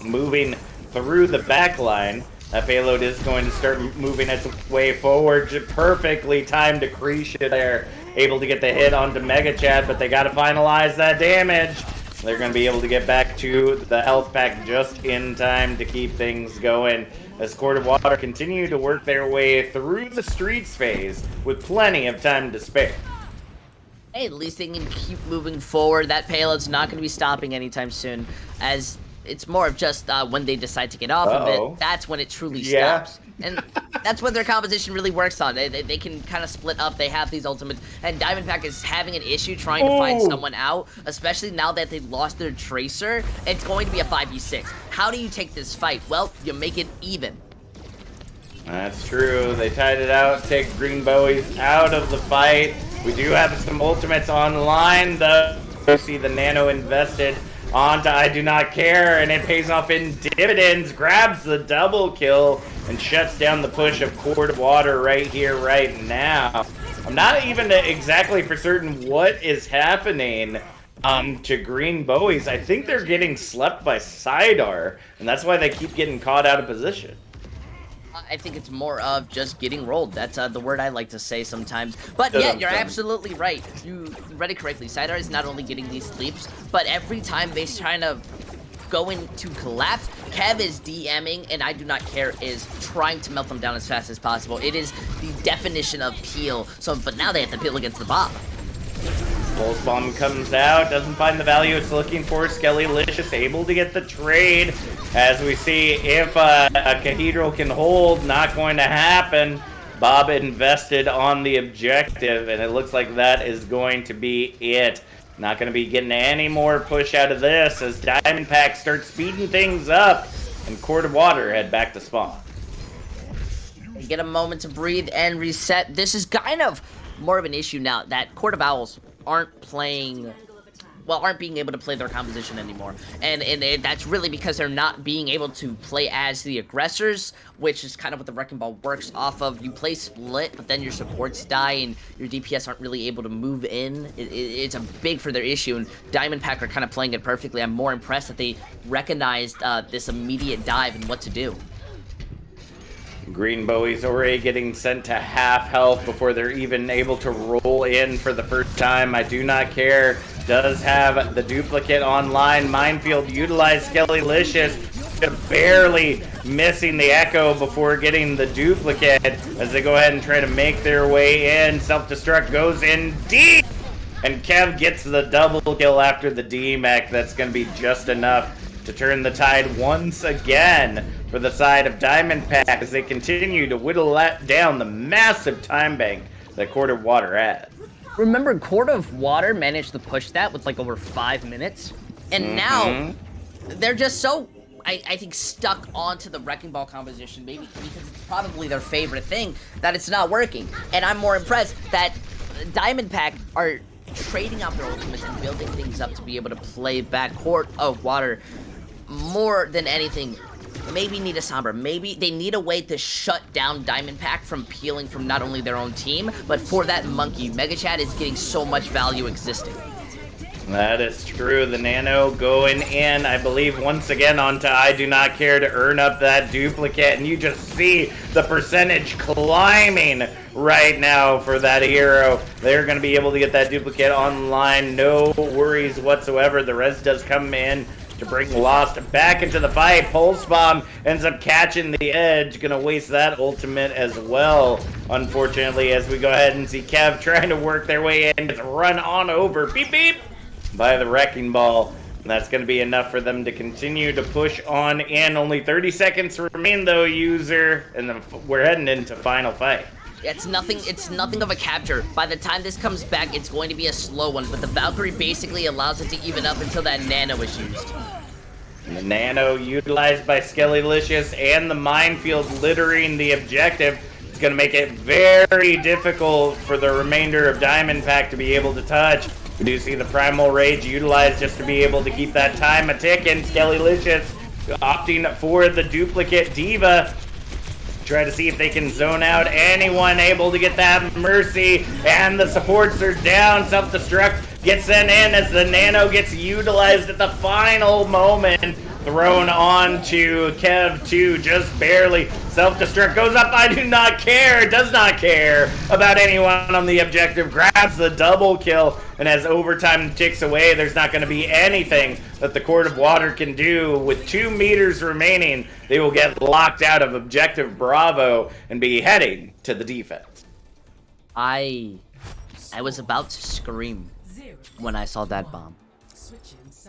[SPEAKER 1] moving through the back line. That payload is going to start moving its way forward. Perfectly timed to Krisha there, able to get the hit onto Mega Chad, but they got to finalize that damage. They're going to be able to get back to the health pack just in time to keep things going as Court of Water continue to work their way through the streets phase with plenty of time to spare.
[SPEAKER 2] Hey, at least they can keep moving forward. That payload's not going to be stopping anytime soon, as it's more of just when they decide to get off of it, that's when it truly stops. And that's what their composition really works on. They can kind of split up. They have these ultimates. And Diamondpack is having an issue trying to find someone out, especially now that they've lost their Tracer. It's going to be a 5v6. How do you take this fight? Well, you make it even.
[SPEAKER 1] That's true. They tied it out, take Green Bowies out of the fight. We do have some ultimates online, though. You see the Nano invested onto I Do Not Care, and it pays off in dividends, grabs the double kill, and shuts down the push of Court of Water right here, right now. I'm not even exactly for certain what is happening to Green Bowies. I think they're getting slept by Sidar, and that's why they keep getting caught out of position.
[SPEAKER 2] I think it's more of just getting rolled. That's the word I like to say sometimes. But yeah, you're absolutely right. You read it correctly. Sidar is not only getting these sleeps, but every time they trying to go into collapse, Kev is DMing, and I Do Not Care is trying to melt them down as fast as possible. It is the definition of peel. But now they have to peel against the bomb.
[SPEAKER 1] Pulse Bomb comes out, doesn't find the value it's looking for. Skellylicious able to get the trade. As we see if a Cathedral can hold, not going to happen. Bob invested on the objective, and it looks like that is going to be it. Not going to be getting any more push out of this as Diamondpack starts speeding things up, and Court of Water head back to spawn.
[SPEAKER 2] Get a moment to breathe and reset. This is kind of more of an issue now that Court of Owls aren't being able to play their composition anymore. And that's really because they're not being able to play as the aggressors, which is kind of what the Wrecking Ball works off of. You play split, but then your supports die and your DPS aren't really able to move in. It's a big for their issue, and Diamondpack are kind of playing it perfectly. I'm more impressed that they recognized this immediate dive and what to do.
[SPEAKER 1] Green Bowie's already getting sent to half health before they're even able to roll in for the first time. I Do Not Care does have the duplicate online. Minefield utilized Skellylicious, barely missing the Echo before getting the duplicate as they go ahead and try to make their way in. Self-destruct goes in deep, and Kev gets the double kill after the D-Mech. That's going to be just enough to turn the tide once again for the side of Diamondpack as they continue to whittle down the massive time bank that Court of Water had.
[SPEAKER 2] Remember, Court of Water managed to push that with like over 5 minutes, and now they're just so, I think, stuck onto the Wrecking Ball composition, maybe because it's probably their favorite thing, that it's not working. And I'm more impressed that Diamondpack are trading out their ultimates and building things up to be able to play back. Court of Water, more than anything, maybe need a Sombra. Maybe they need a way to shut down Diamondpack from peeling from not only their own team, but for that monkey. Mega Chad is getting so much value existing.
[SPEAKER 1] That is true. The Nano going in, I believe, once again onto I Do Not Care to earn up that duplicate. And you just see the percentage climbing right now for that hero. They're going to be able to get that duplicate online. No worries whatsoever. The res does come in to bring Lost back into the fight. Pulse Bomb ends up catching the edge. Gonna waste that ultimate as well, unfortunately, as we go ahead and see Kev trying to work their way in. Gets run on over, beep beep, by the Wrecking Ball. And that's gonna be enough for them to continue to push on in. Only 30 seconds remain though, user, and then we're heading into final fight.
[SPEAKER 2] It's nothing of a capture. By the time this comes back, it's going to be a slow one, but the Valkyrie basically allows it to even up until that Nano is used.
[SPEAKER 1] And the Nano utilized by Skellylicious and the Minefield littering the objective. It's going to make it very difficult for the remainder of Diamondpack to be able to touch. We do see the Primal Rage utilized just to be able to keep that time a ticking. Skellylicious opting for the duplicate D.Va. Try to see if they can zone out anyone able to get that Mercy, and the supports are down. Self-destruct gets sent in as the Nano gets utilized at the final moment. Thrown on to Kev 2, just barely. Self-destruct goes up. I do not care, does not care about anyone on the objective. Grabs the double kill, and as overtime ticks away, there's not going to be anything that the Court of Water can do. With 2 meters remaining, they will get locked out of objective Bravo and be heading to the defense.
[SPEAKER 2] I was about to scream when I saw that bomb.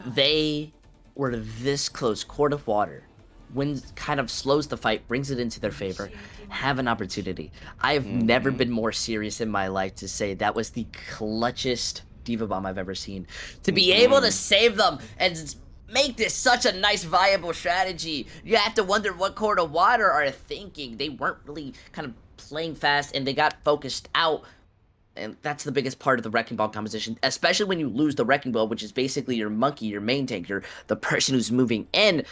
[SPEAKER 2] They were this close. Court of Water, when kind of slows the fight, brings it into their favor, have an opportunity. I've never been more serious in my life to say that was the clutchest D.Va bomb I've ever seen. To be able to save them and make this such a nice, viable strategy, you have to wonder what Court of Water are thinking. They weren't really kind of playing fast, and they got focused out. And that's the biggest part of the Wrecking Ball composition, especially when you lose the Wrecking Ball, which is basically your monkey, your main tank, the person who's moving in.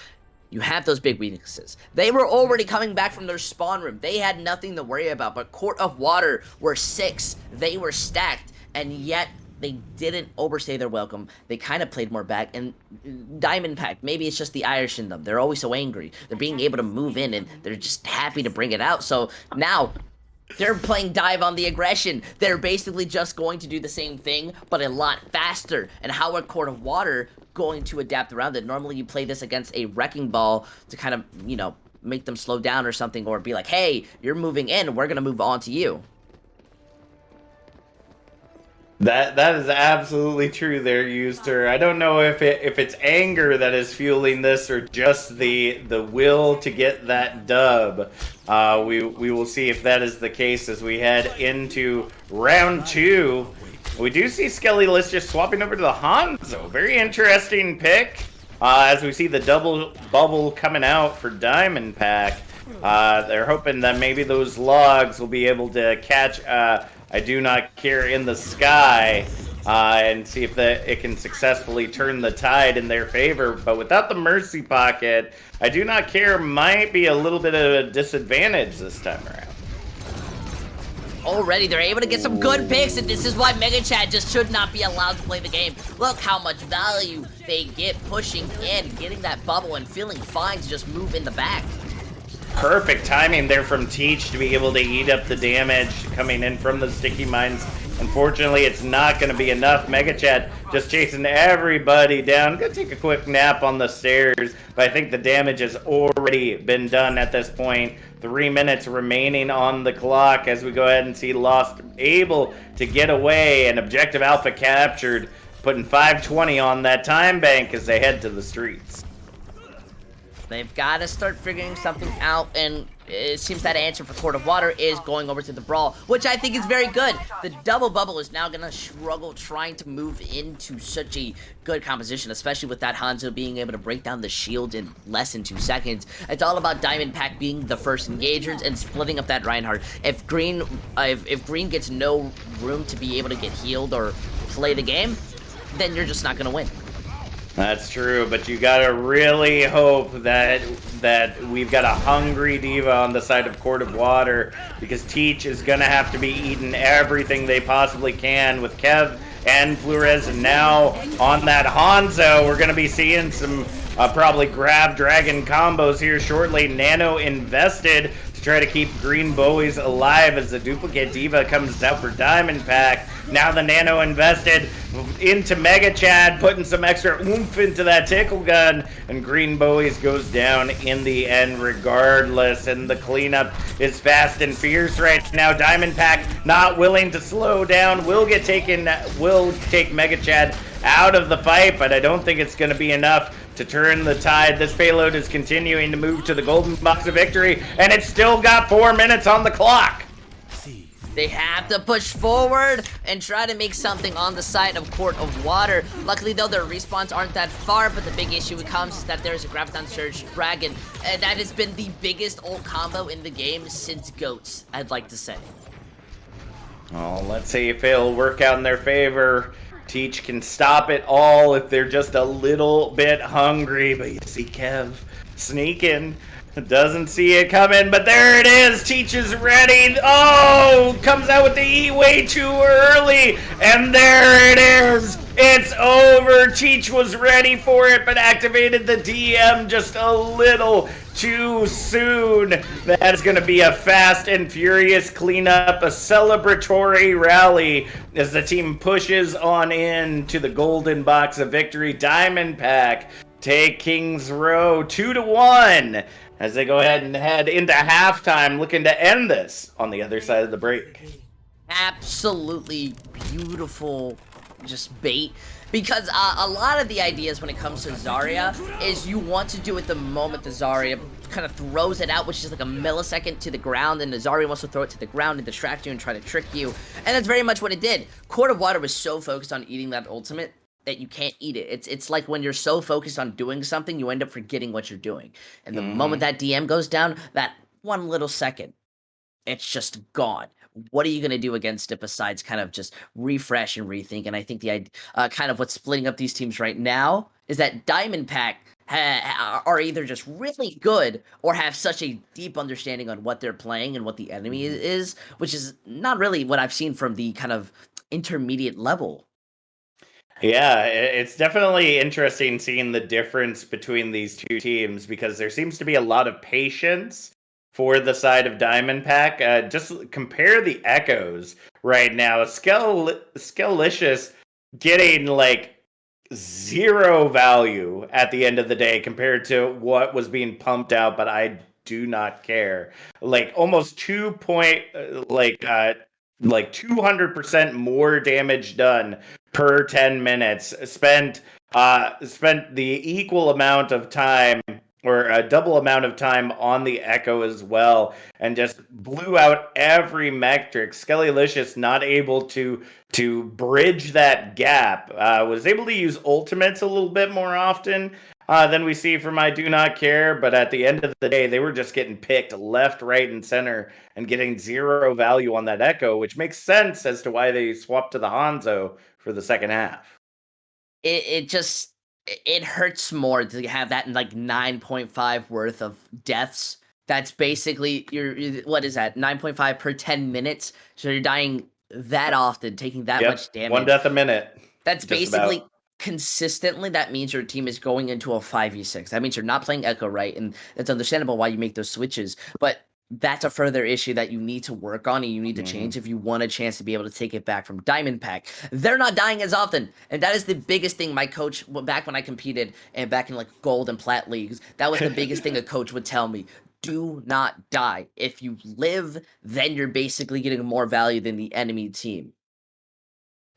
[SPEAKER 2] You have those big weaknesses. They were already coming back from their spawn room. They had nothing to worry about, but Court of Water were 6. They were stacked, and yet they didn't overstay their welcome. They kind of played more back, and Diamond Pack, maybe it's just the Irish in them. They're always so angry. They're being able to move in, and they're just happy to bring it out. So now they're playing dive on the aggression. They're basically just going to do the same thing, but a lot faster. And how are Court of Water going to adapt around it? Normally you play this against a Wrecking Ball to kind of, you know, make them slow down or something, or be like, hey, you're moving in, we're gonna move on to you.
[SPEAKER 1] That is absolutely true there, Euster. I don't know if it's anger that is fueling this or just the will to get that dub. We will see if that is the case as we head into round 2. We do see Skelly-less just swapping over to the Hanzo. Very interesting pick. As we see the double bubble coming out for Diamond Pack. They're hoping that maybe those logs will be able to catch I do not care in the sky and see if it can successfully turn the tide in their favor. But without the Mercy Pocket, I do not care might be a little bit of a disadvantage this time around.
[SPEAKER 2] Already, they're able to get some good picks, and this is why Mega Chad just should not be allowed to play the game. Look how much value they get pushing in, getting that bubble, and feeling fine to just move in the back.
[SPEAKER 1] Perfect timing there from Teach to be able to eat up the damage coming in from the sticky mines. Unfortunately, it's not going to be enough. Mega Chad just chasing everybody down. Gonna take a quick nap on the stairs, but I think the damage has already been done at this point. 3 minutes remaining on the clock as we go ahead and see Lost able to get away, and Objective Alpha captured, putting 520 on that time bank as they head to the streets.
[SPEAKER 2] They've got to start figuring something out, and it seems that answer for Court of Water is going over to the Brawl, which I think is very good. The double bubble is now going to struggle trying to move into such a good composition, especially with that Hanzo being able to break down the shield in less than 2 seconds. It's all about Diamond Pack being the first engagers and splitting up that Reinhardt. If Green gets no room to be able to get healed or play the game, then you're just not going to win.
[SPEAKER 1] That's true, but you gotta really hope that we've got a hungry D.Va on the side of Court of Water, because Teach is gonna have to be eating everything they possibly can with Kev and Flores, and now on that Hanzo, we're gonna be seeing some probably grab dragon combos here shortly. Nano invested to try to keep Green Bowies alive as the duplicate D.Va comes down for Diamond Pack. Now the Nano invested into Mega Chad, putting some extra oomph into that tickle gun, and Green Bowies goes down in the end regardless, and the cleanup is fast and fierce right now. Diamond Pack not willing to slow down, will take Mega Chad out of the fight, but I don't think it's going to be enough to turn the tide. This payload is continuing to move to the golden box of victory, and it's still got 4 minutes on the clock.
[SPEAKER 2] They have to push forward and try to make something on the side of Court of Water. Luckily, though, their respawns aren't that far, but the big issue comes is that there's a Graviton Surge Dragon, and that has been the biggest ult combo in the game since GOATS, I'd like to say.
[SPEAKER 1] Oh, let's see if it'll work out in their favor. Teach can stop it all if they're just a little bit hungry, but you see Kev sneaking. Doesn't see it coming, but there it is. Teach is ready. Oh, comes out with the E way too early, and there it is. It's over. Teach was ready for it, but activated the DM just a little too soon. That's going to be a fast and furious cleanup, a celebratory rally as the team pushes on in to the golden box of victory. Diamond Pack take Kings Row 2-1 as they go ahead and head into halftime, looking to end this on the other side of the break.
[SPEAKER 2] Absolutely beautiful just bait, because a lot of the ideas when it comes to Zarya is you want to do it the moment the Zarya kind of throws it out, which is like a millisecond to the ground, and the Zarya wants to throw it to the ground and distract you and try to trick you, and that's very much what it did. Quart of Water was so focused on eating that ultimate that you can't eat it. It's like when you're so focused on doing something, you end up forgetting what you're doing. And the moment that DM goes down, that one little second, it's just gone. What are you going to do against it besides kind of just refresh and rethink? And I think the kind of what's splitting up these teams right now is that Diamond Pack are either just really good or have such a deep understanding on what they're playing and what the enemy is, which is not really what I've seen from the kind of intermediate level.
[SPEAKER 1] Yeah, it's definitely interesting seeing the difference between these two teams, because there seems to be a lot of patience for the side of Diamond Pack. Just compare the echoes right now. Skellicious getting like 0 value at the end of the day compared to what was being pumped out, but I do not care. Like almost 200% more damage done per 10 minutes. Spent the equal amount of time, or a double amount of time, on the Echo as well, and just blew out every metric. Skellicious not able to bridge that gap. Was able to use ultimates a little bit more often than we see from I Do Not Care, but at the end of the day, they were just getting picked left, right, and center and getting 0 value on that Echo, which makes sense as to why they swapped to the Hanzo for the second half.
[SPEAKER 2] It hurts more to have that like 9.5 worth of deaths. That's basically you're what is that, 9.5 per 10 minutes? So you're dying that often, taking that much damage.
[SPEAKER 1] 1 death a minute.
[SPEAKER 2] That's basically consistently. That means your team is going into a 5v6. That means you're not playing Echo right, and it's understandable why you make those switches, but that's a further issue that you need to work on and you need to change if you want a chance to be able to take it back from Diamond Pack. They're not dying as often, and that is the biggest thing my coach, back when I competed and back in like gold and plat leagues, that was the biggest thing a coach would tell me. Do not die. If you live, then you're basically getting more value than the enemy team.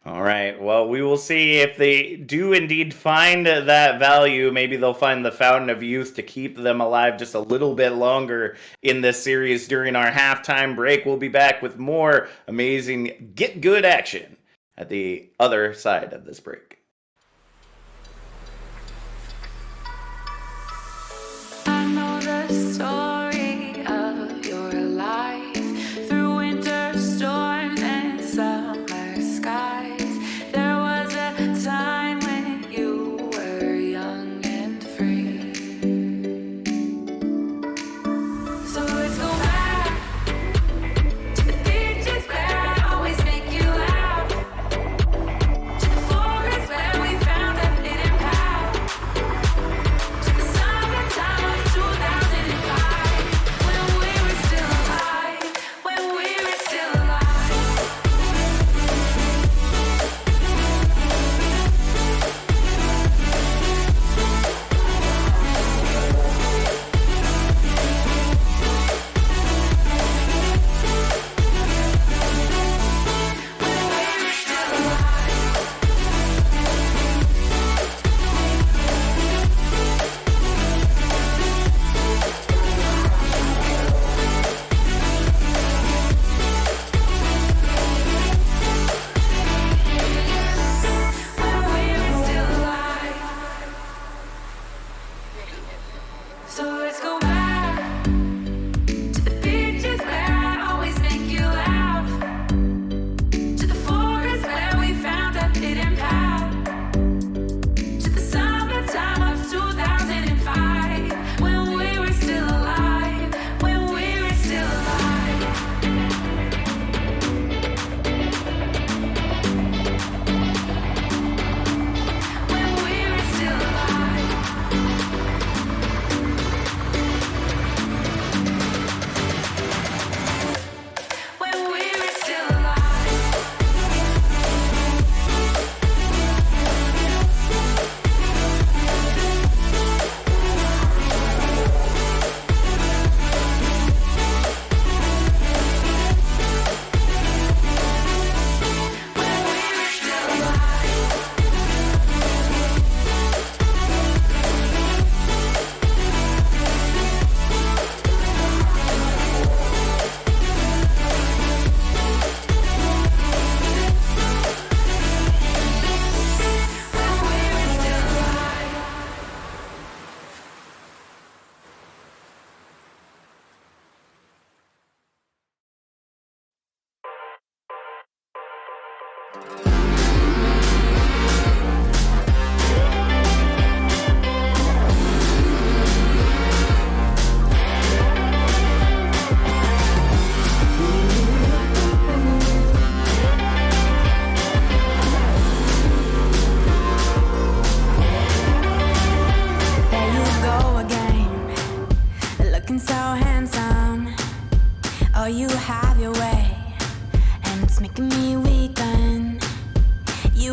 [SPEAKER 1] All right. Well, we will see if they do indeed find that value. Maybe they'll find the Fountain of Youth to keep them alive just a little bit longer in this series. During our halftime break, we'll be back with more amazing Get Good action at the other side of this break.
[SPEAKER 3] I know the story of your life through winter storms and summer skies. There was a time when you were young and free. So let's go back to the beaches where I always make you laugh, to the forest where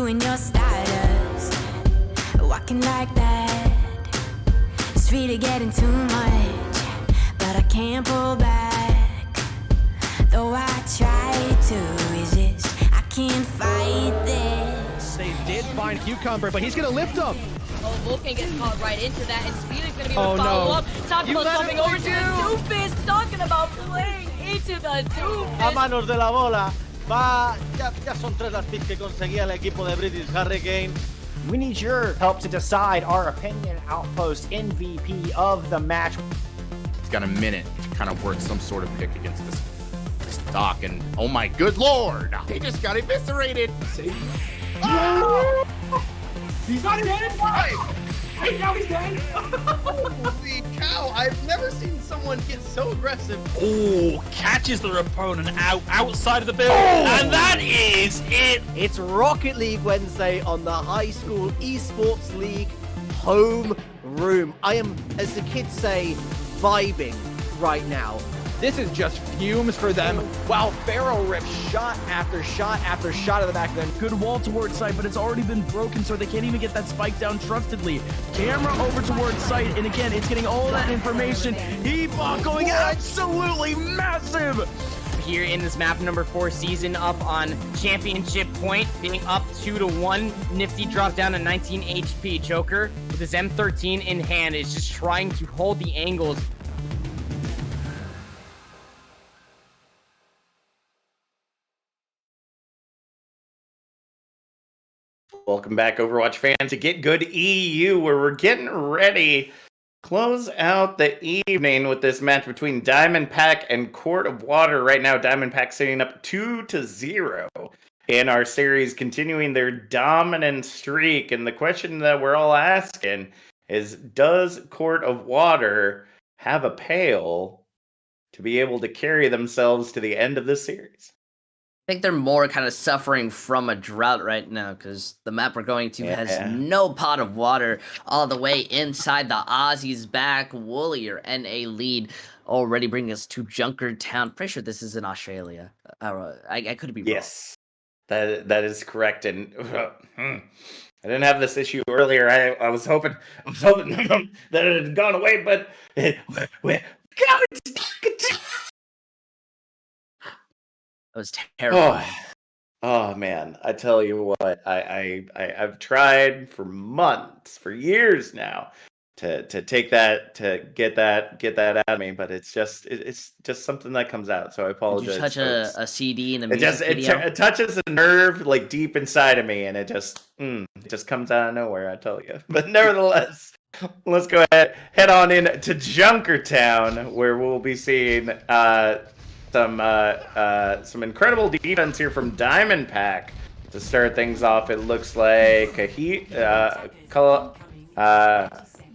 [SPEAKER 3] in your status. Walking like that. It's really getting too much, but I can't pull back. Though I try to resist, I can't fight this.
[SPEAKER 14] They did find Cucumber, but he's gonna lift him.
[SPEAKER 15] Oh, Vulcan gets caught right into that, and Speed is gonna be able to follow up. Talking about jumping over to the Doofus, talking about playing into the Doofus.
[SPEAKER 16] A manos de la bola. Ya son 3 las picks que conseguía el equipo de British Hurricane.
[SPEAKER 9] We need your help to decide our opinion outpost MVP of the match.
[SPEAKER 4] He's got a minute to kind of work some sort of pick against this Doc, and oh my good lord, they just got eviscerated.
[SPEAKER 9] Oh! He's not dead! Hey, now he's dead!
[SPEAKER 17] Holy cow, I've never seen someone get so aggressive.
[SPEAKER 18] Oh, catches their opponent outside of the building, and that is it!
[SPEAKER 14] It's Rocket League Wednesday on the High School Esports League home room. I am, as the kids say, vibing right now. This is just fumes for them, while Pharaoh rips shot after shot after shot of the back of them.
[SPEAKER 19] Good wall towards site, but it's already been broken, so they can't even get that spike down trustedly. Camera over towards site, and again, it's getting all that information. Ebot going absolutely massive!
[SPEAKER 5] Here in this map number 4 season, up on championship point, being up 2-1. Nifty dropped down to 19 HP. Joker, with his M13 in hand, is just trying to hold the angles.
[SPEAKER 1] Welcome back, Overwatch fans, to GitGud EU, where we're getting ready to close out the evening with this match between Diamondpack and Court of Water. Right now, Diamondpack sitting up 2-0 in our series, continuing their dominant streak. And the question that we're all asking is, does Court of Water have a pail to be able to carry themselves to the end of this series?
[SPEAKER 2] I think they're more kind of suffering from a drought right now because the map we're going to has no pot of water all the way inside the Aussies back. Wooly, your NA lead, already bringing us to Junkertown. Pretty sure this is in Australia. I could be wrong.
[SPEAKER 1] Yes, that is correct. And I didn't have this issue earlier. I was hoping that it had gone away, but we're going to
[SPEAKER 2] It was terrifying.
[SPEAKER 1] Oh man, I tell you what, I've tried for months, for years now, to take that, to get that out of me, but it's just something that comes out. So I apologize.
[SPEAKER 2] Did you touch a CD in the
[SPEAKER 1] music
[SPEAKER 2] music video?
[SPEAKER 1] It touches a nerve like deep inside of me, and it just comes out of nowhere. I tell you. But nevertheless, let's go ahead, head on in to Junkertown, where we'll be seeing some incredible defense here from Diamondpack to start things off. It looks like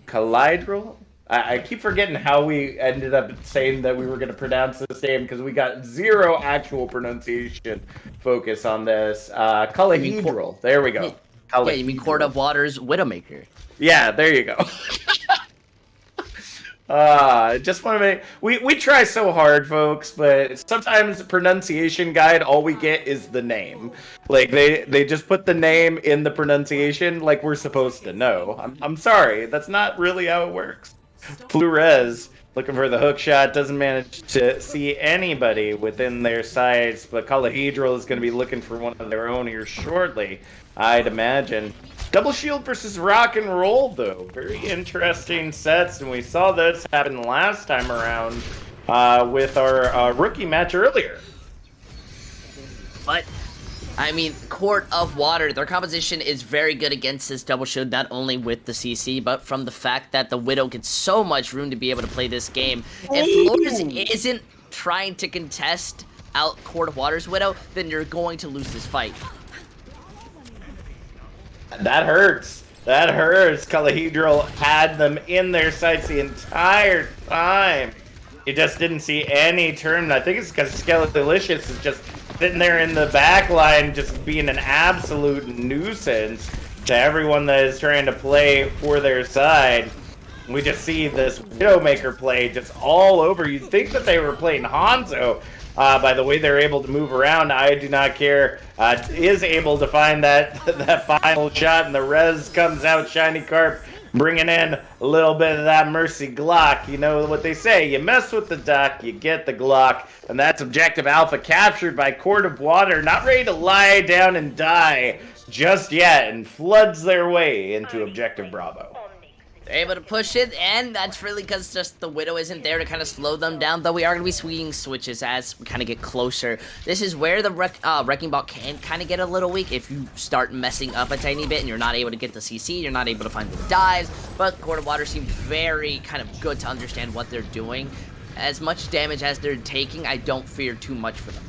[SPEAKER 1] Colydral. I keep forgetting how we ended up saying that we were going to pronounce this name because we got zero actual pronunciation focus on this. Colydral. There we go.
[SPEAKER 2] Yeah, you mean Court of Water's Widowmaker.
[SPEAKER 1] Yeah, there you go. Just want to make we try so hard, folks, but sometimes the pronunciation guide, all we get is the name. Like they just put the name in the pronunciation like we're supposed to know. I'm sorry, that's not really how it works. Flores looking for the hook shot, doesn't manage to see anybody within their sights, but Colahedral is going to be looking for one of their own here shortly, I'd imagine. Double shield versus rock and roll, though. Very interesting sets, and we saw this happen last time around with our rookie match earlier.
[SPEAKER 2] But, I mean, Court of Water, their composition is very good against this double shield, not only with the CC, but from the fact that the Widow gets so much room to be able to play this game. If Flores isn't trying to contest out Court of Water's Widow, then you're going to lose this fight.
[SPEAKER 1] That hurts. That hurts. Colahedral had them in their sights the entire time. You just didn't see any turn. I think it's because Skeletalicious is just sitting there in the back line, just being an absolute nuisance to everyone that is trying to play for their side. We just see this Widowmaker play just all over. You'd think that they were playing Hanzo, by the way they're able to move around. I do not care. Is able to find that that final shot, and the res comes out. Shiny Carp bringing in a little bit of that Mercy Glock. You know what they say, you mess with the duck, you get the Glock. And that's Objective Alpha captured by Court of Water, not ready to lie down and die just yet, and floods their way into Objective Bravo.
[SPEAKER 2] They're able to push it, and that's really because just the Widow isn't there to kind of slow them down, though we are going to be swinging switches as we kind of get closer. This is where the Wrecking Ball can kind of get a little weak if you start messing up a tiny bit and you're not able to get the CC, you're not able to find the dives, but Court of Water seems very kind of good to understand what they're doing. As much damage as they're taking, I don't fear too much for them.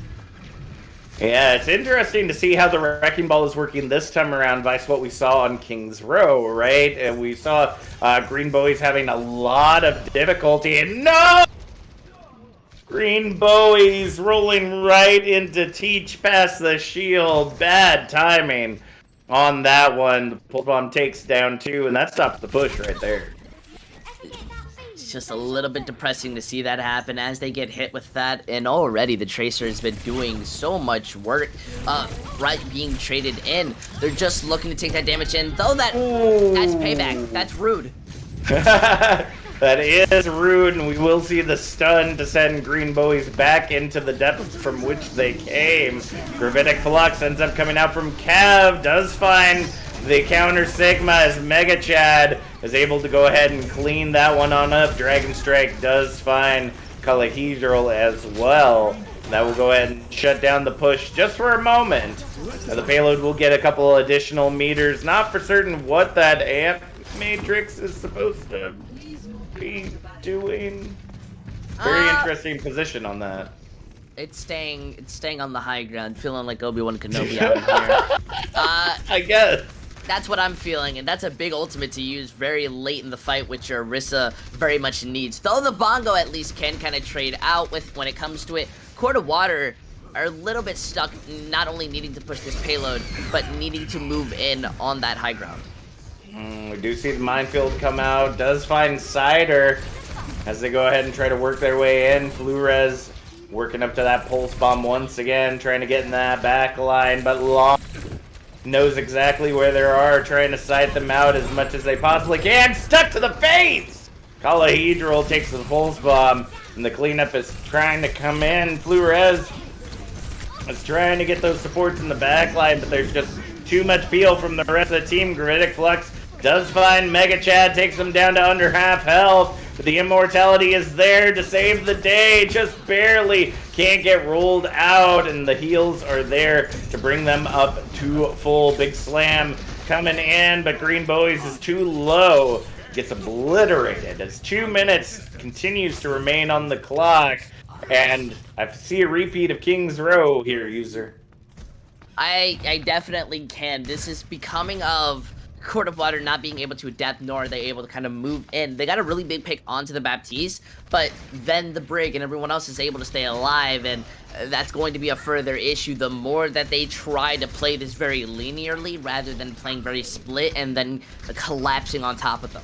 [SPEAKER 1] Yeah, it's interesting to see how the Wrecking Ball is working this time around versus what we saw on King's Row, right? And we saw Green Bowie's having a lot of difficulty, and no! Green Bowie's rolling right into Teach past the shield. Bad timing on that one. The Pulse Bomb takes down 2, and that stops the push right there.
[SPEAKER 2] It's just a little bit depressing to see that happen as they get hit with that, and already the Tracer has been doing so much work, right, being traded in. They're just looking to take that damage in, though that's payback. That's rude.
[SPEAKER 1] That is rude, and we will see the stun to send Green Bowies back into the depths from which they came. Gravitic Flux ends up coming out from Cav, does find the counter Sigma as Mega Chad is able to go ahead and clean that one on up. Dragon Strike does find Calohedral as well. That will go ahead and shut down the push just for a moment. Now the payload will get a couple additional meters. Not for certain what that amp matrix is supposed to be doing. Very interesting position on that.
[SPEAKER 2] It's staying on the high ground, feeling like Obi-Wan Kenobi out here.
[SPEAKER 1] I guess.
[SPEAKER 2] That's what I'm feeling, and that's a big ultimate to use very late in the fight, which Orisa very much needs. Though the Bongo at least can kind of trade out with when it comes to it. Court of Water are a little bit stuck, not only needing to push this payload, but needing to move in on that high ground.
[SPEAKER 1] We do see the minefield come out, does find Cider as they go ahead and try to work their way in. Flores working up to that Pulse Bomb once again, trying to get in that back line, but Long knows exactly where they are, trying to sight them out as much as they possibly can. Stuck to the face! Calohedral takes the Pulse Bomb, and the cleanup is trying to come in. Flores is trying to get those supports in the back line, but there's just too much peel from the rest of the team. Gravitic Flux does find Mega Chad, takes him down to under half health. But the immortality is there to save the day, just barely. Can't get rolled out, and the heals are there to bring them up to full. Big Slam coming in, but Green Bowies is too low. Gets obliterated as 2 minutes continues to remain on the clock. And I see a repeat of King's Row here, user.
[SPEAKER 2] I definitely can. This is becoming of Court of Water not being able to adapt, nor are they able to kind of move in. They got a really big pick onto the Baptiste, but then the Brig and everyone else is able to stay alive, and that's going to be a further issue the more that they try to play this very linearly rather than playing very split and then collapsing on top of them.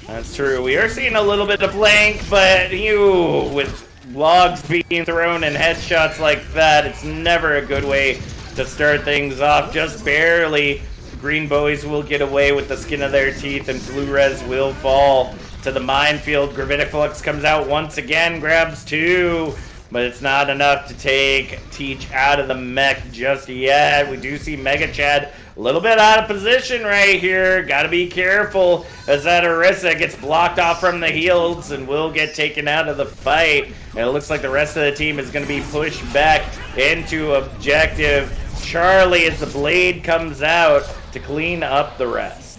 [SPEAKER 1] That's true. We are seeing a little bit of blank, but with logs being thrown and headshots like that, it's never a good way to start things off. Just barely. Green Bowies will get away with the skin of their teeth, and Flores will fall to the minefield. Gravitic Flux comes out once again, grabs 2, but it's not enough to take Teach out of the mech just yet. We do see Mega Chad a little bit out of position right here. Gotta be careful as that Orisa gets blocked off from the heals and will get taken out of the fight. And it looks like the rest of the team is going to be pushed back into objective Charlie as the blade comes out to clean up the rest.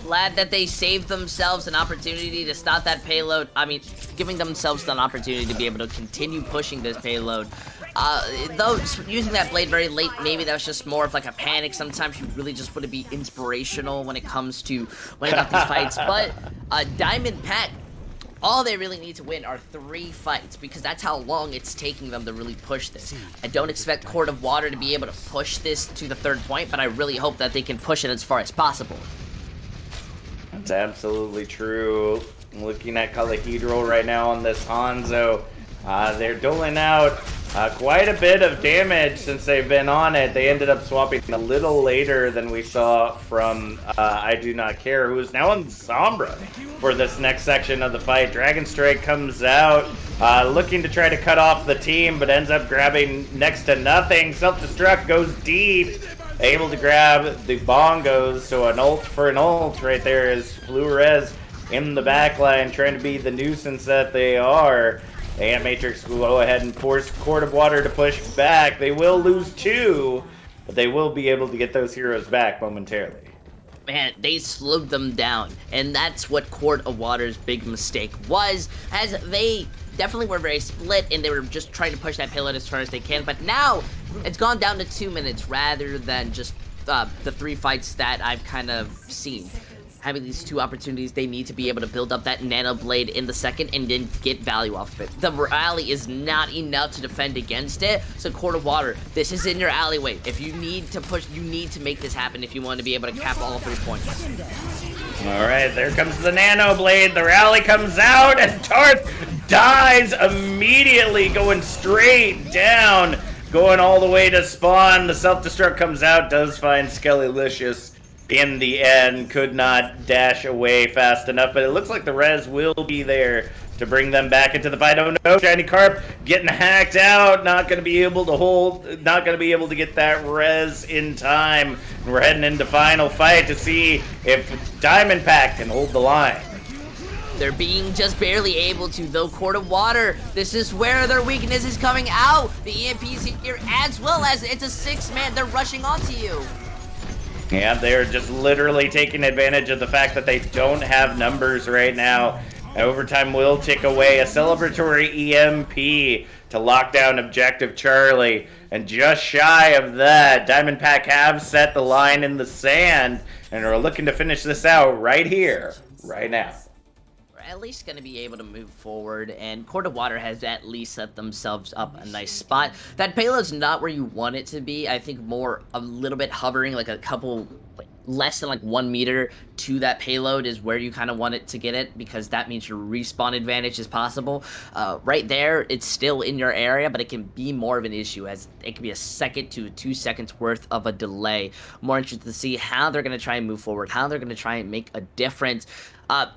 [SPEAKER 2] Glad that they saved themselves an opportunity to stop that payload. I mean, giving themselves an opportunity to be able to continue pushing this payload. Though using that blade very late, maybe that was just more of like a panic. Sometimes you really just want to be inspirational when it comes to winning up these fights. But Diamond Pack, all they really need to win are 3 fights, because that's how long it's taking them to really push this. I don't expect Court of Water to be able to push this to the 3rd point, but I really hope that they can push it as far as possible.
[SPEAKER 1] That's absolutely true. I'm looking at Calohedral right now on this Hanzo. They're doling out quite a bit of damage since they've been on it. They ended up swapping a little later than we saw from I Do Not Care, who is now on Sombra for this next section of the fight. Dragon Strike comes out, looking to try to cut off the team, but ends up grabbing next to nothing. Self-destruct goes deep, able to grab the bongos, so an ult for an ult right there is Flores in the backline, trying to be the nuisance that they are. And Matrix will go ahead and force Court of Water to push back. They will lose 2, but they will be able to get those heroes back momentarily.
[SPEAKER 2] Man, they slowed them down, and that's what Court of Water's big mistake was, as they definitely were very split, and they were just trying to push that payload as far as they can, but now it's gone down to 2 minutes rather than just the 3 fights that I've kind of seen. Having these 2 opportunities, they need to be able to build up that Nano Blade in the second and then get value off of it. The rally is not enough to defend against it, so Court of Water, this is in your alleyway. If you need to push, you need to make this happen if you want to be able to cap all 3 points.
[SPEAKER 1] Alright, there comes the Nano Blade, the rally comes out, and Tarth dies immediately, going straight down, going all the way to spawn. The self-destruct comes out, does find Skellylicious in the end, could not dash away fast enough, but it looks like the res will be there to bring them back into the fight. Oh no, Shiny Carp getting hacked out, not going to be able to hold, not going to be able to get that res in time. And we're heading into final fight to see if Diamond Pack can hold the line.
[SPEAKER 2] They're being just barely able to, though. Court of Water, this is where their weakness is coming out. The EMP's here as well as it's a 6-man. They're rushing onto you.
[SPEAKER 1] Yeah, they're just literally taking advantage of the fact that they don't have numbers right now. Overtime will tick away. A celebratory EMP to lock down Objective Charlie. And just shy of that, Diamond Pack have set the line in the sand and are looking to finish this out right here, right now.
[SPEAKER 2] At least going to be able to move forward, and Court of Water has at least set themselves up a nice spot. That payload's not where you want it to be. I think more a little bit hovering, like a couple, less than like 1 meter to that payload is where you kind of want it to get it, because that means your respawn advantage is possible. Right there, it's still in your area, but it can be more of an issue, as it can be a 1 to 2 seconds worth of a delay. More interested to see how they're going to try and move forward, how they're going to try and make a difference.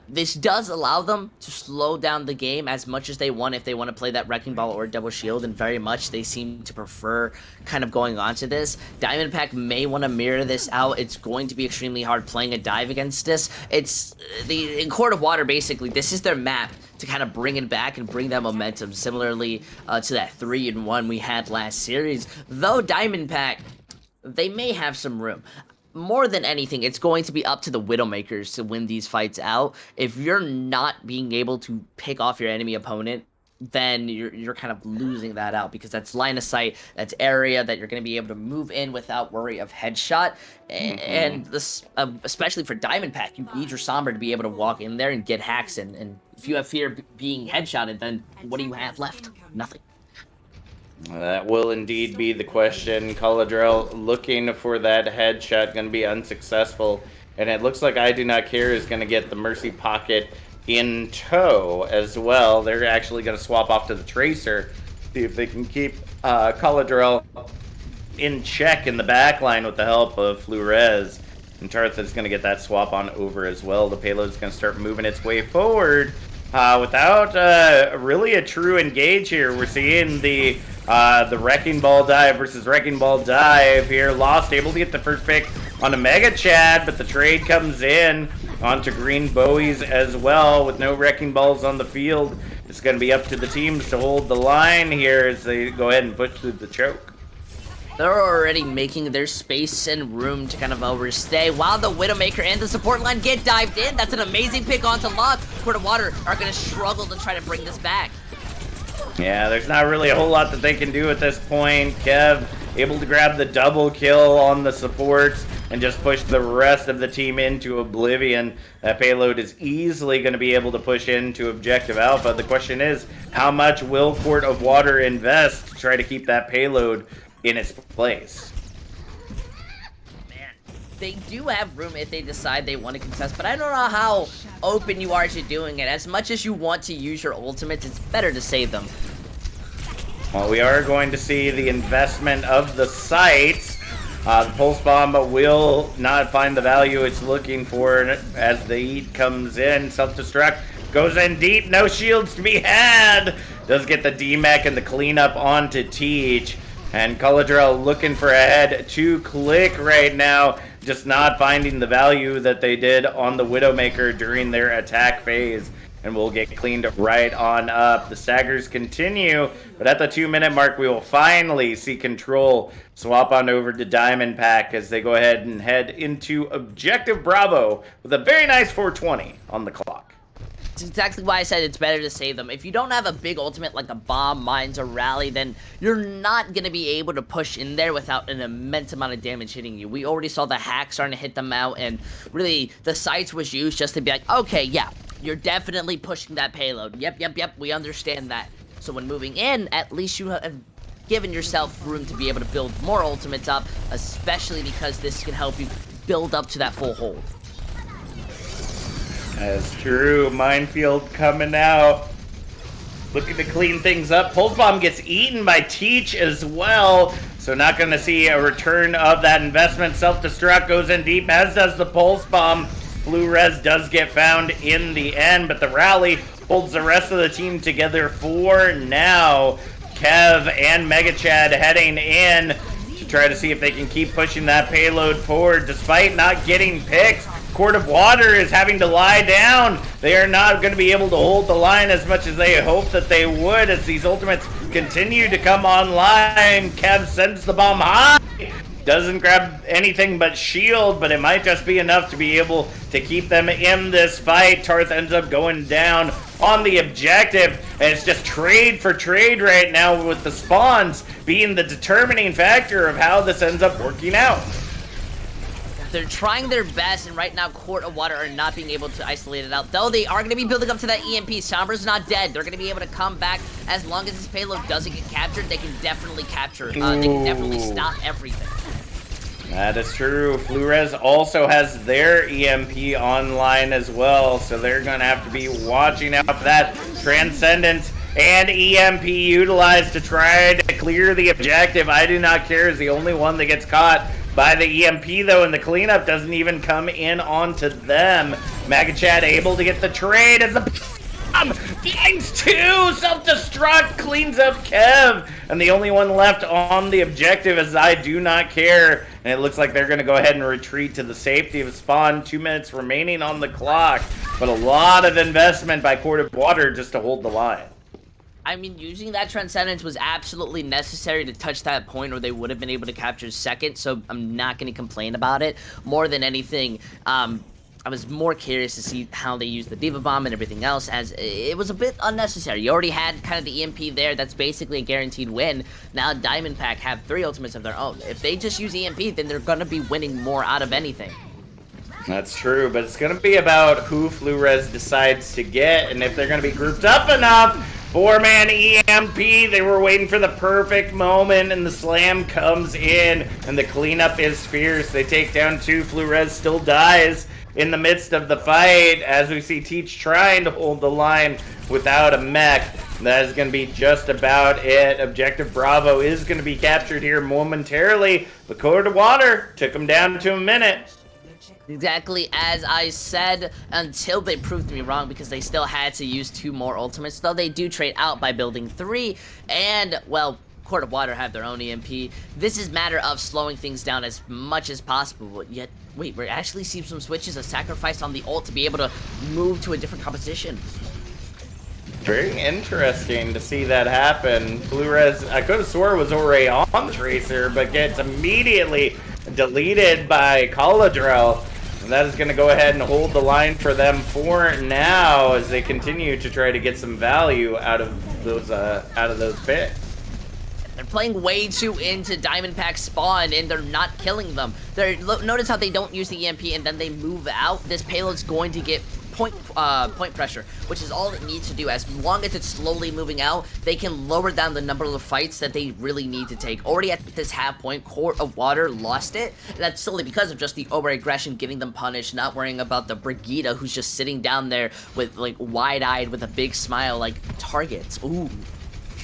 [SPEAKER 2] This does allow them to slow down the game as much as they want if they want to play that Wrecking Ball or Double Shield, and very much they seem to prefer kind of going on to this. Diamond Pack may want to mirror this out. It's going to be extremely hard playing a dive against this. It's in Court of Water, basically, this is their map to kind of bring it back and bring that momentum, similarly to that 3-1 we had last series. Though Diamond Pack, they may have some room. More than anything, it's going to be up to the Widowmakers to win these fights out. If you're not being able to pick off your enemy opponent, then you're kind of losing that out, because that's line of sight, that's area that you're going to be able to move in without worry of headshot. And this, especially for Diamond Pack, you need your Sombra to be able to walk in there and get hacks, and if you have fear of being headshotted, then what do you have left? Nothing.
[SPEAKER 1] That will indeed be the question. Caladrell looking for that headshot, going to be unsuccessful. And it looks like I Do Not Care is going to get the Mercy Pocket in tow as well. They're actually going to swap off to the Tracer, see if they can keep Caladrell in check in the back line with the help of Flores. And Tarth is going to get that swap on over as well. The payload is going to start moving its way forward. Without really a true engage here, we're seeing the Wrecking Ball dive versus Wrecking Ball dive here. Lost able to get the first pick on a Mega Chad, but the trade comes in onto Green Bowies as well with no Wrecking Balls on the field. It's going to be up to the teams to hold the line here as they go ahead and push through the choke.
[SPEAKER 2] They're already making their space and room to kind of overstay while the Widowmaker and the support line get dived in. That's an amazing pick onto Lock. Court of Water are going to struggle to try to bring this back.
[SPEAKER 1] Yeah, there's not really a whole lot that they can do at this point. Kev able to grab the double kill on the supports and just push the rest of the team into oblivion. That payload is easily going to be able to push into Objective Alpha. The question is, how much will Court of Water invest to try to keep that payload in its place?
[SPEAKER 2] Man, they do have room if they decide they want to contest, but I don't know how open you are to doing it. As much as you want to use your ultimates, it's better to save them.
[SPEAKER 1] Well, we are going to see the investment of the sites. The Pulse Bomb will not find the value it's looking for as the heat comes in. Self-destruct goes in deep, no shields to be had. Does get the D-Mech and the cleanup onto Teach. And Caladrel looking for a head to click right now, just not finding the value that they did on the Widowmaker during their attack phase. And we'll get cleaned right on up. The staggers continue, but at the 2-minute mark, we will finally see Control swap on over to Diamond Pack as they go ahead and head into Objective Bravo with a very nice 420 on the clock.
[SPEAKER 2] It's exactly why I said it's better to save them. If you don't have a big ultimate like a bomb, mines, or rally, then you're not going to be able to push in there without an immense amount of damage hitting you. We already saw the hack starting to hit them out, and really, the sites was used just to be like, okay, yeah, you're definitely pushing that payload. Yep, we understand that. So when moving in, at least you have given yourself room to be able to build more ultimates up, especially because this can help you build up to that full hold.
[SPEAKER 1] That's true. Minefield coming out. Looking to clean things up. Pulse Bomb gets eaten by Teach as well. So not going to see a return of that investment. Self-destruct goes in deep, as does the Pulse Bomb. Blue Res does get found in the end, but the rally holds the rest of the team together for now. Kev and Mega Chad heading in to try to see if they can keep pushing that payload forward despite not getting picked. Quart of Water is having to lie down. They are not going to be able to hold the line as much as they hoped that they would as these ultimates continue to come online. Kev sends the bomb high. Doesn't grab anything but shield, but it might just be enough to be able to keep them in this fight. Tarth ends up going down on the objective, and it's just trade for trade right now, with the spawns being the determining factor of how this ends up working out.
[SPEAKER 2] They're trying their best, and right now Quart of Water are not being able to isolate it out. Though they are going to be building up to that EMP. Sombra's not dead. They're going to be able to come back. As long as this payload doesn't get captured, they can definitely capture. They can definitely stop everything.
[SPEAKER 1] That is true. Flores also has their EMP online as well, so they're going to have to be watching out for that. Transcendence and EMP utilized to try to clear the objective. I do not care is the only one that gets caught by the EMP, though, and the cleanup doesn't even come in onto them. Magachad able to get the trade as the finds two. Self-destruct cleans up Kev, and the only one left on the objective is I do not care, and it looks like they're going to go ahead and retreat to the safety of spawn. 2 minutes remaining on the clock, but a lot of investment by Quart of Water just to hold the line.
[SPEAKER 2] I mean, using that Transcendence was absolutely necessary to touch that point, or they would have been able to capture second, so I'm not going to complain about it. More than anything, I was more curious to see how they used the Diva Bomb and everything else, as it was a bit unnecessary. You already had kind of the EMP there. That's basically a guaranteed win. Now Diamond Pack have 3 ultimates of their own. If they just use EMP, then they're going to be winning more out of anything.
[SPEAKER 1] That's true, but it's going to be about who Flores decides to get, and if they're going to be grouped up enough. 4-man EMP, they were waiting for the perfect moment, and the slam comes in, and the cleanup is fierce. They take down 2. Flores still dies in the midst of the fight, as we see Teach trying to hold the line without a mech. That is going to be just about it. Objective Bravo is going to be captured here momentarily, but Quart of Water took him down to a minute.
[SPEAKER 2] Exactly as I said, until they proved me wrong, because they still had to use 2 more ultimates, though they do trade out by building 3, and, well, Quart of Water have their own EMP. This is a matter of slowing things down as much as possible, yet, wait, we're actually seeing some switches, a sacrifice on the ult to be able to move to a different composition.
[SPEAKER 1] Very interesting to see that happen. Flores, I could have swore was already on the Tracer, but gets immediately deleted by Caladrel. And that is going to go ahead and hold the line for them for now as they continue to try to get some value out of those picks.
[SPEAKER 2] They're playing way too into Diamond Pack spawn, and they're not killing them. Notice how they don't use the EMP and then they move out. This payload's going to get point pressure, which is all it needs to do. As long as it's slowly moving out, they can lower down the number of fights that they really need to take. Already at this half point, Quart of Water lost it, and that's solely because of just the over-aggression getting them punished, not worrying about the Brigida who's just sitting down there with, like, wide-eyed with a big smile, like, targets. Ooh.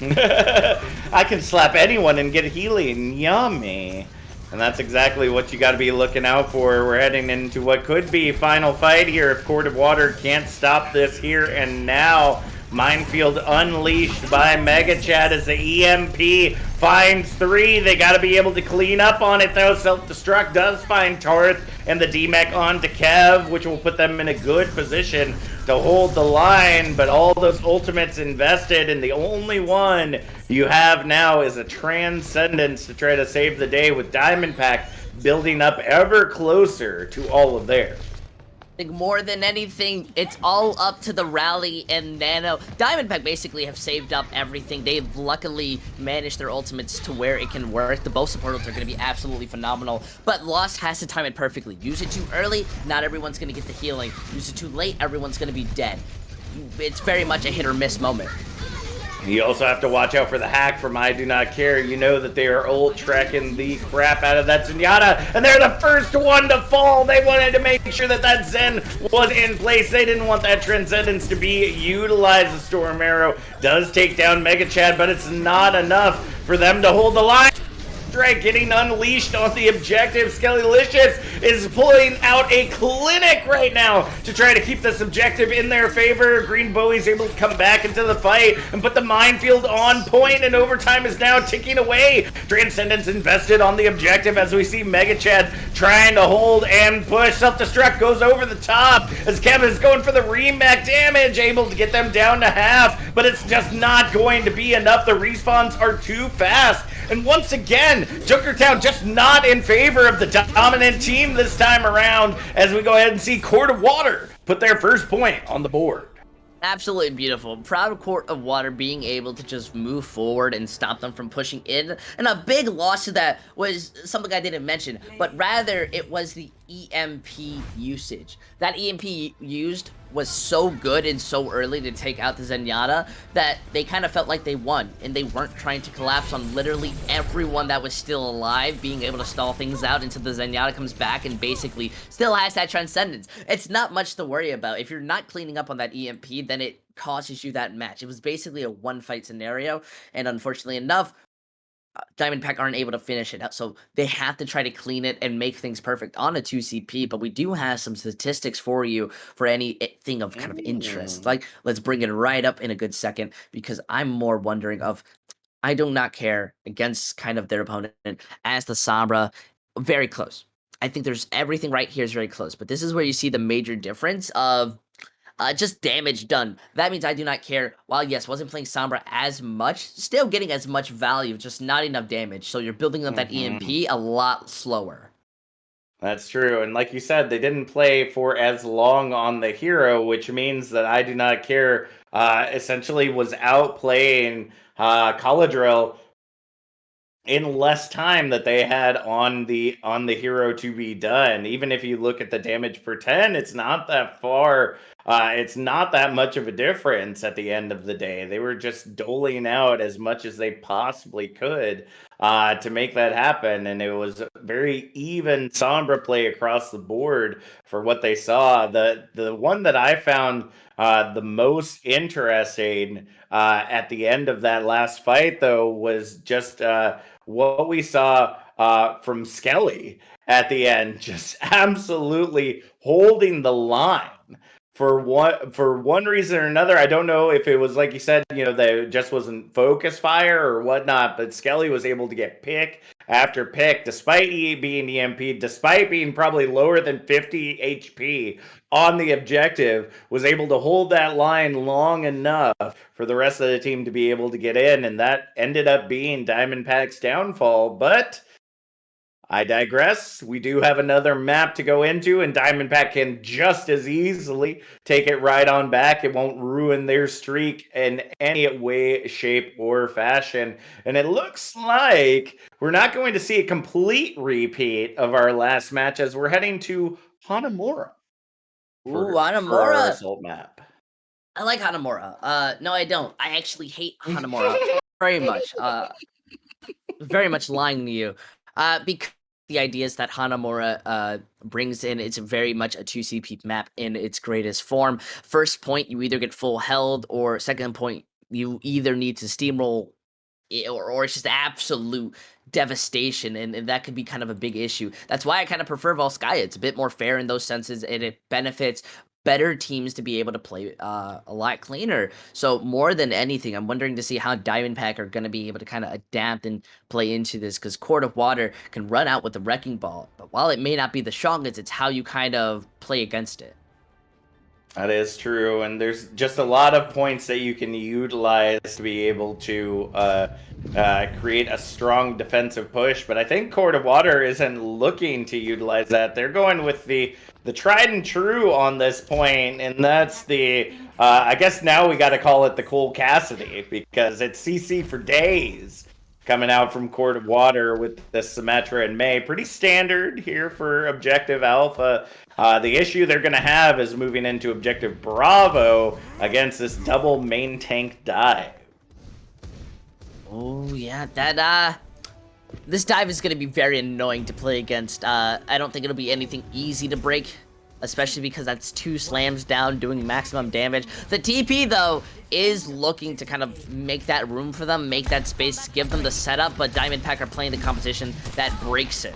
[SPEAKER 1] I can slap anyone and get healing. Yummy. And that's exactly what you got to be looking out for. We're heading into what could be final fight here if Court of Water can't stop this here and now. Minefield unleashed by Mega Chad as the EMP finds 3. They got to be able to clean up on it though. Self-destruct does find Tarth and the DMAC onto Kev, which will put them in a good position to hold the line. But all those ultimates invested, and the only one you have now is a Transcendence to try to save the day, with Diamondpack building up ever closer to all of theirs.
[SPEAKER 2] I think more than anything, it's all up to the Rally and Nano. Diamondback basically have saved up everything. They've luckily managed their ultimates to where it can work. The both support ults are going to be absolutely phenomenal, but Lost has to time it perfectly. Use it too early, not everyone's going to get the healing. Use it too late, everyone's going to be dead. It's very much a hit or miss moment.
[SPEAKER 1] You also have to watch out for the hack from I Do Not Care. You know that they are ult tracking the crap out of that Zenyatta, and they're the first one to fall. They wanted to make sure that that Zen was in place. They didn't want that Transcendence to be utilized. The Storm Arrow does take down Mega Chad, but it's not enough for them to hold the line. Strike getting unleashed on the objective. Skellylicious is pulling out a clinic right now to try to keep this objective in their favor. Green Bowie's able to come back into the fight and put the minefield on point, and overtime is now ticking away. Transcendence invested on the objective as we see Mega Chad trying to hold and push. Self-destruct goes over the top as Kevin's going for the remake damage, able to get them down to half, but it's just not going to be enough. The respawns are too fast, and once again, Junkertown just not in favor of the dominant team this time around, as we go ahead and see Court of Water put their first point on the board.
[SPEAKER 2] Absolutely beautiful. Proud of Court of Water being able to just move forward and stop them from pushing in. And a big loss to that was something I didn't mention, but rather it was the EMP usage. That EMP used was so good and so early to take out the Zenyatta that they kind of felt like they won, and they weren't trying to collapse on literally everyone that was still alive, being able to stall things out until the Zenyatta comes back and basically still has that Transcendence. It's not much to worry about. If you're not cleaning up on that EMP, then it causes you that match. It was basically a one-fight scenario, and unfortunately enough, Diamondpack aren't able to finish it, so they have to try to clean it and make things perfect on a 2CP. But we do have some statistics for you for anything of kind of interest. Like, let's bring it right up in a good second, because I'm more wondering of I Do Not Care against kind of their opponent as the Sombra. Very close. I think there's everything right here is very close, but this is where you see the major difference of just damage done. That means I Do Not Care, while yes, wasn't playing Sombra as much, still getting as much value, just not enough damage. So you're building up that EMP a lot slower.
[SPEAKER 1] That's true, and like you said, they didn't play for as long on the hero, which means that I Do Not Care essentially was outplaying Caladriel in less time that they had on the hero to be done. Even if you look at the damage per 10, it's not that far. It's not that much of a difference at the end of the day. They were just doling out as much as they possibly could to make that happen, and it was very even Sombra play across the board for what they saw. The one that I found the most interesting at the end of that last fight, though, was just what we saw from Skelly at the end, just absolutely holding the line for one reason or another. I don't know if it was like you said, they just wasn't focus fire or whatnot, but Skelly was able to get pick after pick, despite being EMP, despite being probably lower than 50 HP on the objective, was able to hold that line long enough for the rest of the team to be able to get in, and that ended up being Diamondpack's downfall. But I digress. We do have another map to go into, and Diamondpack can just as easily take it right on back. It won't ruin their streak in any way, shape, or fashion. And it looks like we're not going to see a complete repeat of our last match, as we're heading to Hanamura.
[SPEAKER 2] For
[SPEAKER 1] our
[SPEAKER 2] Hanamura.
[SPEAKER 1] result map.
[SPEAKER 2] I like Hanamura. No, I don't. I actually hate Hanamura very much. Very much lying to you. Because the idea is that Hanamura brings in, it's very much a 2CP map in its greatest form. First point, you either get full held, or second point, you either need to steamroll or it's just absolute devastation, and that could be kind of a big issue. That's why I kind of prefer Volskaya. It's a bit more fair in those senses, and it benefits better teams to be able to play a lot cleaner. So more than anything, I'm wondering to see how Diamondpack are going to be able to kind of adapt and play into this, because Court of Water can run out with the Wrecking Ball, but while it may not be the strongest, it's how you kind of play against it.
[SPEAKER 1] That is true, and there's just a lot of points that you can utilize to be able to create a strong defensive push, but I think Court of Water isn't looking to utilize that. They're going with the tried and true on this point, and that's the, I guess now we got to call it the Cole Cassidy, because it's CC for days coming out from Court of Water with the Symmetra and May. Pretty standard here for Objective Alpha. The issue they're going to have is moving into Objective Bravo against this double main tank dive.
[SPEAKER 2] Oh, yeah, that, this dive is going to be very annoying to play against. I don't think it'll be anything easy to break, especially because that's 2 slams down doing maximum damage. The TP, though, is looking to kind of make that room for them, make that space, give them the setup, but Diamondpack are playing the composition that breaks it.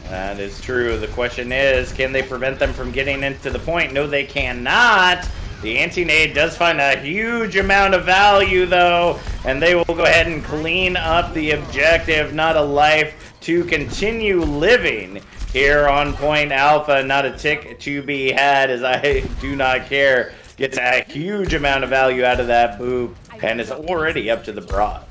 [SPEAKER 1] That is true. The question is, can they prevent them from getting into the point? No, they cannot. The anti-nade does find a huge amount of value, though, and they will go ahead and clean up the objective. Not a life to continue living here on Point Alpha. Not a tick to be had, as I do not care. Gets a huge amount of value out of that boop, and is already up to the barrage.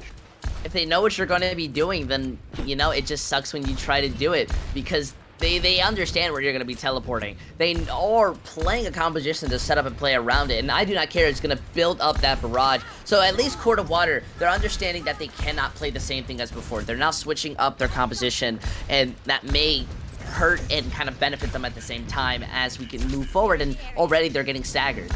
[SPEAKER 2] If they know what you're going to be doing, then, you know, it just sucks when you try to do it, because they understand where you're going to be teleporting. They are playing a composition to set up and play around it, and I do not care. It's going to build up that barrage. So at least Court of Water, they're understanding that they cannot play the same thing as before. They're now switching up their composition, and that may hurt and kind of benefit them at the same time as we can move forward, and already they're getting staggered.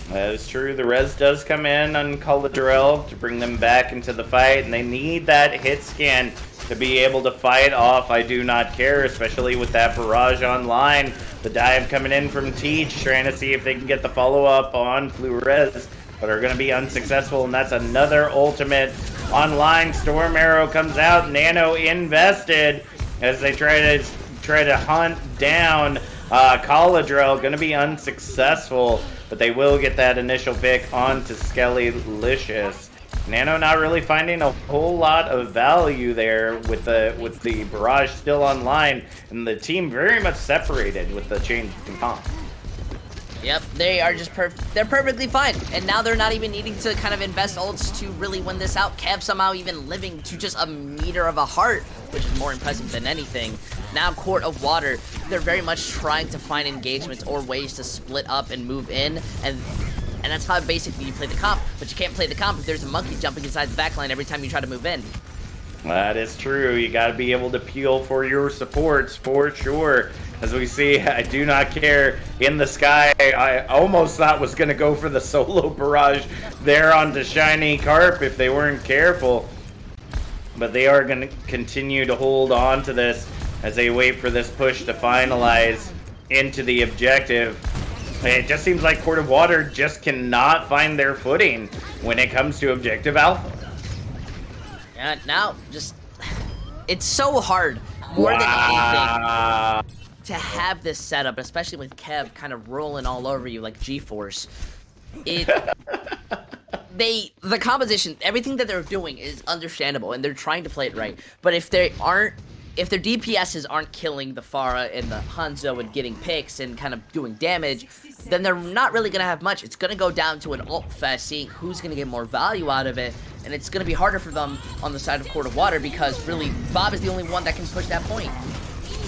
[SPEAKER 1] That is true. The res does come in on Caladrell to bring them back into the fight, and they need that hit scan to be able to fight off I Do Not Care, especially with that barrage online. The dive coming in from Teach, trying to see if they can get the follow-up on Flores, but are going to be unsuccessful, and that's another ultimate online. Storm Arrow comes out, Nano invested as they try to hunt down Caladrell. Going to be unsuccessul, but they will get that initial pick onto Skellylicious. Nano not really finding a whole lot of value there with the barrage still online, and the team very much separated with the change in comp.
[SPEAKER 2] Yep, they are just they're perfectly fine, and now they're not even needing to kind of invest ults to really win this out. Kev somehow even living to just a meter of a heart, which is more impressive than anything. Now Court of Water, they're very much trying to find engagements or ways to split up and move in, and that's how basically you play the comp. But you can't play the comp if there's a monkey jumping inside the backline every time you try to move in.
[SPEAKER 1] That is true. You got to be able to peel for your supports for sure. As we see, I Do Not Care in the sky. I almost thought was going to go for the solo barrage there onto Shiny Carp if they weren't careful. But they are going to continue to hold on to this as they wait for this push to finalize into the objective. It just seems like Court of Water just cannot find their footing when it comes to Objective Alpha.
[SPEAKER 2] Yeah, now, just, it's so hard, more than anything, to have this setup, especially with Kev kind of rolling all over you like G-Force. The composition, everything that they're doing is understandable, and they're trying to play it right. But if their DPSs aren't killing the Pharah and the Hanzo and getting picks and kind of doing damage, then they're not really going to have much. It's going to go down to an ult fest, seeing who's going to get more value out of it, and it's going to be harder for them on the side of Court of Water because, really, Bob is the only one that can push that point.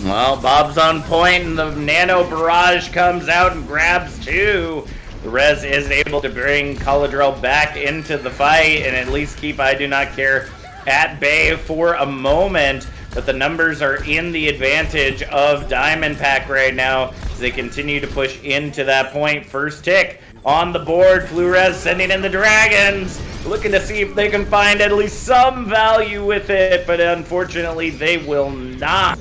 [SPEAKER 1] Well, Bob's on point, and the Nano Barrage comes out and grabs 2. The res is able to bring Caladrell back into the fight and at least keep I Do Not Care at bay for a moment. But the numbers are in the advantage of Diamondpack right now as they continue to push into that point. First tick on the board. Flores sending in the Dragons, looking to see if they can find at least some value with it, but unfortunately they will not.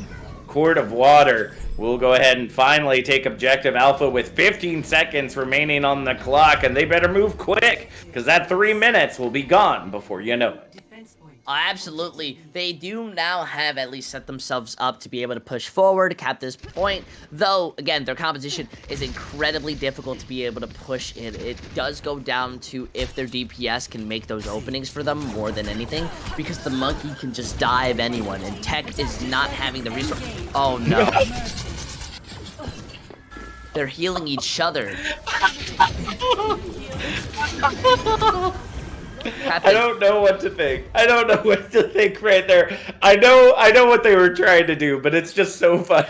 [SPEAKER 1] Court of Water will go ahead and finally take objective Alpha with 15 seconds remaining on the clock, and they better move quick, because that 3 minutes will be gone before you know it.
[SPEAKER 2] Absolutely. They do now have at least set themselves up to be able to push forward, cap this point, though, again, their composition is incredibly difficult to be able to push in. It does go down to if their DPS can make those openings for them more than anything, because the monkey can just dive anyone, and Tech is not having the resource. Oh, no. They're healing each other.
[SPEAKER 1] I don't know what to think. I don't know what to think right there. I know what they were trying to do, but it's just so fun.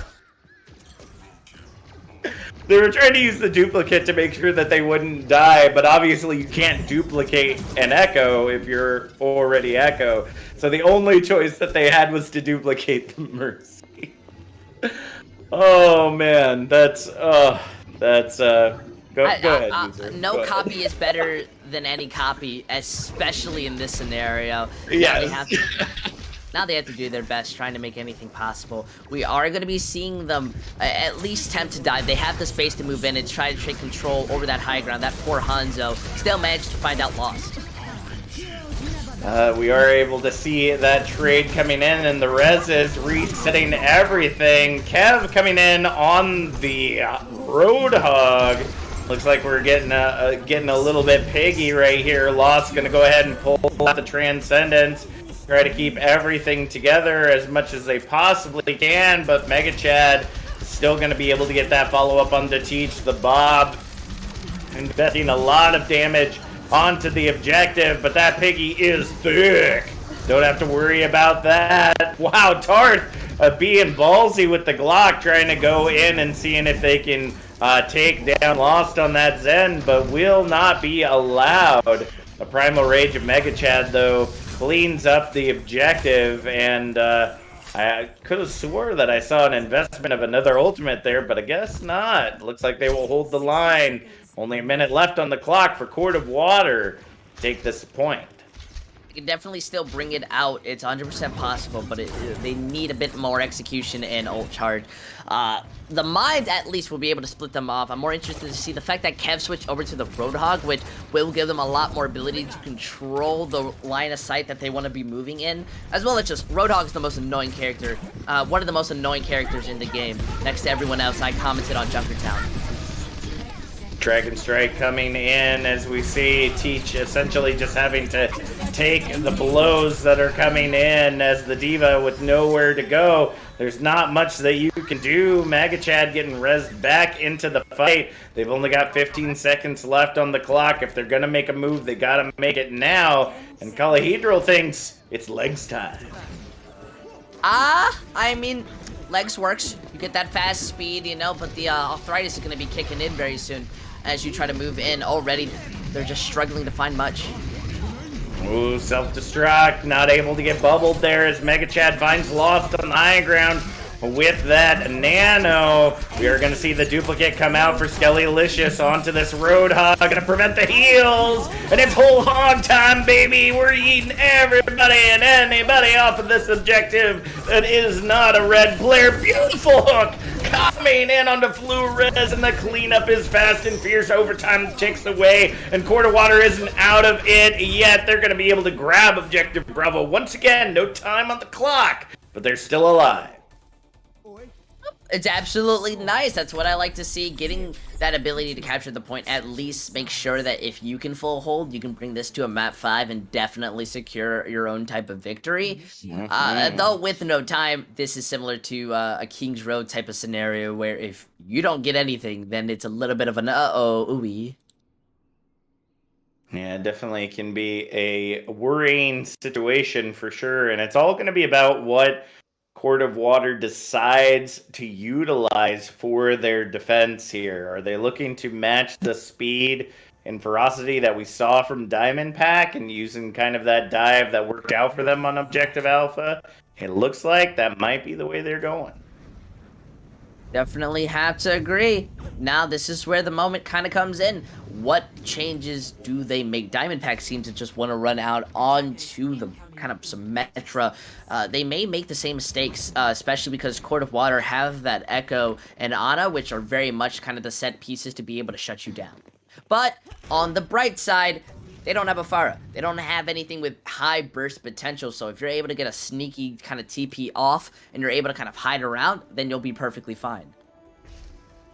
[SPEAKER 1] They were trying to use the duplicate to make sure that they wouldn't die, but obviously you can't duplicate an Echo if you're already Echo. So the only choice that they had was to duplicate the Mercy. Oh man, Go ahead.
[SPEAKER 2] No copy is better than any copy, especially in this scenario.
[SPEAKER 1] Yes.
[SPEAKER 2] Now they have to do their best trying to make anything possible. We are going to be seeing them at least attempt to dive. They have the space to move in and try to take control over that high ground. That poor Hanzo still managed to find out Lost.
[SPEAKER 1] We are able to see that trade coming in, and the Rez is resetting everything. Kev coming in on the Roadhog. Looks like we're getting a little bit piggy right here. Lost gonna go ahead and pull out the Transcendence. Try to keep everything together as much as they possibly can, but Mega Chad is still going to be able to get that follow-up on the Teach the Bob. Investing a lot of damage onto the objective, but that piggy is thick. Don't have to worry about that. Wow, Tarth being ballsy with the Glock, trying to go in and seeing if they can take down Lost on that Zen, but will not be allowed. The Primal Rage of Mega Chad, though, cleans up the objective, and I could have swore that I saw an investment of another ultimate there, but I guess not. Looks like they will hold the line. Only a minute left on the clock for Court of Water. Take this point.
[SPEAKER 2] They can definitely still bring it out. It's 100% possible, but they need a bit more execution and ult charge. The Mind at least will be able to split them off. I'm more interested to see the fact that Kev switched over to the Roadhog, which will give them a lot more ability to control the line of sight that they want to be moving in, as well as just Roadhog is the most annoying character, one of the most annoying characters in the game, next to everyone else. I commented on Junkertown.
[SPEAKER 1] Dragon Strike coming in as we see Teach essentially just having to take the blows that are coming in as the Diva with nowhere to go. There's not much that you can do. Magachad getting rezzed back into the fight. They've only got 15 seconds left on the clock. If they're going to make a move, they got to make it now. And Kalahedral thinks it's legs time.
[SPEAKER 2] I mean, legs works. You get that fast speed, you know, but the arthritis is going to be kicking in very soon. As you try to move in already, they're just struggling to find much.
[SPEAKER 1] Ooh, self-destruct, not able to get bubbled there as Mega Chad finds Lost on the high ground. With that nano, we are going to see the duplicate come out for Skellylicious onto this Roadhog, going to prevent the heals, and it's whole hog time, baby. We're eating everybody and anybody off of this objective that is not a red player. Beautiful hook coming in onto Flores, and the cleanup is fast and fierce. Overtime ticks away, and Court of Water isn't out of it yet. They're going to be able to grab objective Bravo. Once again, no time on the clock, but they're still alive.
[SPEAKER 2] It's absolutely nice. That's what I like to see. Getting that ability to capture the point, at least make sure that if you can full hold, you can bring this to a map 5 and definitely secure your own type of victory. Though with no time, this is similar to a King's Road type of scenario where if you don't get anything, then it's a little bit of an ooey.
[SPEAKER 1] Yeah, definitely can be a worrying situation for sure. And it's all going to be about what Court of Water decides to utilize for their defense here. Are they looking to match the speed and ferocity that we saw from Diamond Pack and using kind of that dive that worked out for them on Objective Alpha? It looks like that might be the way they're going.
[SPEAKER 2] Definitely have to agree. Now this is where the moment kind of comes in. What changes do they make? Diamond Pack seems to just want to run out onto the kind of Symmetra, they may make the same mistakes, especially because Court of Water have that Echo and Ana, which are very much kind of the set pieces to be able to shut you down. But on the bright side, they don't have a Pharah. They don't have anything with high burst potential, so if you're able to get a sneaky kind of TP off and you're able to kind of hide around, then you'll be perfectly fine.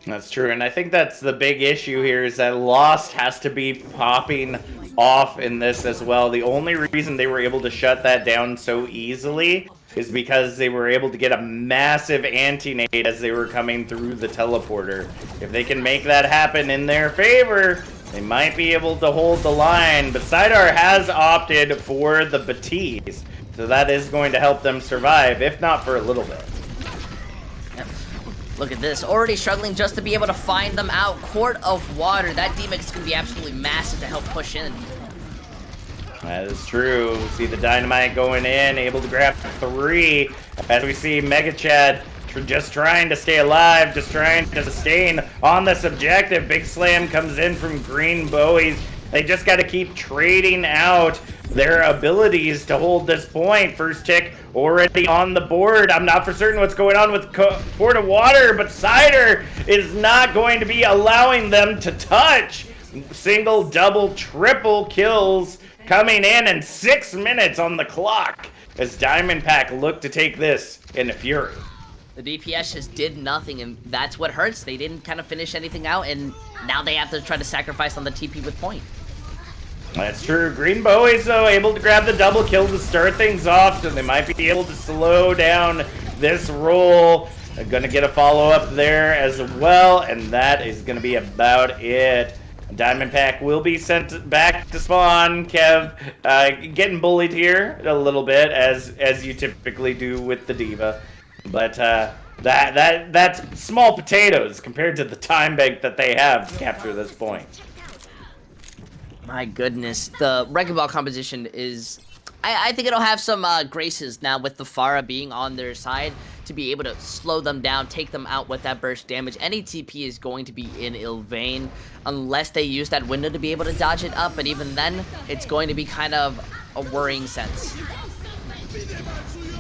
[SPEAKER 1] That's true, and I think that's the big issue here is that Lost has to be popping off in this as well. The only reason they were able to shut that down so easily is because they were able to get a massive anti-nade as they were coming through the teleporter. If they can make that happen in their favor, they might be able to hold the line, but Sidar has opted for the Baptiste, so that is going to help them survive, if not for a little bit.
[SPEAKER 2] Look at this, already struggling just to be able to find them out. Court of Water, that D-Mix is going to be absolutely massive to help push in.
[SPEAKER 1] That is true. We see the Dynamite going in, able to grab 3, as we see Mega Chad just trying to stay alive, just trying to sustain on this objective. Big Slam comes in from Green Bowies. They just got to keep trading out their abilities to hold this point. First tick already on the board. I'm not for certain what's going on with Court of Water, but Cider is not going to be allowing them to touch. Single, double, triple kills coming in and 6 minutes on the clock as Diamond Pack look to take this in a fury.
[SPEAKER 2] The DPS just did nothing, and that's what hurts. They didn't kind of finish anything out, and now they have to try to sacrifice on the TP with point.
[SPEAKER 1] That's true. Green Bowies, though, able to grab the double kill to start things off, so they might be able to slow down this roll. They're going to get a follow-up there as well, and that is going to be about it. Diamond Pack will be sent back to spawn. Kev getting bullied here a little bit, as you typically do with the D.Va. But that's small potatoes compared to the time bank that they have to capture this point.
[SPEAKER 2] My goodness, the Wrecking Ball composition is... I think it'll have some graces now with the Pharah being on their side to be able to slow them down, take them out with that burst damage. Any TP is going to be in ill vein unless they use that window to be able to dodge it up, but even then, it's going to be kind of a worrying sense.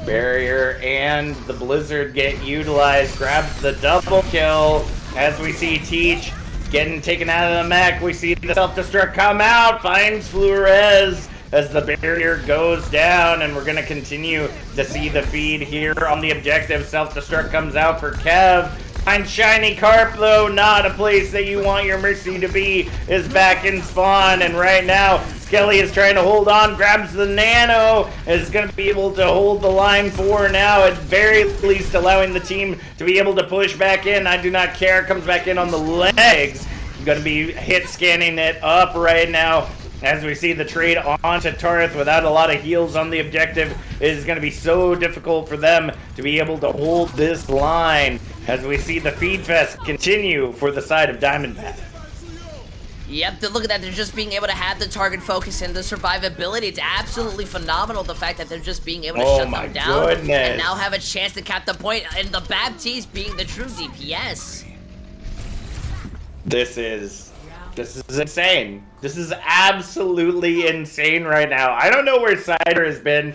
[SPEAKER 1] Barrier and the Blizzard get utilized, grabs the double kill as we see Teach getting taken out of the mech. We see the self-destruct come out, finds Flores as the barrier goes down, and we're going to continue to see the feed here on the objective. Self-destruct comes out for Kev. Finds Shiny Carp, though, not a place that you want your Mercy to be, is back in spawn, and right now, Skelly is trying to hold on, grabs the Nano, is going to be able to hold the line for now, at very least allowing the team to be able to push back in. I do not care, comes back in on the legs. Going to be hit scanning it up right now. As we see the trade on to Tarth without a lot of heals on the objective, it is going to be so difficult for them to be able to hold this line. As we see the feed fest continue for the side of Diamondback.
[SPEAKER 2] Yep, look at that. They're just being able to have the target focus and the survivability. It's absolutely phenomenal, the fact that they're just being able to shut them down. And now have a chance to cap the point, and the Baptiste being the true DPS.
[SPEAKER 1] This is insane. This is absolutely insane right now. I don't know where Cider has been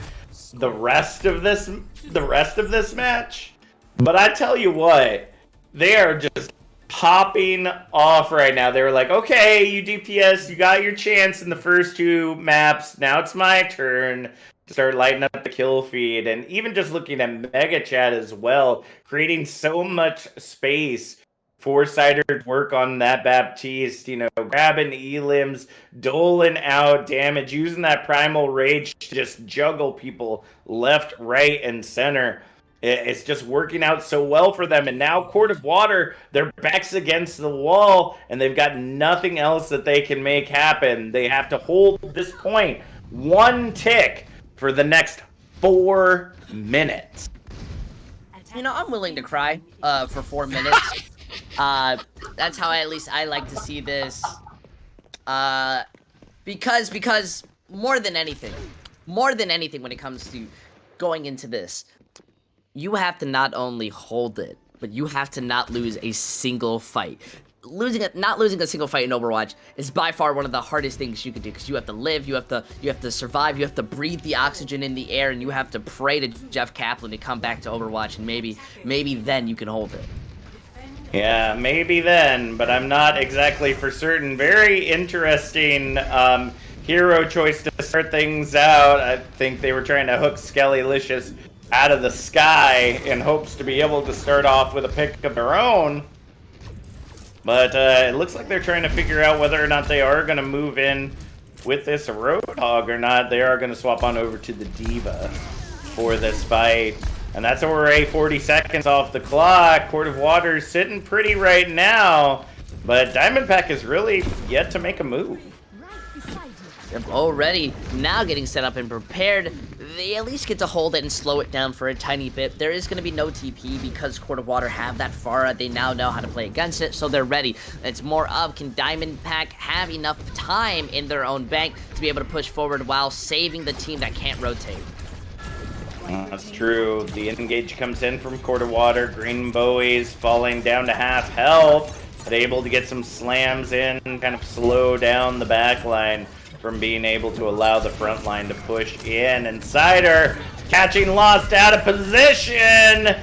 [SPEAKER 1] the rest of this match, but I tell you what, they are just popping off right now. They were like, okay, you DPS, you got your chance in the first 2 maps. Now it's my turn to start lighting up the kill feed. And even just looking at Mega Chat as well, creating so much space for Cider to work on that Baptiste, you know, grabbing elims, doling out damage, using that Primal Rage to just juggle people left, right, and center. It's just working out so well for them. And now Court of Water, their backs against the wall, and they've got nothing else that they can make happen. They have to hold this point 1 tick for the next 4 minutes.
[SPEAKER 2] You know, I'm willing to cry for 4 minutes. That's how at least I like to see this. Because more than anything when it comes to going into this, you have to not only hold it, but you have to not lose a single fight. not losing a single fight in Overwatch is by far one of the hardest things you can do, because you have to live, you have to survive, you have to breathe the oxygen in the air, and you have to pray to Jeff Kaplan to come back to Overwatch, and maybe then you can hold it.
[SPEAKER 1] Yeah, maybe then, but I'm not exactly for certain. Very interesting hero choice to start things out. I think they were trying to hook Skellylicious out of the sky in hopes to be able to start off with a pick of their own. But it looks like they're trying to figure out whether or not they are going to move in with this Roadhog or not. They are going to swap on over to the D.Va for this fight. And that's already 40 seconds off the clock. Court of Water's sitting pretty right now. But Diamondback is really yet to make a move.
[SPEAKER 2] Yep, already now getting set up and prepared. They at least get to hold it and slow it down for a tiny bit. There is going to be no TP because Court of Water have that Pharah. They now know how to play against it, so they're ready. It's more of, can Diamondback have enough time in their own bank to be able to push forward while saving the team that can't rotate?
[SPEAKER 1] That's true. The engage comes in from Court of Water. Green Bowie's falling down to half health, but able to get some slams in, kind of slow down the back line from being able to allow the front line to push in. And Cider catching Lost out of position.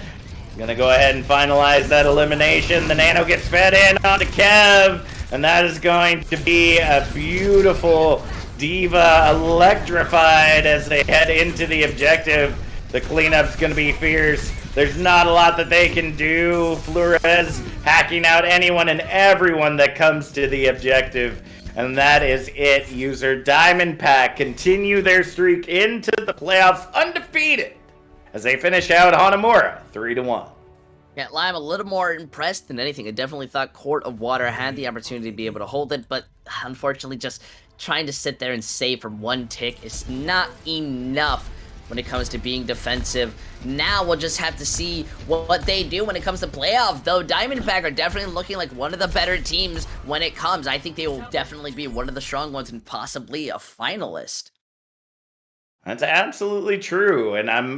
[SPEAKER 1] Gonna go ahead and finalize that elimination. The Nano gets fed in onto Kev, and that is going to be a beautiful D.Va electrified as they head into the objective. The cleanup's going to be fierce. There's not a lot that they can do. Flores hacking out anyone and everyone that comes to the objective. And that is it, user. Diamondback continue their streak into the playoffs undefeated as they finish out Hanamura 3-1.
[SPEAKER 2] Yeah, I'm a little more impressed than anything. I definitely thought Court of Water had the opportunity to be able to hold it, but unfortunately just trying to sit there and save from one tick is not enough when it comes to being defensive. Now we'll just have to see what they do when it comes to playoffs, though Diamondback are definitely looking like one of the better teams when it comes. I think they will definitely be one of the strong ones and possibly a finalist.
[SPEAKER 1] That's absolutely true, and I'm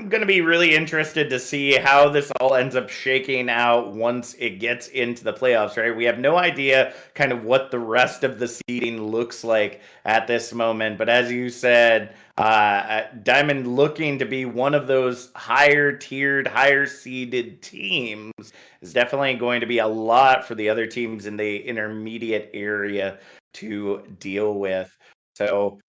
[SPEAKER 1] going to be really interested to see how this all ends up shaking out once it gets into the playoffs, right? We have no idea kind of what the rest of the seeding looks like at this moment, but as you said, Diamond looking to be one of those higher tiered, higher seeded teams is definitely going to be a lot for the other teams in the intermediate area to deal with. So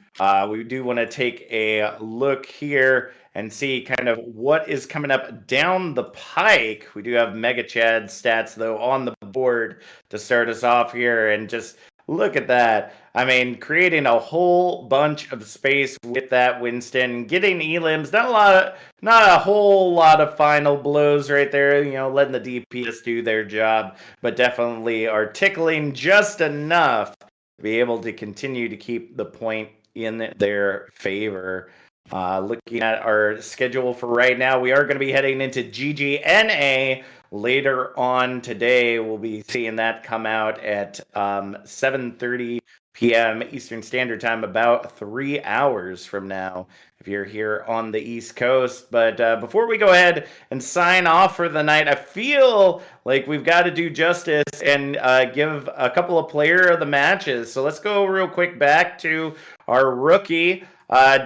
[SPEAKER 1] we do want to take a look here and see kind of what is coming up down the pike. We do have Mega Chad stats, though, on the board to start us off here. And just look at that. I mean, creating a whole bunch of space with that Winston. Getting elims, not a whole lot of final blows right there. You know, letting the DPS do their job. But definitely are tickling just enough to be able to continue to keep the point in their favor. Looking at our schedule for right now, we are going to be heading into GGud NA later on today. We'll be seeing that come out at 7:30 p.m. Eastern Standard Time, about 3 hours from now, if you're here on the East Coast. But before we go ahead and sign off for the night, I feel like we've got to do justice and give a couple of player of the matches. So let's go real quick back to our rookie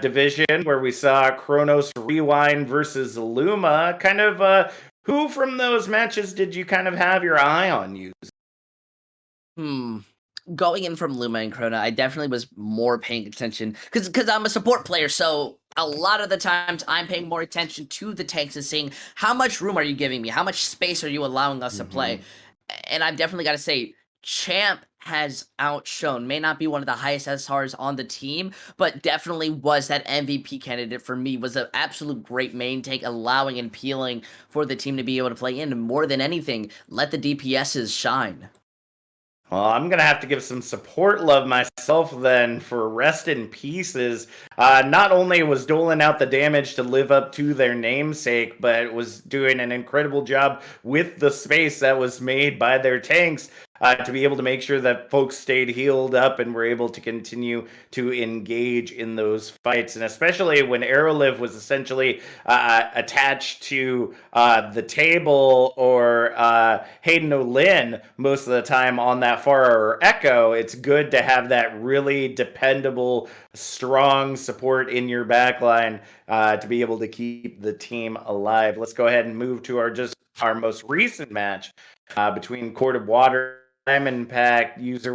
[SPEAKER 1] division where we saw Kronos Rewind versus Luma. Kind of who from those matches did you kind of have your eye on using?
[SPEAKER 2] Going in from Luma and Krona, I definitely was more paying attention because I'm a support player, so a lot of the times I'm paying more attention to the tanks and seeing how much room are you giving me, how much space are you allowing us to play. And I've definitely got to say, Champ has outshone, may not be one of the highest SRs on the team, but definitely was that MVP candidate for me, was an absolute great main tank, allowing and peeling for the team to be able to play in, and more than anything, let the DPSs shine.
[SPEAKER 1] Well, I'm going to have to give some support love myself then for Rest in Pieces. Not only was doling out the damage to live up to their namesake, but was doing an incredible job with the space that was made by their tanks. to be able to make sure that folks stayed healed up and were able to continue to engage in those fights. And especially when Aeroliv was essentially attached to the table or Hayden O'Lynn most of the time on that far Echo, it's good to have that really dependable, strong support in your backline to be able to keep the team alive. Let's go ahead and move to our most recent match between Court of Water Diamond Pack user.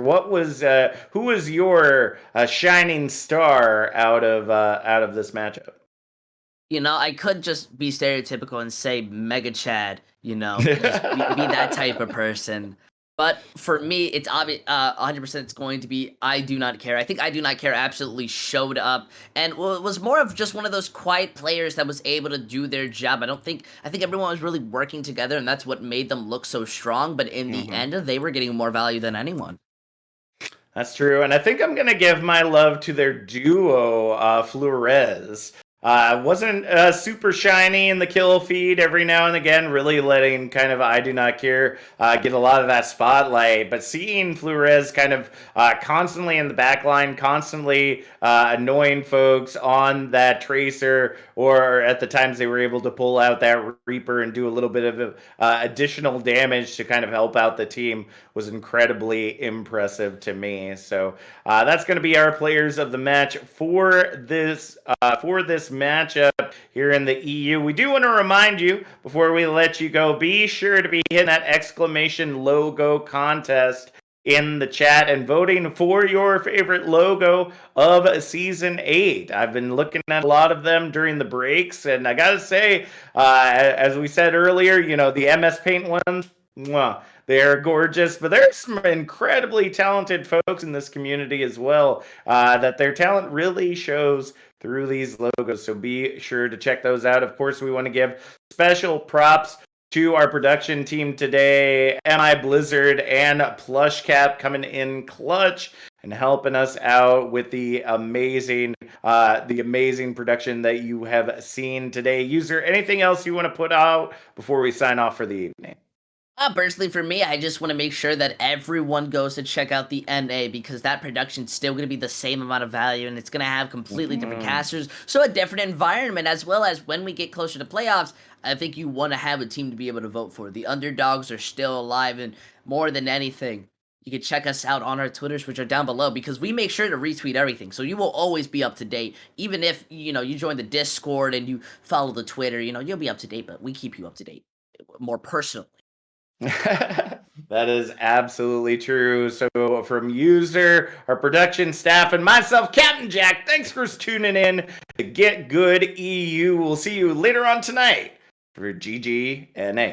[SPEAKER 1] Who was your shining star out of this matchup?
[SPEAKER 2] You know, I could just be stereotypical and say Mega Chad, you know, just be that type of person. But for me, it's obvious, 100% it's going to be I Do Not Care. I think I Do Not Care absolutely showed up and was more of just one of those quiet players that was able to do their job. I think everyone was really working together, and that's what made them look so strong. But in the end, they were getting more value than anyone.
[SPEAKER 1] That's true, and I think I'm going to give my love to their duo, Flores. Wasn't super shiny in the kill feed every now and again, really letting kind of I Do Not Care get a lot of that spotlight. But seeing Flores kind of constantly in the backline, constantly annoying folks on that Tracer, or at the times they were able to pull out that Reaper and do a little bit of additional damage to kind of help out the team, was incredibly impressive to me. So that's going to be our players of the match for this matchup here in the EU. We do want to remind you before we let you go, be sure to be hitting that exclamation logo contest in the chat and voting for your favorite logo of Season 8. I've been looking at a lot of them during the breaks, and I gotta say, as we said earlier, you know, the MS Paint ones, they're gorgeous, but there's some incredibly talented folks in this community as well, that their talent really shows through these logos, so be sure to check those out. Of course, we want to give special props to our production team today, MI Blizzard and Plush Cap coming in clutch and helping us out with the amazing production that you have seen today. User, anything else you want to put out before we sign off for the evening?
[SPEAKER 2] Personally, for me, I just want to make sure that everyone goes to check out the NA, because that production's still going to be the same amount of value, and it's going to have completely different casters, so a different environment, as well as when we get closer to playoffs, I think you want to have a team to be able to vote for. The underdogs are still alive, and more than anything, you can check us out on our Twitters, which are down below, because we make sure to retweet everything, so you will always be up to date. Even if, you know, you join the Discord and you follow the Twitter, you know, you'll be up to date, but we keep you up to date more personally.
[SPEAKER 1] That is absolutely true. So from User, our production staff, and myself, Captain Jack, thanks for tuning in to Get Good EU. We'll see you later on tonight for GG NA.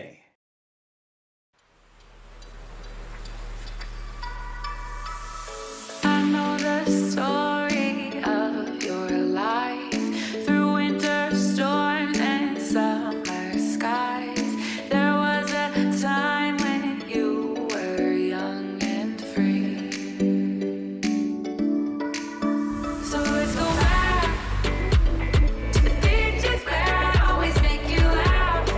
[SPEAKER 3] I know the story of your life through winter storms and summer skies. There was a time when you were young and free. So let's go back to the beaches where I always make you laugh.